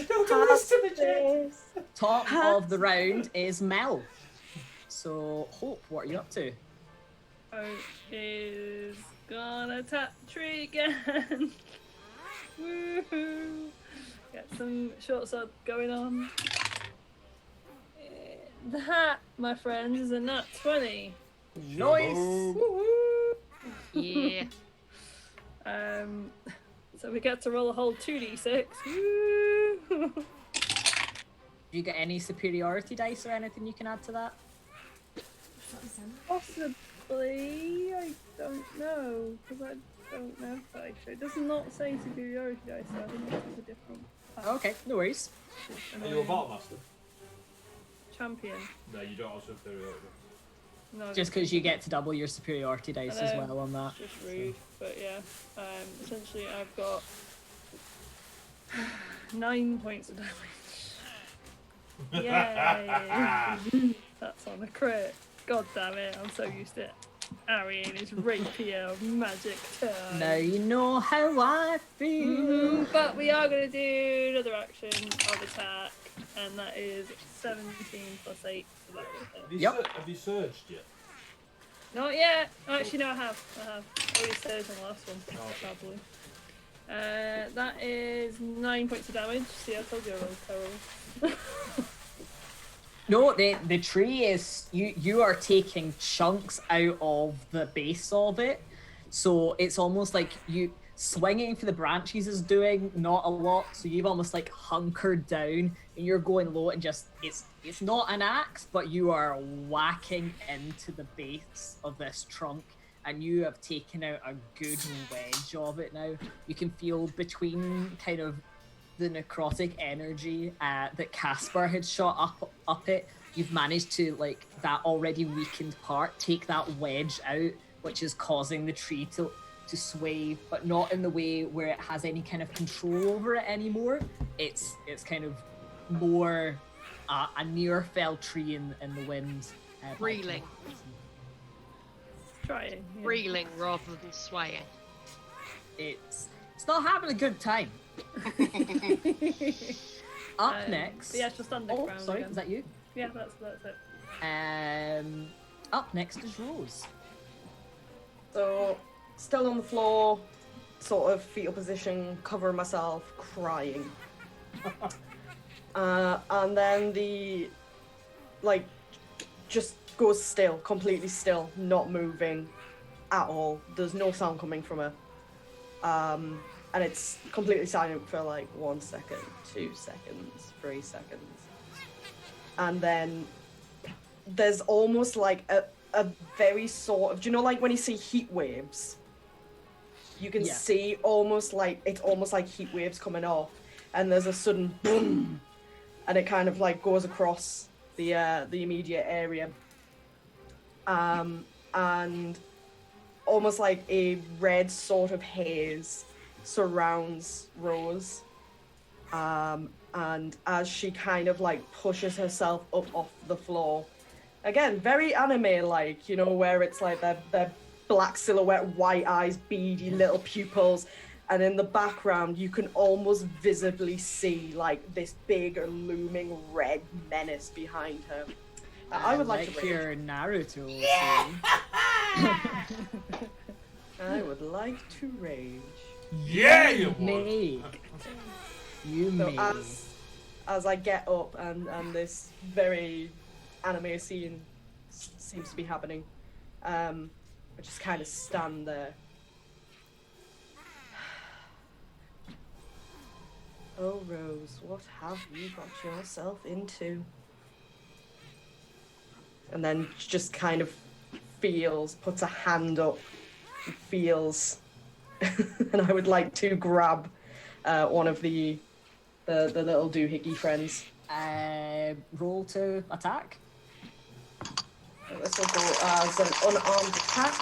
Don't do this to the James. Top of the round is Mel. So, Hope, what are you up to? Hope is gonna tap tree again. Woohoo! Get some short sword going on. That, my friends, is a nat 20. Nice! Yeah. So we get to roll a whole 2d6. Woo! Do you get any superiority dice or anything you can add to that? Possibly, I don't know, because I don't know if I should. It does not say superiority dice, so I think it's a different Okay, no worries. Are you a Battlemaster? champion. No, you don't have superiority. No, Just because you get to double your superiority dice as well on that. just rude, but yeah. Essentially, I've got 9 points of damage. Yay! That's on a crit. God damn it! I'm so used to Ariane is rapier magic turn. Now you know how I feel. But we are going to do another action of attack, and that is 17 plus 8. So that will hit. Have you surged yet? Not yet. Actually, no, I have. Already surged on the last one. Oh, okay. Probably. That is 9 points of damage. See, I told you I rolled terrible. No, the tree is you are taking chunks out of the base of it, so it's almost like you swinging for the branches is doing not a lot. So you've almost like hunkered down and you're going low and just it's not an axe, but you are whacking into the base of this trunk, and you have taken out a good wedge of it now. You can feel between kind of the necrotic energy that Casper had shot up it. You've managed to, like, that already weakened part, take that wedge out, which is causing the tree to sway, but not in the way where it has any kind of control over it anymore. It's kind of more a near fell tree in the wind. Reeling. Trying. Yeah. Reeling rather than swaying. It's not having a good time. Up next. Yeah, just underground. Oh, sorry, again. is that you? Yeah, that's it. Up next is Rose. So, still on the floor, sort of fetal position, covering myself, crying. And then just goes still, completely still, not moving at all. There's no sound coming from her. And it's completely silent for like 1 second, 2 seconds, 3 seconds. And then there's almost like a very sort of, do you know, like when you see heat waves? You can see almost like heat waves coming off, and there's a sudden boom, and it kind of like goes across the immediate area. And almost like a red sort of haze surrounds Rose. And as she kind of like pushes herself up off the floor, again, very anime-like, you know, where it's like their black silhouette, white eyes, beady little pupils, and in the background you can almost visibly see like this big looming red menace behind her. I would like to rage. your Naruto. I would like to rage. Yeah, you would. Make. You So may. as I get up and this very anime scene seems to be happening, I just kind of stand there. Oh, Rose, what have you got yourself into? And then just kind of puts a hand up, and feels, and I would like to grab one of the little doohickey friends. Roll to attack. This will go as an unarmed attack.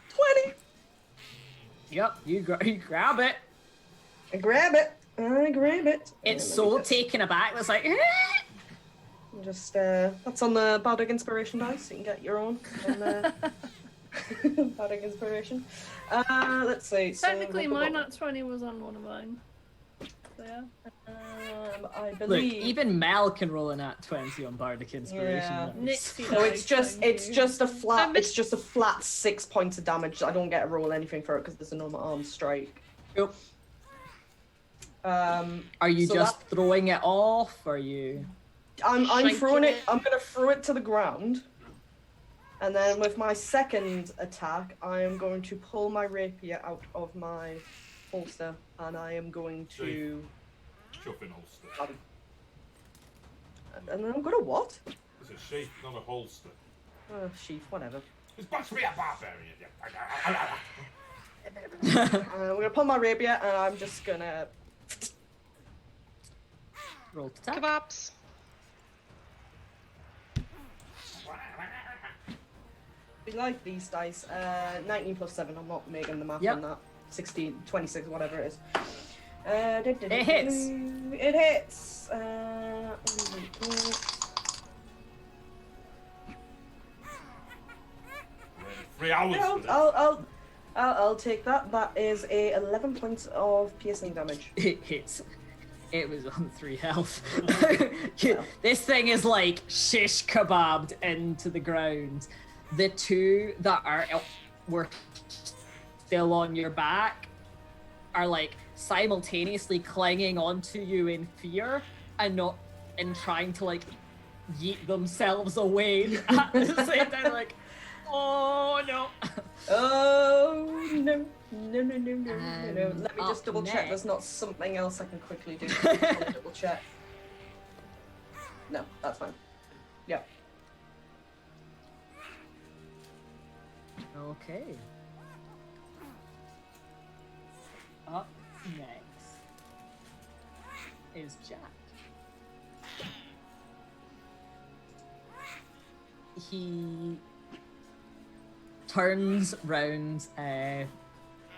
20! Yep, you grab it. I grab it. It's Let so me just- taken aback. It's like, Just, that's on the Bardic Inspiration dice. You can get your own on Bardic Inspiration. Let's see. So Technically, we've my got- nat 20 was on one of mine. So yeah. I look, believe. even Mel can roll a nat 20 on Bardic Inspiration. Yeah. Nice. Nixie So it's dice, thank you. just a flat. I miss- It's just a flat 6 points of damage. I don't get to roll anything for it because there's a normal arm strike. Yep. Are you So just throwing it off? Or are you? I'm Shanking throwing it. it. I'm gonna throw it to the ground, and then with my second attack, I am going to pull my rapier out of my holster, and I am going to. Chuffing holster. And then I'm gonna what? It's a sheath, not a holster. Sheath, whatever. It's supposed to be a barbarian. We're gonna pull my rapier, and I'm just gonna. Roll to attack. Kebabs. We like these dice. 19 plus 7. I'm not making the math Yep. on that. 16, 26, whatever it is. It hits. It hits. 3 hours. Yeah, for this. I'll take that. That is a 11 points of piercing damage. It hits. It was on 3 health. This thing is like shish kebabbed into the ground. The two that were still on your back are like simultaneously clinging onto you in fear and trying to like yeet themselves away at the same time. Like, oh no. Oh no. No. Let me just up double check. next. There's not something else I can quickly do. I just wanna double check. No, that's fine. Yeah. Okay. Up next is Jack. He turns round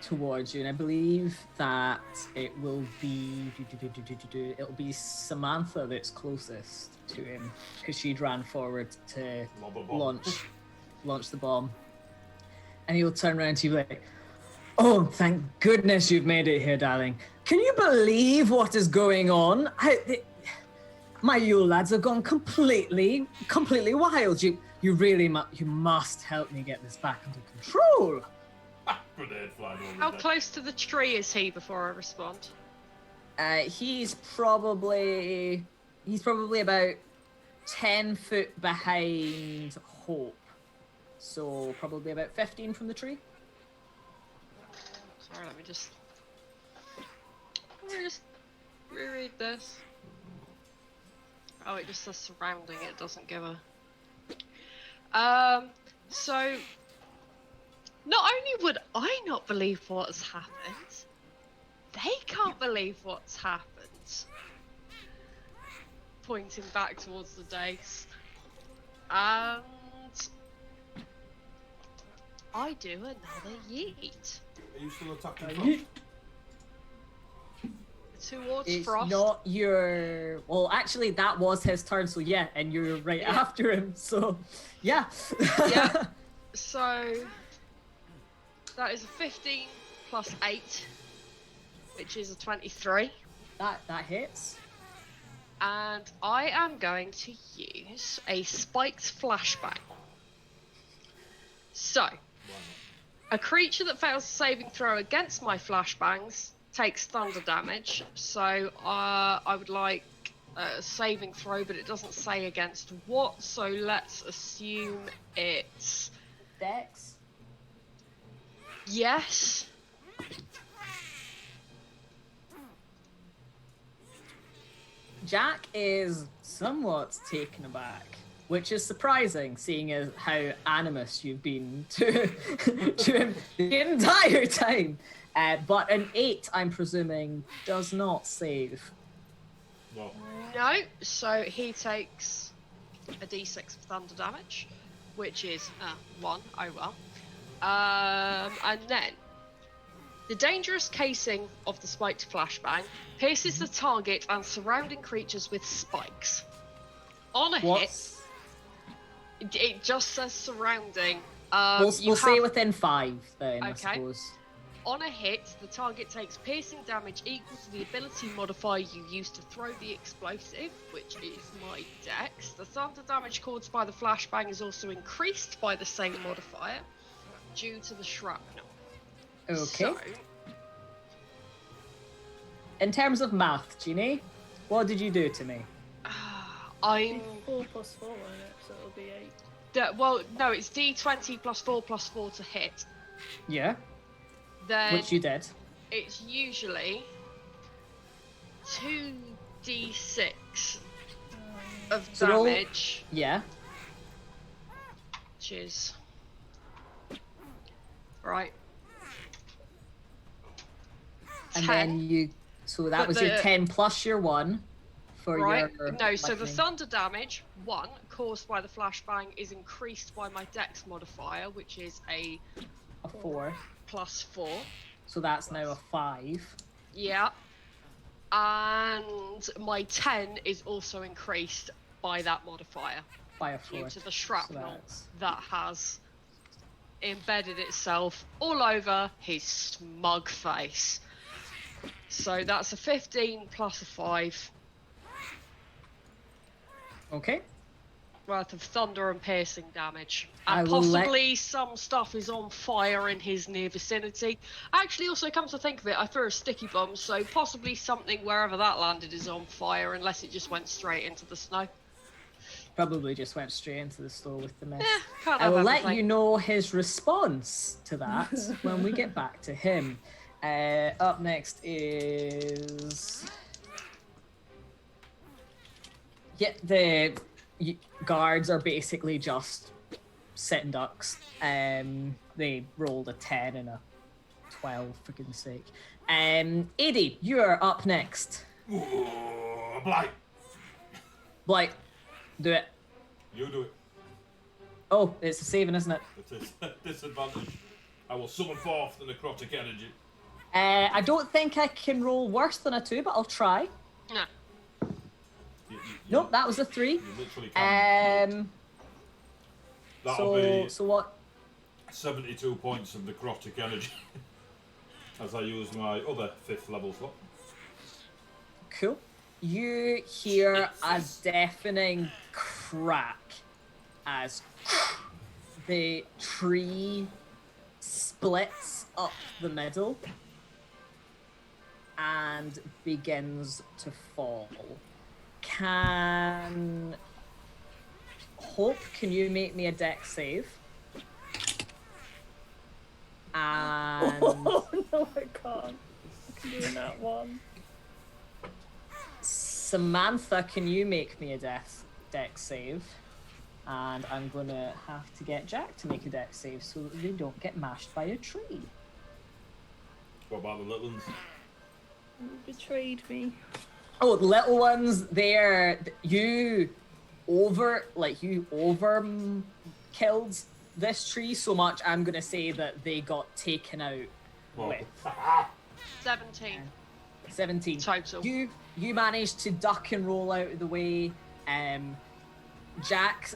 towards you, and I believe that it will be it'll be Samantha that's closest to him because she'd ran forward to Lob a bomb. launch the bomb. And he'll turn around to you like, "Oh, thank goodness you've made it here, darling. Can you believe what is going on? My Yule lads have gone completely wild. You really you must help me get this back under control." Grenade flying over How there. close to the tree is he before I respond? He's probably about 10 foot behind Hope. So probably about 15 from the tree. Sorry, let me just reread this. Oh, it just says surrounding, it doesn't give a... So... Not only would I not believe what's happened, they can't believe what's happened. Pointing back towards the dice. And... I do another yeet. Are you still attacking Yeet. first? towards It's Frost. not your. Well, actually, that was his turn, so yeah, and you're right Yeah. after him, so yeah. Yeah. So that is a 15 plus 8, which is a 23. That hits. And I am going to use a spiked flashbang. So, a creature that fails a saving throw against my flashbangs takes thunder damage. So I would like a saving throw, but it doesn't say against what. So let's assume it's Dex. yes. Jack is somewhat taken aback, which is surprising, seeing as how animus you've been to him the entire time. But an 8, I'm presuming, does not save. No. No. So he takes a d6 of thunder damage, which is 1. Oh well. And then the dangerous casing of the spiked flashbang pierces the target and surrounding creatures with spikes. On a What's... hit, it just says surrounding. We'll say within 5 then, I Okay. suppose. On a hit, the target takes piercing damage equal to the ability modifier you use to throw the explosive, which is my dex. The thunder damage caused by the flashbang is also increased by the same modifier due to the shrapnel. Okay. So, In terms of math, Jeannie, what did you do to me? I'm... 4 plus 4 on it, so it'll be 8. Well, no, it's d20 plus 4 to hit. Yeah, Then which you did. it's usually 2d6 of So roll- damage, Yeah. which is... Right. And 10. then you... So that But was your the- 10 plus your 1 for Right. your... No, so the lightning. thunder damage, 1, caused by the flashbang, is increased by my dex modifier, which is a A 4. plus 4. So that's now a 5. Yeah. And my 10 is also increased by that modifier By a due 4. to the shrapnel that's- that has embedded itself all over his smug face. So that's a 15 plus a 5 Okay. worth of thunder and piercing damage. I And will let- possibly some stuff is on fire in his near vicinity. Actually, also comes to think of it, I threw a sticky bomb, so possibly something wherever that landed is on fire, unless it just went straight into the snow. Probably just went straight into the store with the mist. Yeah, can't I have will let everything. you know his response to that when we get back to him. Up next is... Yeah, the guards are basically just sitting ducks. They rolled a 10 and a 12, for goodness sake. Eddie, you're up next. Blight. Blight, do it. You do it. Oh, it's a saving, isn't it? It is disadvantage. I will summon forth the necrotic energy. I don't think I can roll worse than a 2, but I'll try. Nah. Nope, that was a 3. You literally can. That'll be So what? 72 points of necrotic energy as I use my other 5th level slot. Cool. You hear a deafening crack as the tree splits up the middle and begins to fall. Can Hope, can you make me a dex save? And Oh no, I can't. I can do that one. Samantha, can you make me a dex save? And I'm gonna have to get Jack to make a dex save so that they don't get mashed by a tree. What about the little ones? You betrayed me. Oh, the little ones, you over killed this tree so much, I'm gonna say that they got taken out Well, with 17. 17. Total. You manage to duck and roll out of the way. Jack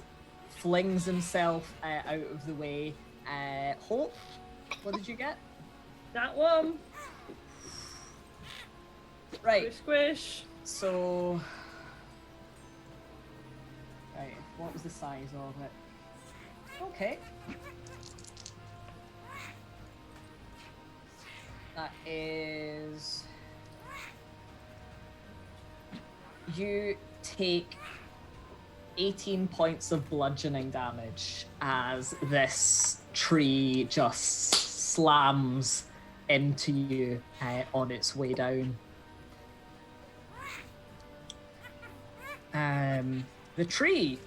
flings himself out of the way. Hope, what did you get? That one. Right. Squish. So, right, what was the size of it? Okay. That is... You take 18 points of bludgeoning damage as this tree just slams into you on its way down. The tree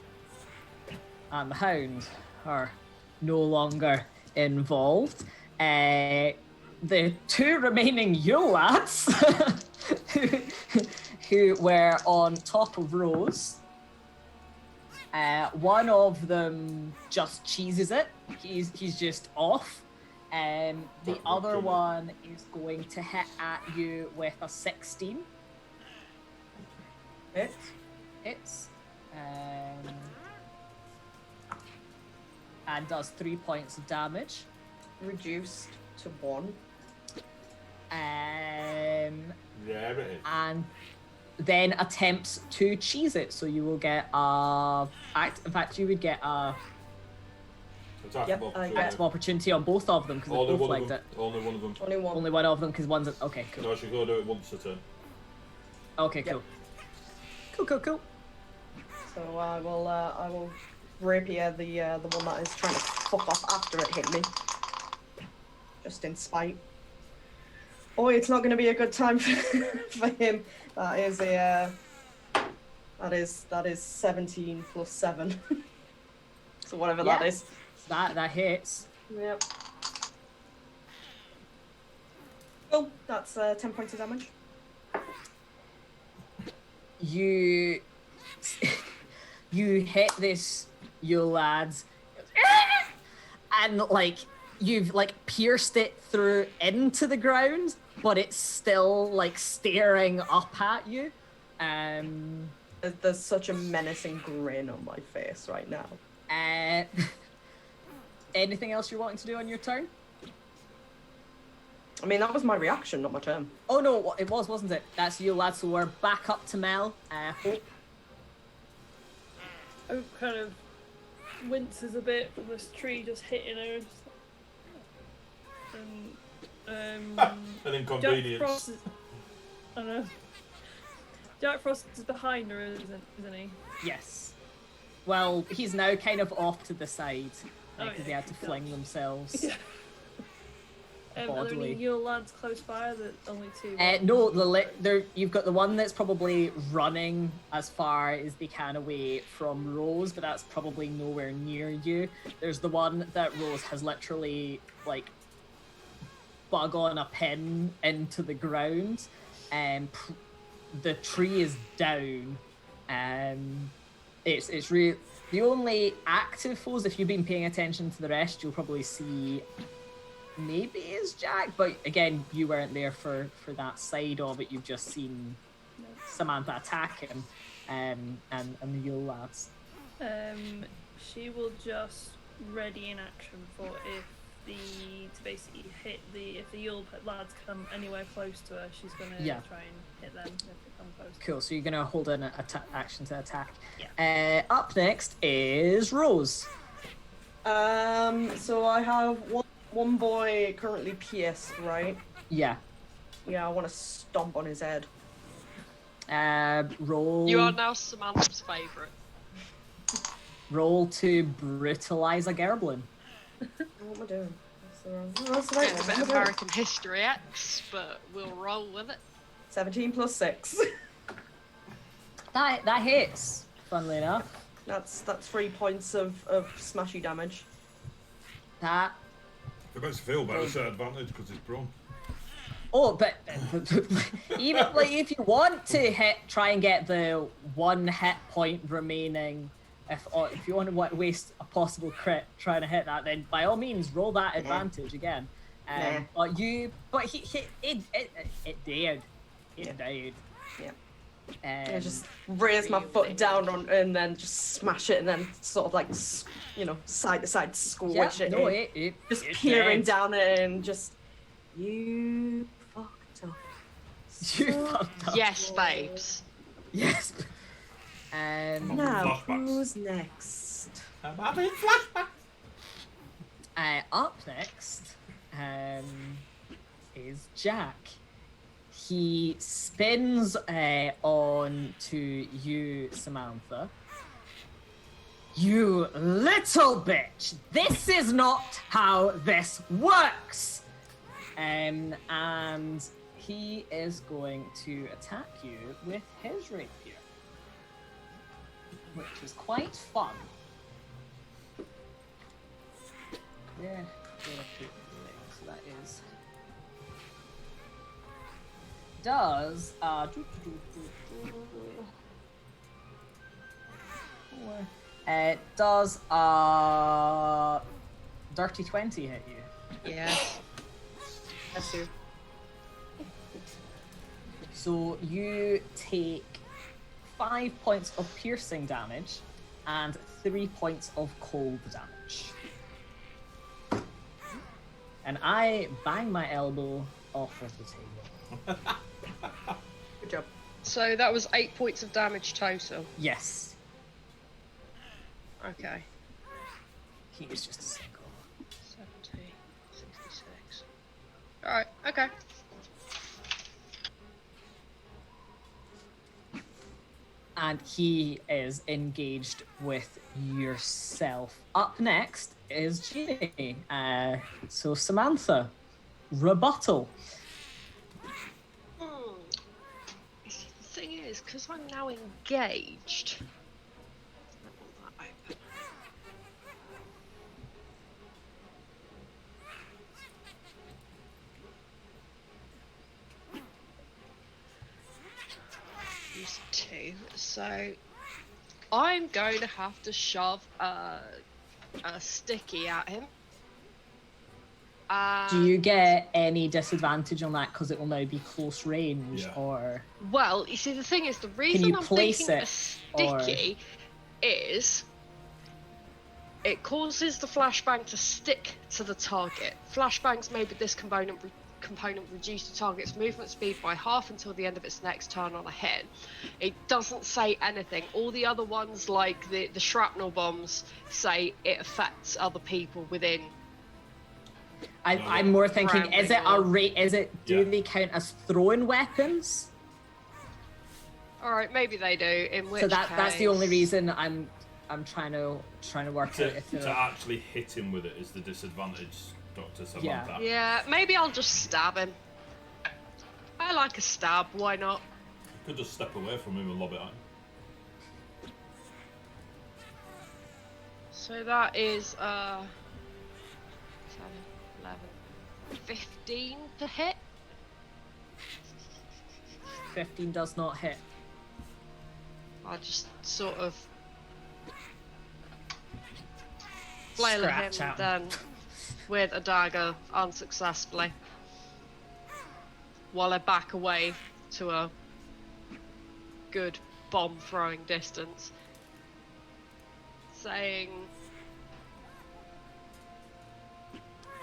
and the hound are no longer involved. The two remaining Yule lads who were on top of Rose, one of them just cheeses it. He's just off. The other one is going to hit at you with a 16. Hits. And does 3 points of damage. Reduced to 1. Yeah, it is. And then attempts to cheese it, so you will get a... In fact, you would get a Yep, act of opportunity on both of them, because they Only both one liked of them. it. Only one of them. Only one. Only one of them, because one's... Okay, cool. No, I should go do it once a turn. Okay, cool. Cool. So I will rapier the one that is trying to fuck off after it hit me. Just in spite. Boy, it's not going to be a good time for him. That is 17 plus 7. So whatever that is. That hits. Yep. Cool. That's 10 points of damage. You hit this, you lads, and like you've like pierced it through into the ground, but it's still like staring up at you. There's such a menacing grin on my face right now. Anything else you're wanting to do on your turn? I mean, that was my reaction, not my turn. Oh no, it was, wasn't it? That's you lads, so we're back up to Mel. Hope. Hope kind of winces a bit from this tree just hitting her. An Jack inconvenience. Frost is... I know. Jack Frost is behind her, isn't he? Yes. Well, he's now kind of off to the side because yeah, they had to fling themselves. Yeah. Are there any bodily. Yule lads close by? That only two. No, you've got the one that's probably running as far as they can away from Rose, but that's probably nowhere near you. There's the one that Rose has literally like bug on a pin into the ground, and the tree is down. It's really the only active foes. If you've been paying attention to the rest, you'll probably see. Maybe is Jack, but again, you weren't there for that side of it. You've just seen Samantha attack him, and the Yule lads. She will just ready in action for if the Yule lads come anywhere close to her, she's gonna try and hit them if they come close. Cool. So you're gonna hold an action to attack. Yeah. Up next is Rose. So I have one boy currently pierced, right? Yeah. Yeah, I want to stomp on his head. Roll. You are now Samantha's favourite. Roll to brutalize a Gerblin. What am I doing? That's the right It's a one. bit What of am I doing? American History X, but we'll roll with it. 17 plus 6. That hits. Funnily enough. That's 3 points of smashy damage. That. It makes you feel better. It's an advantage because it's prone. Oh, but even like if you want to try and get the 1 hit point remaining, if you want to waste a possible crit trying to hit that, then by all means roll that advantage again. But it dared. Indeed. Yeah. Um, I just raise my foot down on and then just smash it and then sort of like, side to side squish it no, in. Just it's peering dead. down it and just, you fucked up. You So fucked up. Yes, babes. Yes. Now, Flashbacks. who's next? I'm having flashbacks. Up next is Jack. He spins on to you, Samantha. You little bitch! This is not how this works! And he is going to attack you with his rapier, which is quite fun. Yeah, so that is. Does does dirty 20 hit you? Yeah. That's you. So you take 5 points of piercing damage and 3 points of cold damage. And I bang my elbow off of the table. Good job. So that was 8 points of damage total. Yes, Okay. he is just a single. 70, 66. Alright, okay. And he is engaged with yourself. Up next is Ginny. So Samantha, rebuttal. The thing is, because I'm now engaged. I want that open. Use 2. So I'm going to have to shove a sticky at him. Do you get any disadvantage on that because it will now be close range, Yeah. or Well, you see, the thing is, the reason you I'm place thinking a it, or- sticky is it causes the flashbang to stick to the target. Flashbangs made with this component reduce the target's movement speed by half until the end of its next turn on a hit. It doesn't say anything. All the other ones, like the shrapnel bombs, say it affects other people within. I'm more thinking, is it a rate? Is it? Do Yeah. they count as throwing weapons? All right, maybe they do. In which So that's the only case- reason I'm trying to work out To, if to they're. actually hit him with it is the disadvantage, Dr. Samantha. Yeah, maybe I'll just stab him. I like a stab. Why not? You could just step away from him and lob it at him. So that is 10, 11, 15 to hit. 15 does not hit. I just sort of flail at Scratch him at then with a dagger unsuccessfully, while I back away to a good bomb throwing distance, saying,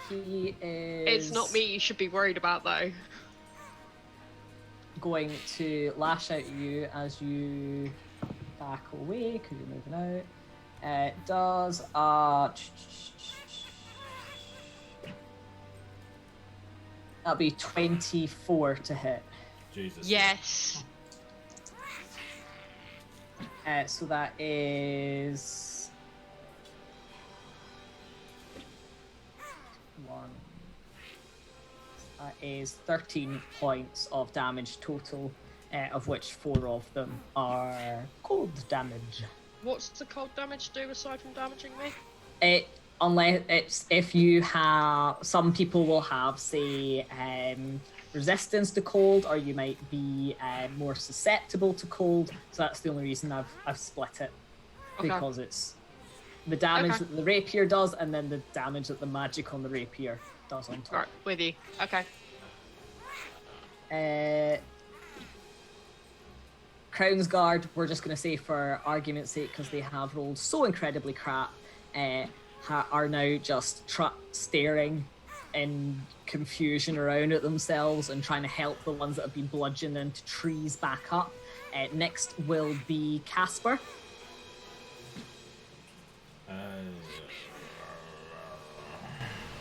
He is. "It's not me you should be worried about, though." Going to lash out at you as you back away because you're moving out. Does that'll be 24 to hit. Jesus. Yes. So that is 1. That is 13 points of damage total, of which 4 of them are cold damage. What's the cold damage do aside from damaging me? Unless it's if you have, some people will have, say, resistance to cold, or you might be more susceptible to cold. So that's the only reason I've split it, Okay. because it's the damage Okay. that the rapier does, and then the damage that the magic on the rapier does on top. Right, with you. Okay. Crown's Guard, we're just going to say for argument's sake, because they have rolled so incredibly crap, are now just staring in confusion around at themselves and trying to help the ones that have been bludgeoned into trees back up. Next will be Casper.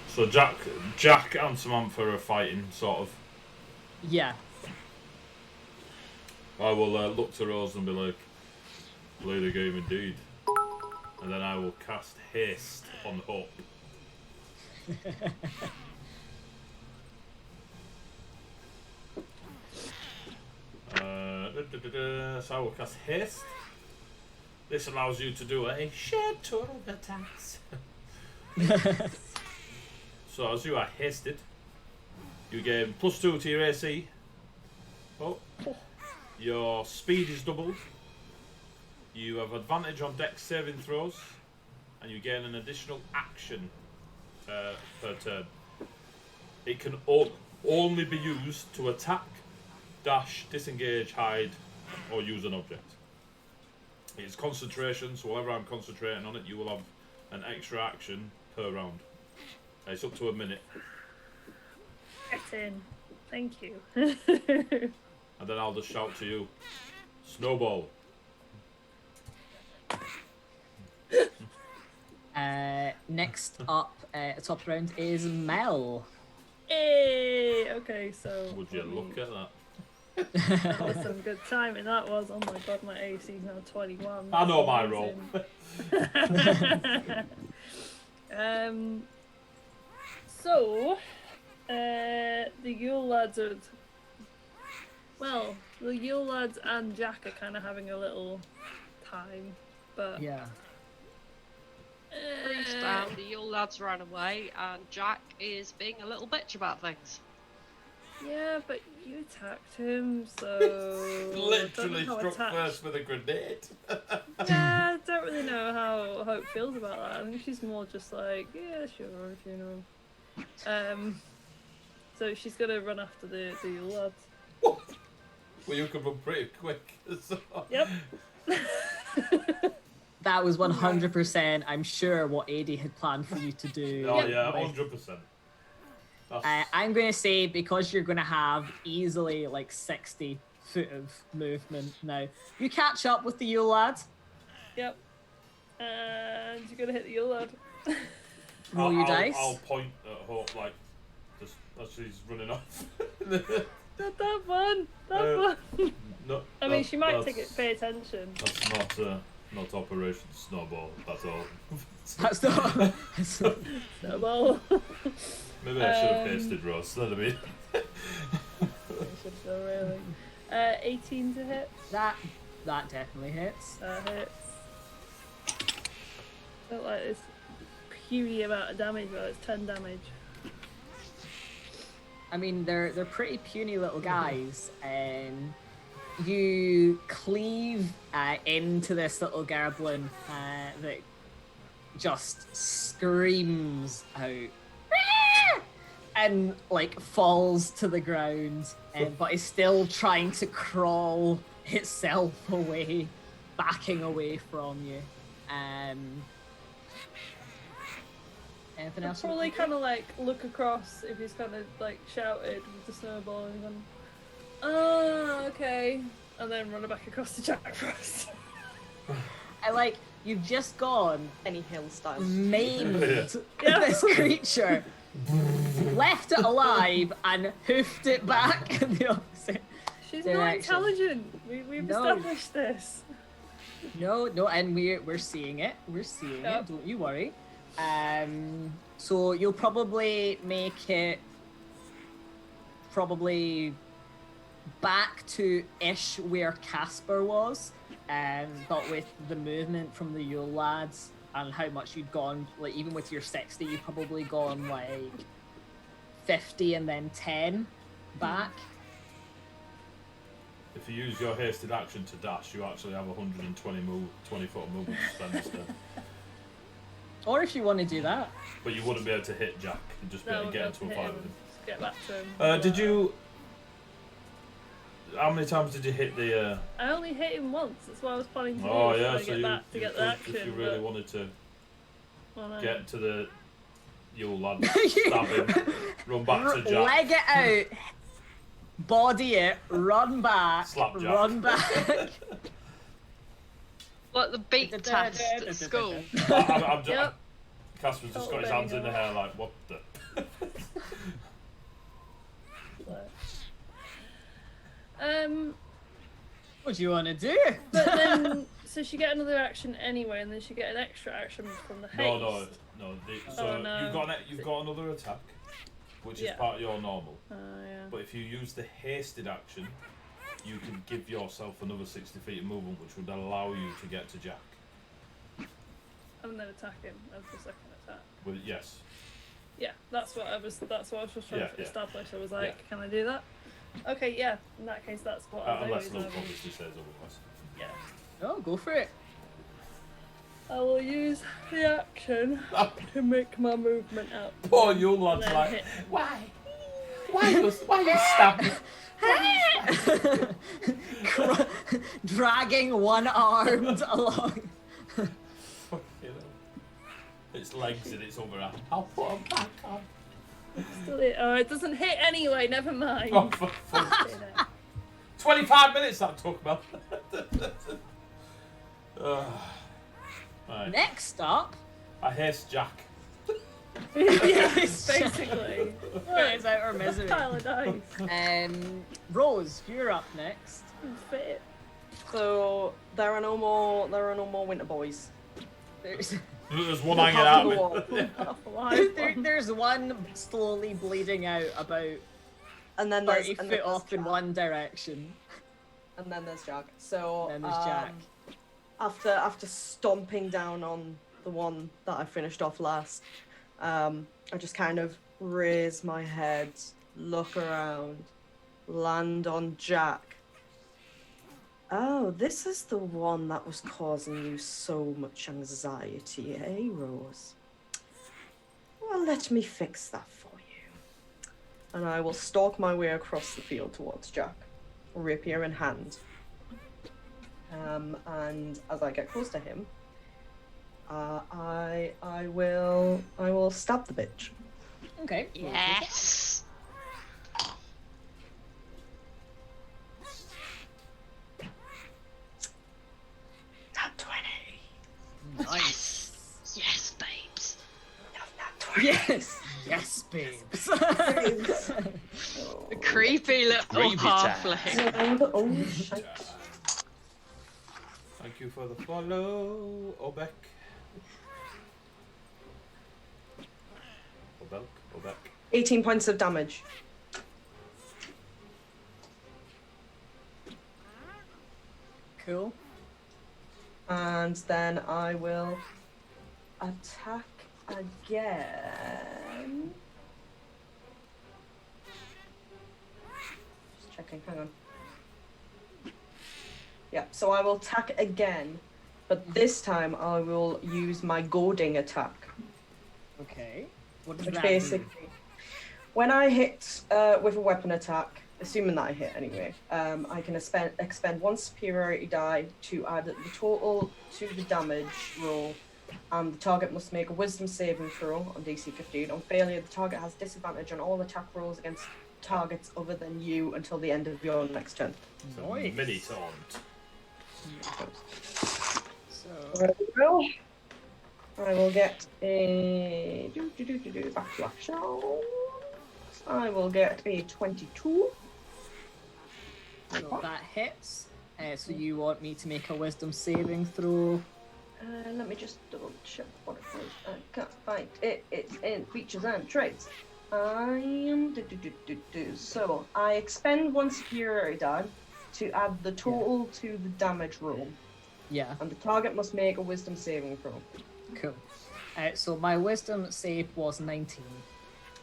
So Jack and Samantha are fighting, sort of. Yeah. I will look to Rose and be like, play the game indeed. And then I will cast Haste on Hope. So I will cast Haste. This allows you to do a shared total of attacks. So as you are hasted, you gain +2 to your AC. Oh. Your speed is doubled. You have advantage on dex saving throws, and you gain an additional action per turn. It can only be used to attack, dash, disengage, hide, or use an object. It's concentration, so whenever I'm concentrating on it, you will have an extra action per round. It's up to a minute. Get in. Thank you. And then I'll just shout to you, Snowball. Next up, top round is Mel. Hey! Okay, so... Would you look at that? That was some good timing, that was. Oh my god, my AC is now 21. I know my role. So, the Yule lads are... Well, the Yule lads and Jack are kind of having a little time, but... Yeah. Freeze down, the Yule lads ran away, and Jack is being a little bitch about things. Yeah, but you attacked him, so... Literally don't know how struck first with a grenade. Yeah, I don't really know how Hope feels about that. I think she's more just like, yeah, sure, you know. So she's gonna run after the Yule lads. Well, you can run pretty quick. So. Yep. That was 100%, I'm sure, what Eddie had planned for you to do. Oh, yeah, 100%. I'm going to say, because you're going to have easily like 60 foot of movement now, you catch up with the Yule lad. Yep. And you're gonna hit the Yule lad. Roll your dice. I'll point at Hope, like, just as she's running off. Not that fun. Not fun. No, I mean, she might pay attention. That's not Operation Snowball. That's all. That's not... Snowball. Maybe I should have pasted Ross. That'd be. I should have really. 18 to hit. That definitely hits. That hits. Not like this puny amount of damage, but it's 10 damage. I mean, they're pretty puny little guys, and you cleave into this little goblin that just screams out and like falls to the ground, but is still trying to crawl itself away, backing away from you. Anything else? I'll probably kind of like look across if he's kind of like shouted with the snowball and gone, oh, okay, and then run it back across to Jack Frost. I like, you've just gone Any hill style. maimed this creature, left it alive, and hoofed it back in the opposite She's direction. not intelligent. We've No. established this. No, and we're seeing it. We're seeing Yep. it. Don't you worry. So you'll probably make it probably back to ish where Casper was, but with the movement from the Yule lads and how much you'd gone, like even with your 60, you've probably gone like 50 and then 10 back. If you use your hasted action to dash, you actually have 20 foot of movement to spend instead. Or if you want to do that. But you wouldn't be able to hit Jack. You'd just be able to get into a fight with him. Just get back to him. Did you How many times did you hit the? I only hit him once. That's what I was planning to do. Oh so yeah, I so get you, that to you get the could, action. if you really wanted to Well, no. get to the Yule lad, stab him, run back to Jack. Leg it out. Body it. Run back. Slap Jack. Run back. Like the beat test at school. I'm just, Yep. Casper's just got his hands in the hair like, what the? What do you want to do? But then, so she get another action anyway, and then she get an extra action from the haste. No. So Oh, no. you've got another attack, which is Yeah. part of your normal. Yeah. But if you use the hasted action, you can give yourself another 60 feet of movement, which would allow you to get to Jack. And then attack him as the second attack. Well, yes. Yeah, that's what I was just trying Yeah, to yeah. establish. I was like, Yeah. can I do that? Okay, yeah. In that case, that's what I'll do. Unless is Luke I will- obviously says otherwise. Yeah. Oh, go for it. I will use the action to make my movement up. Poor Yule And lad's then like, hit. why you stab me? Dragging one armed along. You know, its legs and its other arm. I'll put them back on. Still hit. Oh, it doesn't hit anyway. Never mind. Oh, for fuck's sake. 25 minutes that took, man. Right. Next up, I haste Jack. Yes, basically. it's out our misery. Pile of dice. Rose, you're up next. Fit. So there are no more winter boys. There's There's one hanging out. the man. wall. Half alive. there's one slowly bleeding out about And then 30 there's foot off in Jack. one direction. And then there's Jack. So Then there's Jack. After stomping down on the one that I finished off last, I just kind of raise my head, look around, land on Jack. Oh, this is the one that was causing you so much anxiety, eh, Rose? Well, let me fix that for you. And I will stalk my way across the field towards Jack, rapier in hand. And as I get close to him, I will stab the bitch. Okay. Yes. Nat 20. Nice. Yes, babes. Nat 20. Yes. Yes, babes. The creepy little Gravy time. halfling. Oh shit. Thank you for the follow, Obek. Obek. 18 points of damage. Cool. And then I will attack again. Just checking, hang on. Yeah, so I will attack again, but this time I will use my goading attack. Okay. What does Which that basically, when I hit with a weapon attack, assuming that I hit anyway, I can expend one superiority die to add the total to the damage roll, and the target must make a wisdom saving throw on DC 15. On failure, the target has disadvantage on all attack rolls against targets other than you until the end of your next turn. So Nice. mini taunt. So, There we go. I will get a backlash shot. I will get a 22. so that hits. So you want me to make a wisdom saving throw? Let me just double check what it is. I can't find it. It's in features and traits. So I expend one superiority die to add the total to the damage roll, Yeah. and the target must make a wisdom saving throw. Cool. So my wisdom save was 19.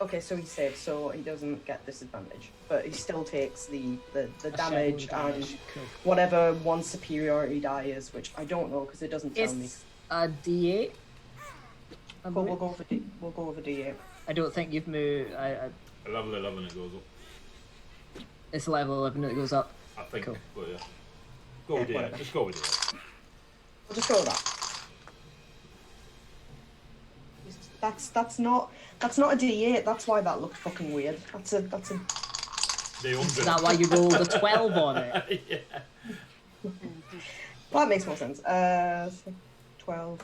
Okay, so he saves, so he doesn't get disadvantage, but he still takes the A damage seven and damage. Cool. whatever one superiority die is, which I don't know because it doesn't tell me. It's a D8. I But we'll believe. go with we'll go with a D8. I don't think you've moved. Level 11 it goes up. It's level 11 that goes up. I think. Cool. But yeah. Go with whatever. it. Just go with it. We'll just go with that. That's not a D8. That's why that looked fucking weird. That's a. The Is 100. that why you rolled a 12 on it? Yeah. That makes more sense. 12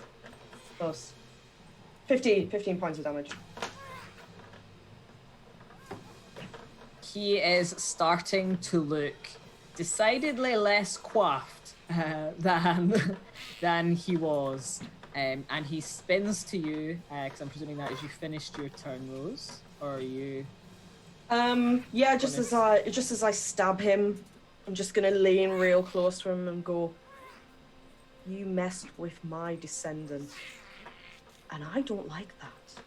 plus 15 points of damage. He is starting to look decidedly less coiffed than he was. And he spins to you, because I'm presuming that as you finished your turn, Rose, or are you? Yeah, just as I stab him, I'm just gonna lean real close to him and go, "You messed with my descendant, and I don't like that."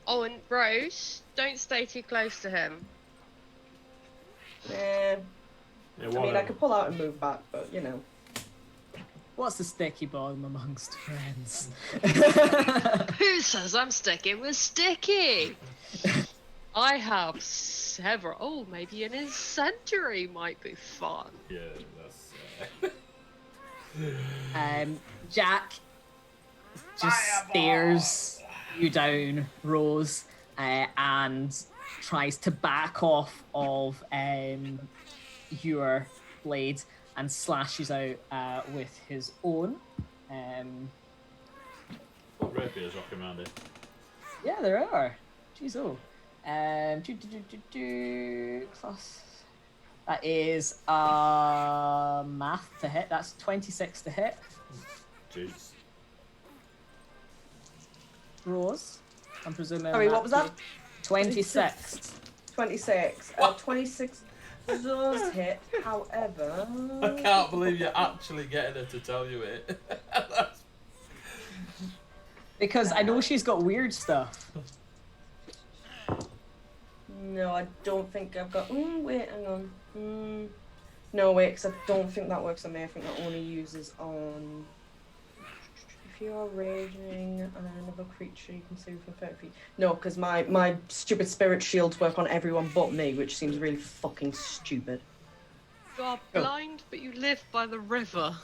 Oh, and Rose, don't stay too close to him. Yeah, Yeah, I mean, I could pull out and move back, but you know. What's the sticky bomb amongst friends? Who says I'm sticking with Sticky? I have several. Oh, maybe an incendiary might be fun. Yeah, that's. Jack just stares you down, Rose, and tries to back off of your blade and slashes out with his own. What rapiers rocking around here? Yeah, there are. Jeez, oh. Plus. That is math to hit. That's 26 to hit. Jeez. Rose, I'm presuming. Sorry, what was that? 26. 26. 26 does hit. However, I can't believe you're actually getting her to tell you it. Because I know she's got weird stuff. no, I don't think I've got. Wait, hang on. No, wait, because I don't think that works on me. I think that only uses on. If you are raging and another creature, you can see within 30 feet. No, because my stupid spirit shields work on everyone but me, which seems really fucking stupid. You are blind, but you live by the river.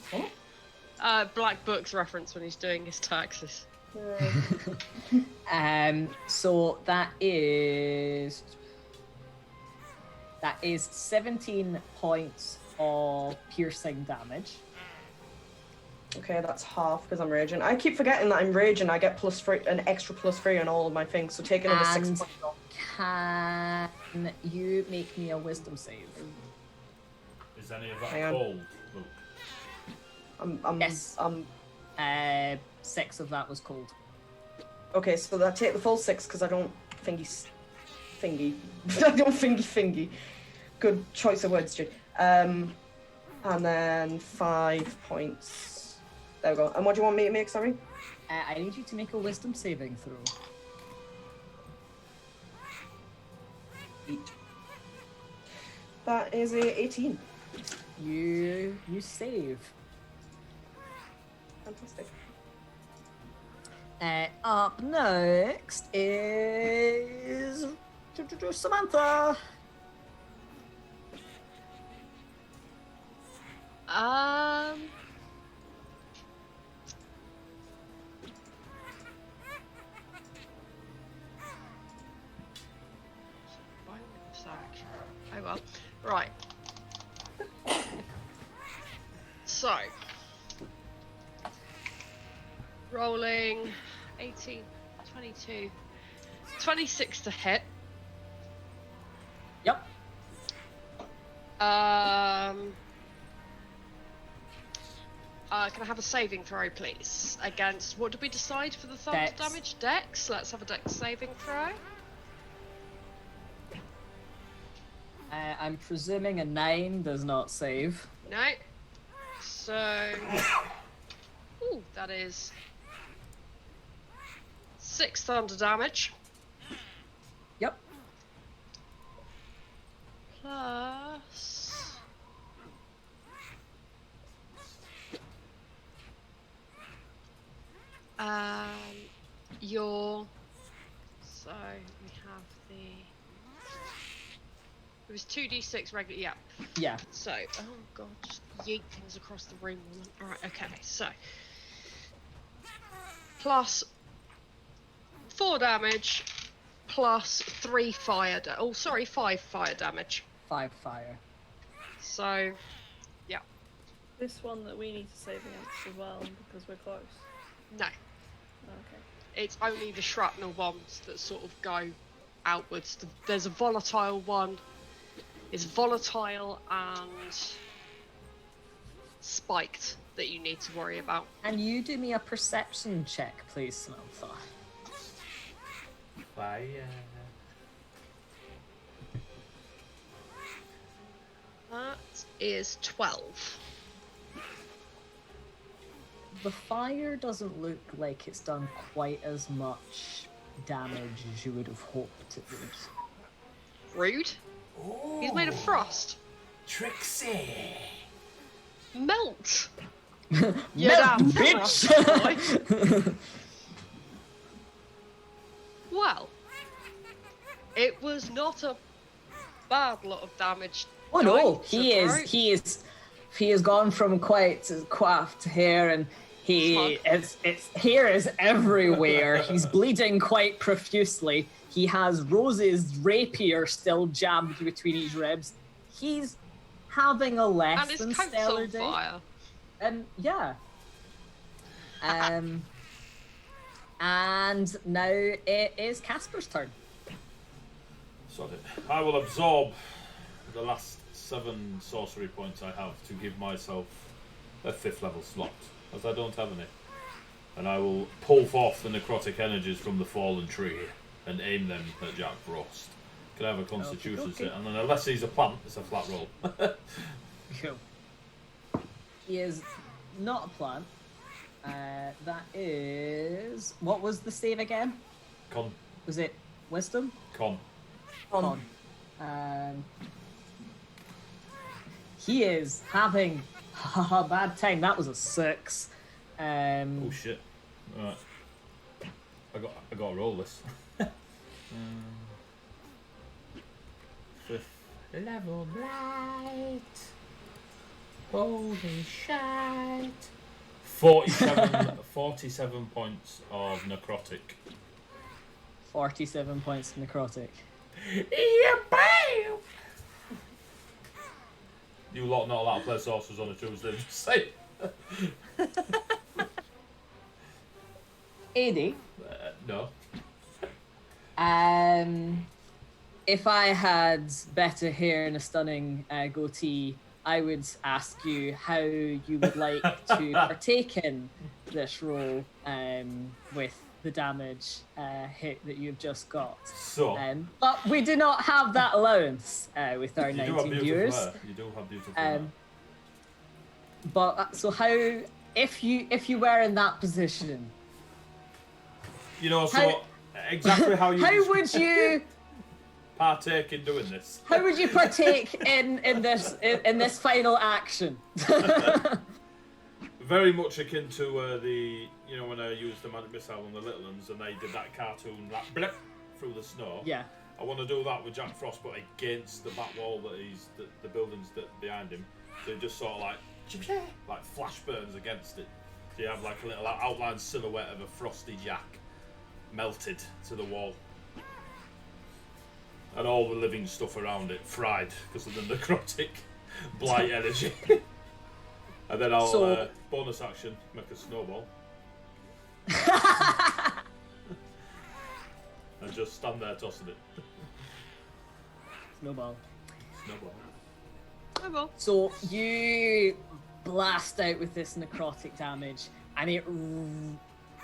What? Black Book's reference when he's doing his taxes. So that is 17 points of piercing damage. Okay, that's half because I'm raging. I keep forgetting that I'm raging. I get an extra +3 on all of my things, so take another 6 And points off. can you make me a wisdom save? Is any of that Hang on. cold? Look. Yes. 6 of that was cold. Okay, so I take the full 6 because I don't thingy. I don't thingy. Good choice of words, Jude. And then 5 points. There we go. And what do you want me to make, sorry? I need you to make a wisdom saving throw. 8. That is a 18. You save. Fantastic. Up next is Samantha. Oh well. Right. So. Rolling 18, 22, 26 to hit. Yep. Can I have a saving throw, please? Against, what did we decide for the thunder Dex. damage? Dex? Let's have a Dex saving throw. I'm presuming a 9 does not save. No. So... Ooh, that is... 6 thunder damage. Yep. Plus... your... So, we have the... was 2d6 regular. Yeah. Yeah. So, oh god, just yeet things across the room. Alright, okay, so. Plus 4 damage, plus 3 fire oh, sorry, 5 fire damage. 5 fire. So, yeah. This one that we need to save against as well because we're close. No. Okay. It's only the shrapnel bombs that sort of go outwards. There's a volatile one. It's volatile and spiked that you need to worry about. And you do me a perception check, please, Samantha. Fire. That is 12. The fire doesn't look like it's done quite as much damage as you would have hoped it would. Rude. Ooh, He's made of frost. Trixie. Melt. Melt, damn bitch! frost boy. Well, it was not a bad lot of damage. Oh no, done to he throat. he has gone from quite coiffed hair, and it's hair is everywhere. He's bleeding quite profusely. He has Rose's rapier still jammed between his ribs. He's having a And less his than coat's stellar on day. fire. And yeah. And now it is Casper's turn. Sod it. I will absorb the last 7 sorcery points I have to give myself a 5th level slot, as I don't have any. And I will pull forth the necrotic energies from the fallen tree and aim them at Jack Frost. Can I have a constitution Okay. set? And then unless he's a plant, it's a flat roll. Cool. He is not a plant. That is... What was the save again? Con. Was it wisdom? Con. Con. He is having a bad time. That was a 6. Oh shit. Alright. I gotta roll this. 5th level blight. Holy shite. 47 points of necrotic. 47 points necrotic. Yeah, bam! You lot not allowed to play sorcerers on a Tuesday, just say. 80. No. If I had better hair and a stunning goatee, I would ask you how you would like to partake in this roll with the damage hit that you've just got. So, But we do not have that allowance with our you do have 19 beautiful viewers. hair. You do have beautiful hair. But so how, if you were in that position, You know, so how- exactly how you how would you? partake in doing this. How would you partake in this final action? Very much akin to when I used the magic missile on the little ones and they did that cartoon like blip through the snow. Yeah. I want to do that with Jack Frost, but against the back wall that the buildings that behind him. So it just sort of like flash burns against it. So you have like a little outline silhouette of a frosty Jack melted to the wall. And all the living stuff around it fried because of the necrotic blight energy. And then I'll bonus action make a snowball. And just stand there tossing it. Snowball. Snowball. Oh well. So you blast out with this necrotic damage, and it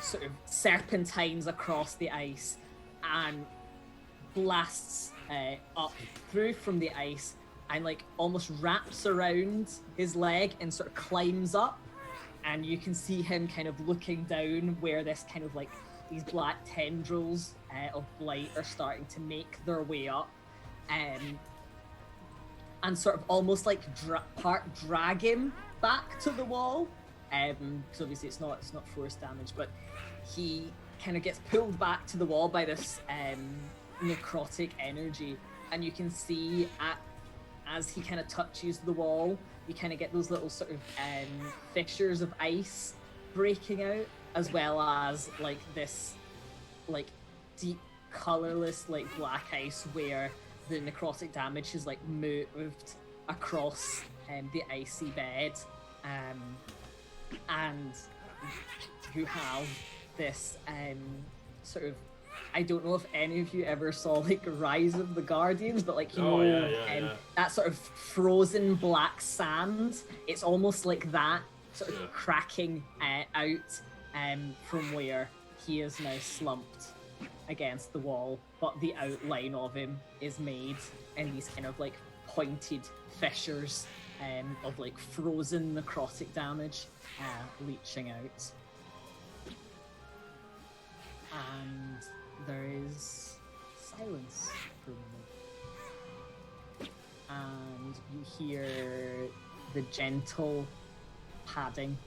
sort of serpentines across the ice and blasts up through from the ice and like almost wraps around his leg and sort of climbs up, and you can see him kind of looking down where this kind of like these black tendrils of blight are starting to make their way up, and sort of almost like drag him back to the wall. Because obviously it's not force damage, but he kind of gets pulled back to the wall by this necrotic energy, and you can see at as he kind of touches the wall, you kind of get those little sort of fissures of ice breaking out, as well as like this like deep colorless like black ice where the necrotic damage has like moved across the icy bed, and you have this sort of, I don't know if any of you ever saw like Rise of the Guardians, but like that sort of frozen black sand, it's almost like that sort of cracking out from where he is now slumped against the wall, but the outline of him is made in these kind of like pointed fissures of like frozen necrotic damage leaching out. And there is silence for a moment. And you hear the gentle padding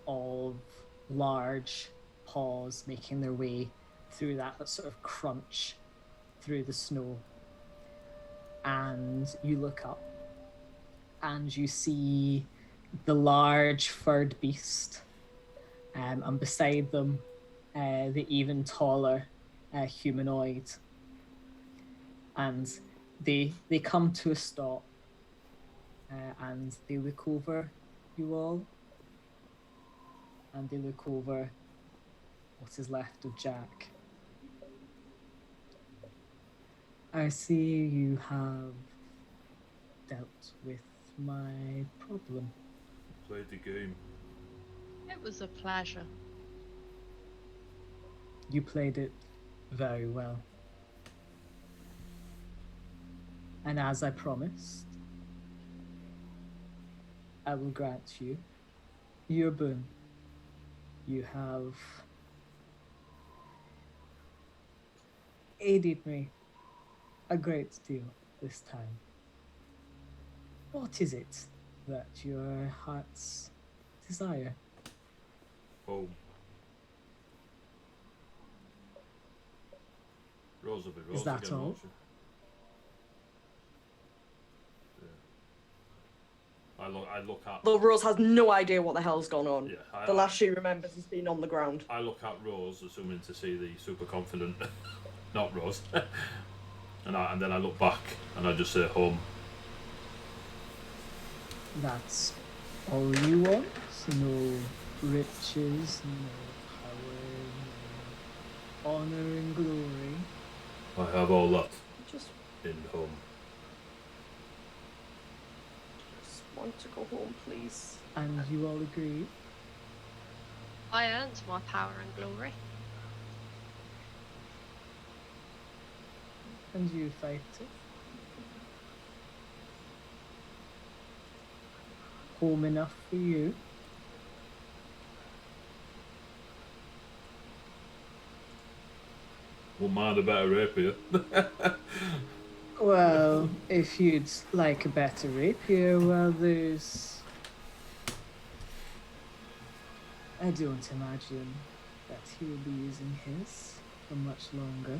of large paws making their way through that sort of crunch through the snow. And you look up and you see the large furred beast, and beside them the even taller humanoid. And they come to a stop, and they look over you all, and they look over what is left of Jack. I see you have dealt with my problem. Played the game. It was a pleasure. You played it very well. And as I promised, I will grant you your boon. You have aided me a great deal this time. What is it that your hearts desire? Home. Rose will be Rose. Is that again, all? won't she? Yeah. I look at. Though Rose has no idea what the hell's gone on. Yeah, The last she remembers is being on the ground. I look at Rose, assuming to see the super confident, not Rose, and then I look back and I just say home. That's all you want? No riches, no power, no honor and glory? I have all that Just in home. want to go home, please. And you all agree? I earned my power and glory. And you fight it? Home enough for you? Won't mind a better rapier. Well, if you'd like a better rapier, well, there's... I don't imagine that he will be using his for much longer.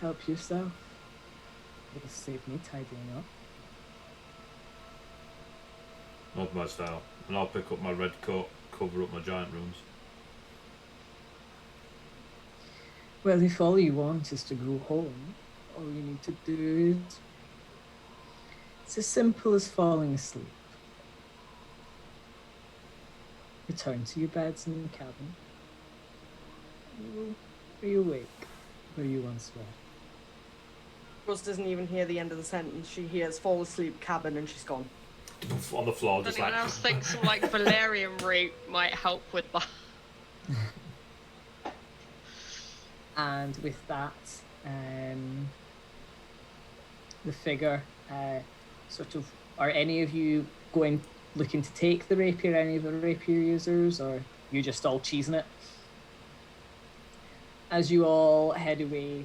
Help yourself. It'll save me tidying up. Not my style. And I'll pick up my red coat, cover up my giant rooms. Well, if all you want is to go home, all you need to do is... It's as simple as falling asleep. Return to your beds in the cabin. You will be awake where you once were. Rose doesn't even hear the end of the sentence. She hears fall asleep, cabin, and she's gone. On the floor, just Anyone like... else think some like valerian root might help with that? And with that, the figure sort of... Are any of you looking to take the rapier, any of the rapier users, or you just all cheesing it? As you all head away,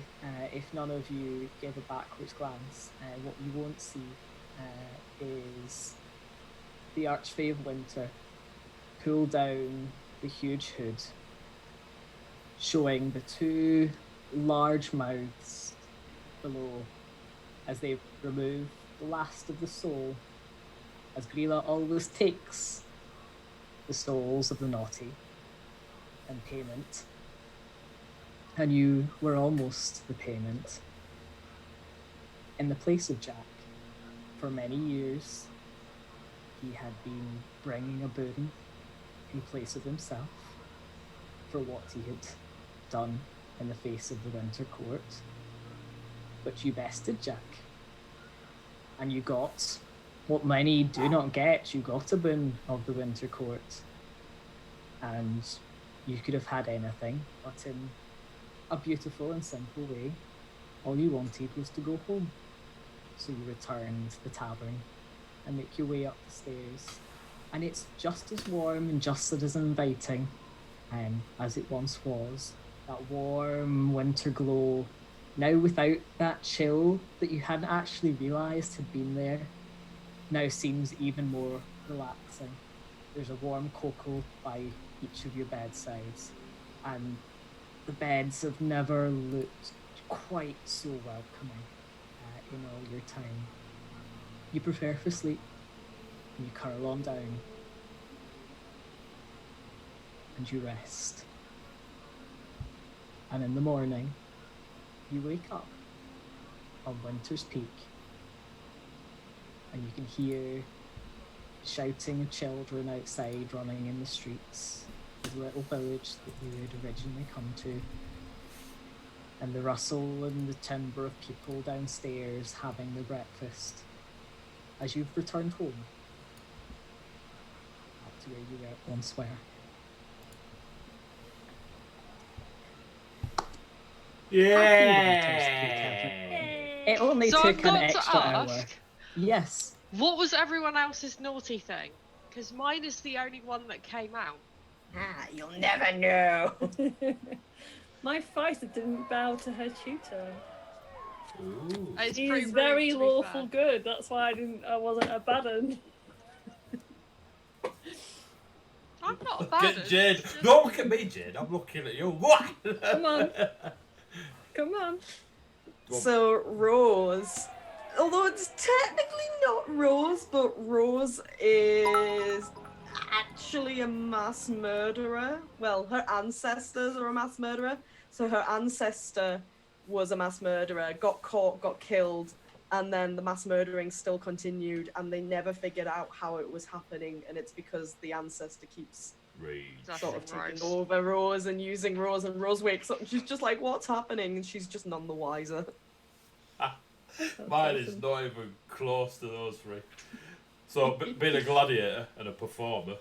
if none of you give a backwards glance, what you won't see is the Archfey of Winter pull down the huge hood, showing the two large mouths below, as they remove the last of the soul, as Grilla always takes the souls of the naughty in payment. And you were almost the payment. In the place of Jack, for many years, he had been bringing a burden in place of himself for what he had done in the face of the Winter Court. But you bested Jack, and you got what many do not get. You got a boon of the Winter Court, and you could have had anything, but in a beautiful and simple way, all you wanted was to go home. So you returned to the tavern and make your way up the stairs, and it's just as warm and just as inviting as it once was. That warm winter glow, now without that chill that you hadn't actually realised had been there, now seems even more relaxing. There's a warm cocoa by each of your bedsides, and the beds have never looked quite so welcoming in all your time. You prepare for sleep, and you curl on down, and you rest. And in the morning, you wake up on Winter's Peak, and you can hear shouting of children outside running in the streets, the little village that you had originally come to, and the rustle and the timbre of people downstairs having their breakfast as you've returned home, back to where you once were. Yeah. It only So took I've got an to extra hour. ask, Yes. what was everyone else's naughty thing? Because mine is the only one that came out. You'll never know. My fighter didn't bow to her tutor. Ooh. It's She's pretty rude, very to be lawful fair. good. That's why I wasn't a bad un. I'm not a bad Get un, Jade. it's just- Don't look at me, Jade. I'm looking at you. What? Come on. Come on. So Rose, although it's technically not Rose, but Rose is actually a mass murderer. Well, her ancestors are a mass murderer. So her ancestor was a mass murderer, got caught, got killed, and then the mass murdering still continued, and they never figured out how it was happening, and it's because the ancestor keeps Rage. That's sort of gross. taking over Rose and using Rose, and Rose wakes up and she's just like, what's happening? And she's just none the wiser. Mine is not even close to those three. So, being a gladiator and a performer,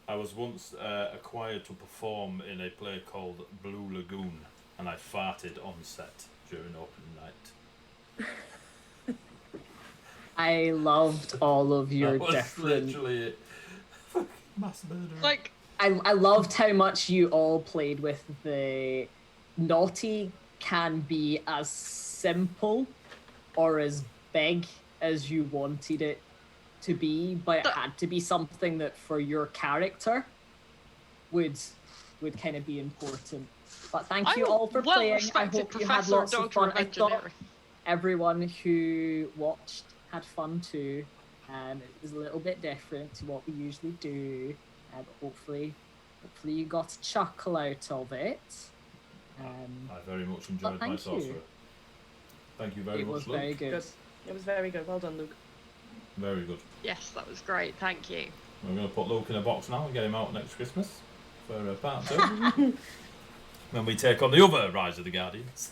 I was once acquired to perform in a play called Blue Lagoon, and I farted on set during opening night. I loved all of your That was different... literally it. Fucking mass murderer. Like, I loved how much you all played with the naughty can be as simple or as big as you wanted it to be, but it had to be something that for your character would kind of be important. But thank you I'm a all for playing. I well-respected hope you had professor lots of of fun. Doctor I of thought Engineering. everyone who watched had fun too. It was a little bit different to what we usually do. Hopefully you got a chuckle out of it. I very much enjoyed my thank sorcerer. you. Thank you very It much, was Luke. very good. It was very good. Well done, Luke. Very good. Yes, that was great. Thank you. We're going to put Luke in a box now and get him out next Christmas for part 2. When we take on the other Rise of the Guardians.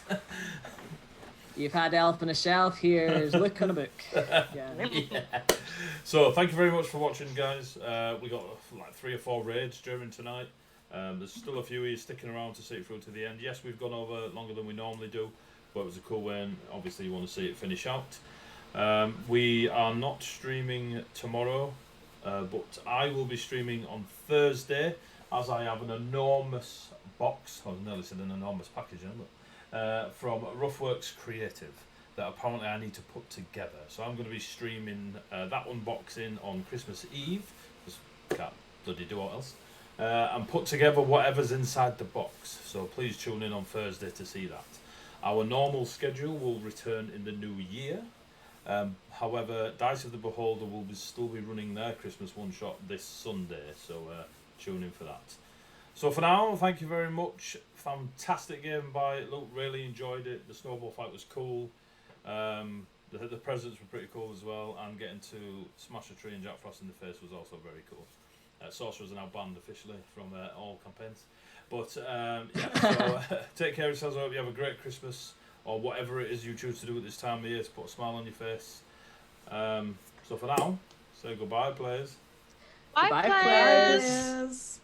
You've had Elf on a Shelf, here's Look on a Book. Yeah. Yeah. So thank you very much for watching, guys. We got like 3 or 4 raids during tonight. There's still a few of you sticking around to see it through to the end. Yes, we've gone over longer than we normally do, but it was a cool way, and obviously you want to see it finish out. We are not streaming tomorrow, but I will be streaming on Thursday, as I have an enormous box, I nearly said an enormous package, from Roughworks Creative that apparently I need to put together. So I'm going to be streaming that unboxing on Christmas Eve, because can't bloody do what else, and put together whatever's inside the box. So please tune in on Thursday to see that. Our normal schedule will return in the new year, However, Dice of the Beholder will still be running their Christmas one-shot this Sunday, so tune in for that. So for now, thank you very much. Fantastic game by Luke, really enjoyed it. The snowball fight was cool. The presents were pretty cool as well, and getting to smash a tree and Jack Frost in the face was also very cool. Sorcerers are now banned officially from all campaigns. But yeah, so take care of yourselves. I hope you have a great Christmas, or whatever it is you choose to do at this time of year to put a smile on your face. So for now, say goodbye, players. Bye, Goodbye, players. players. Yes.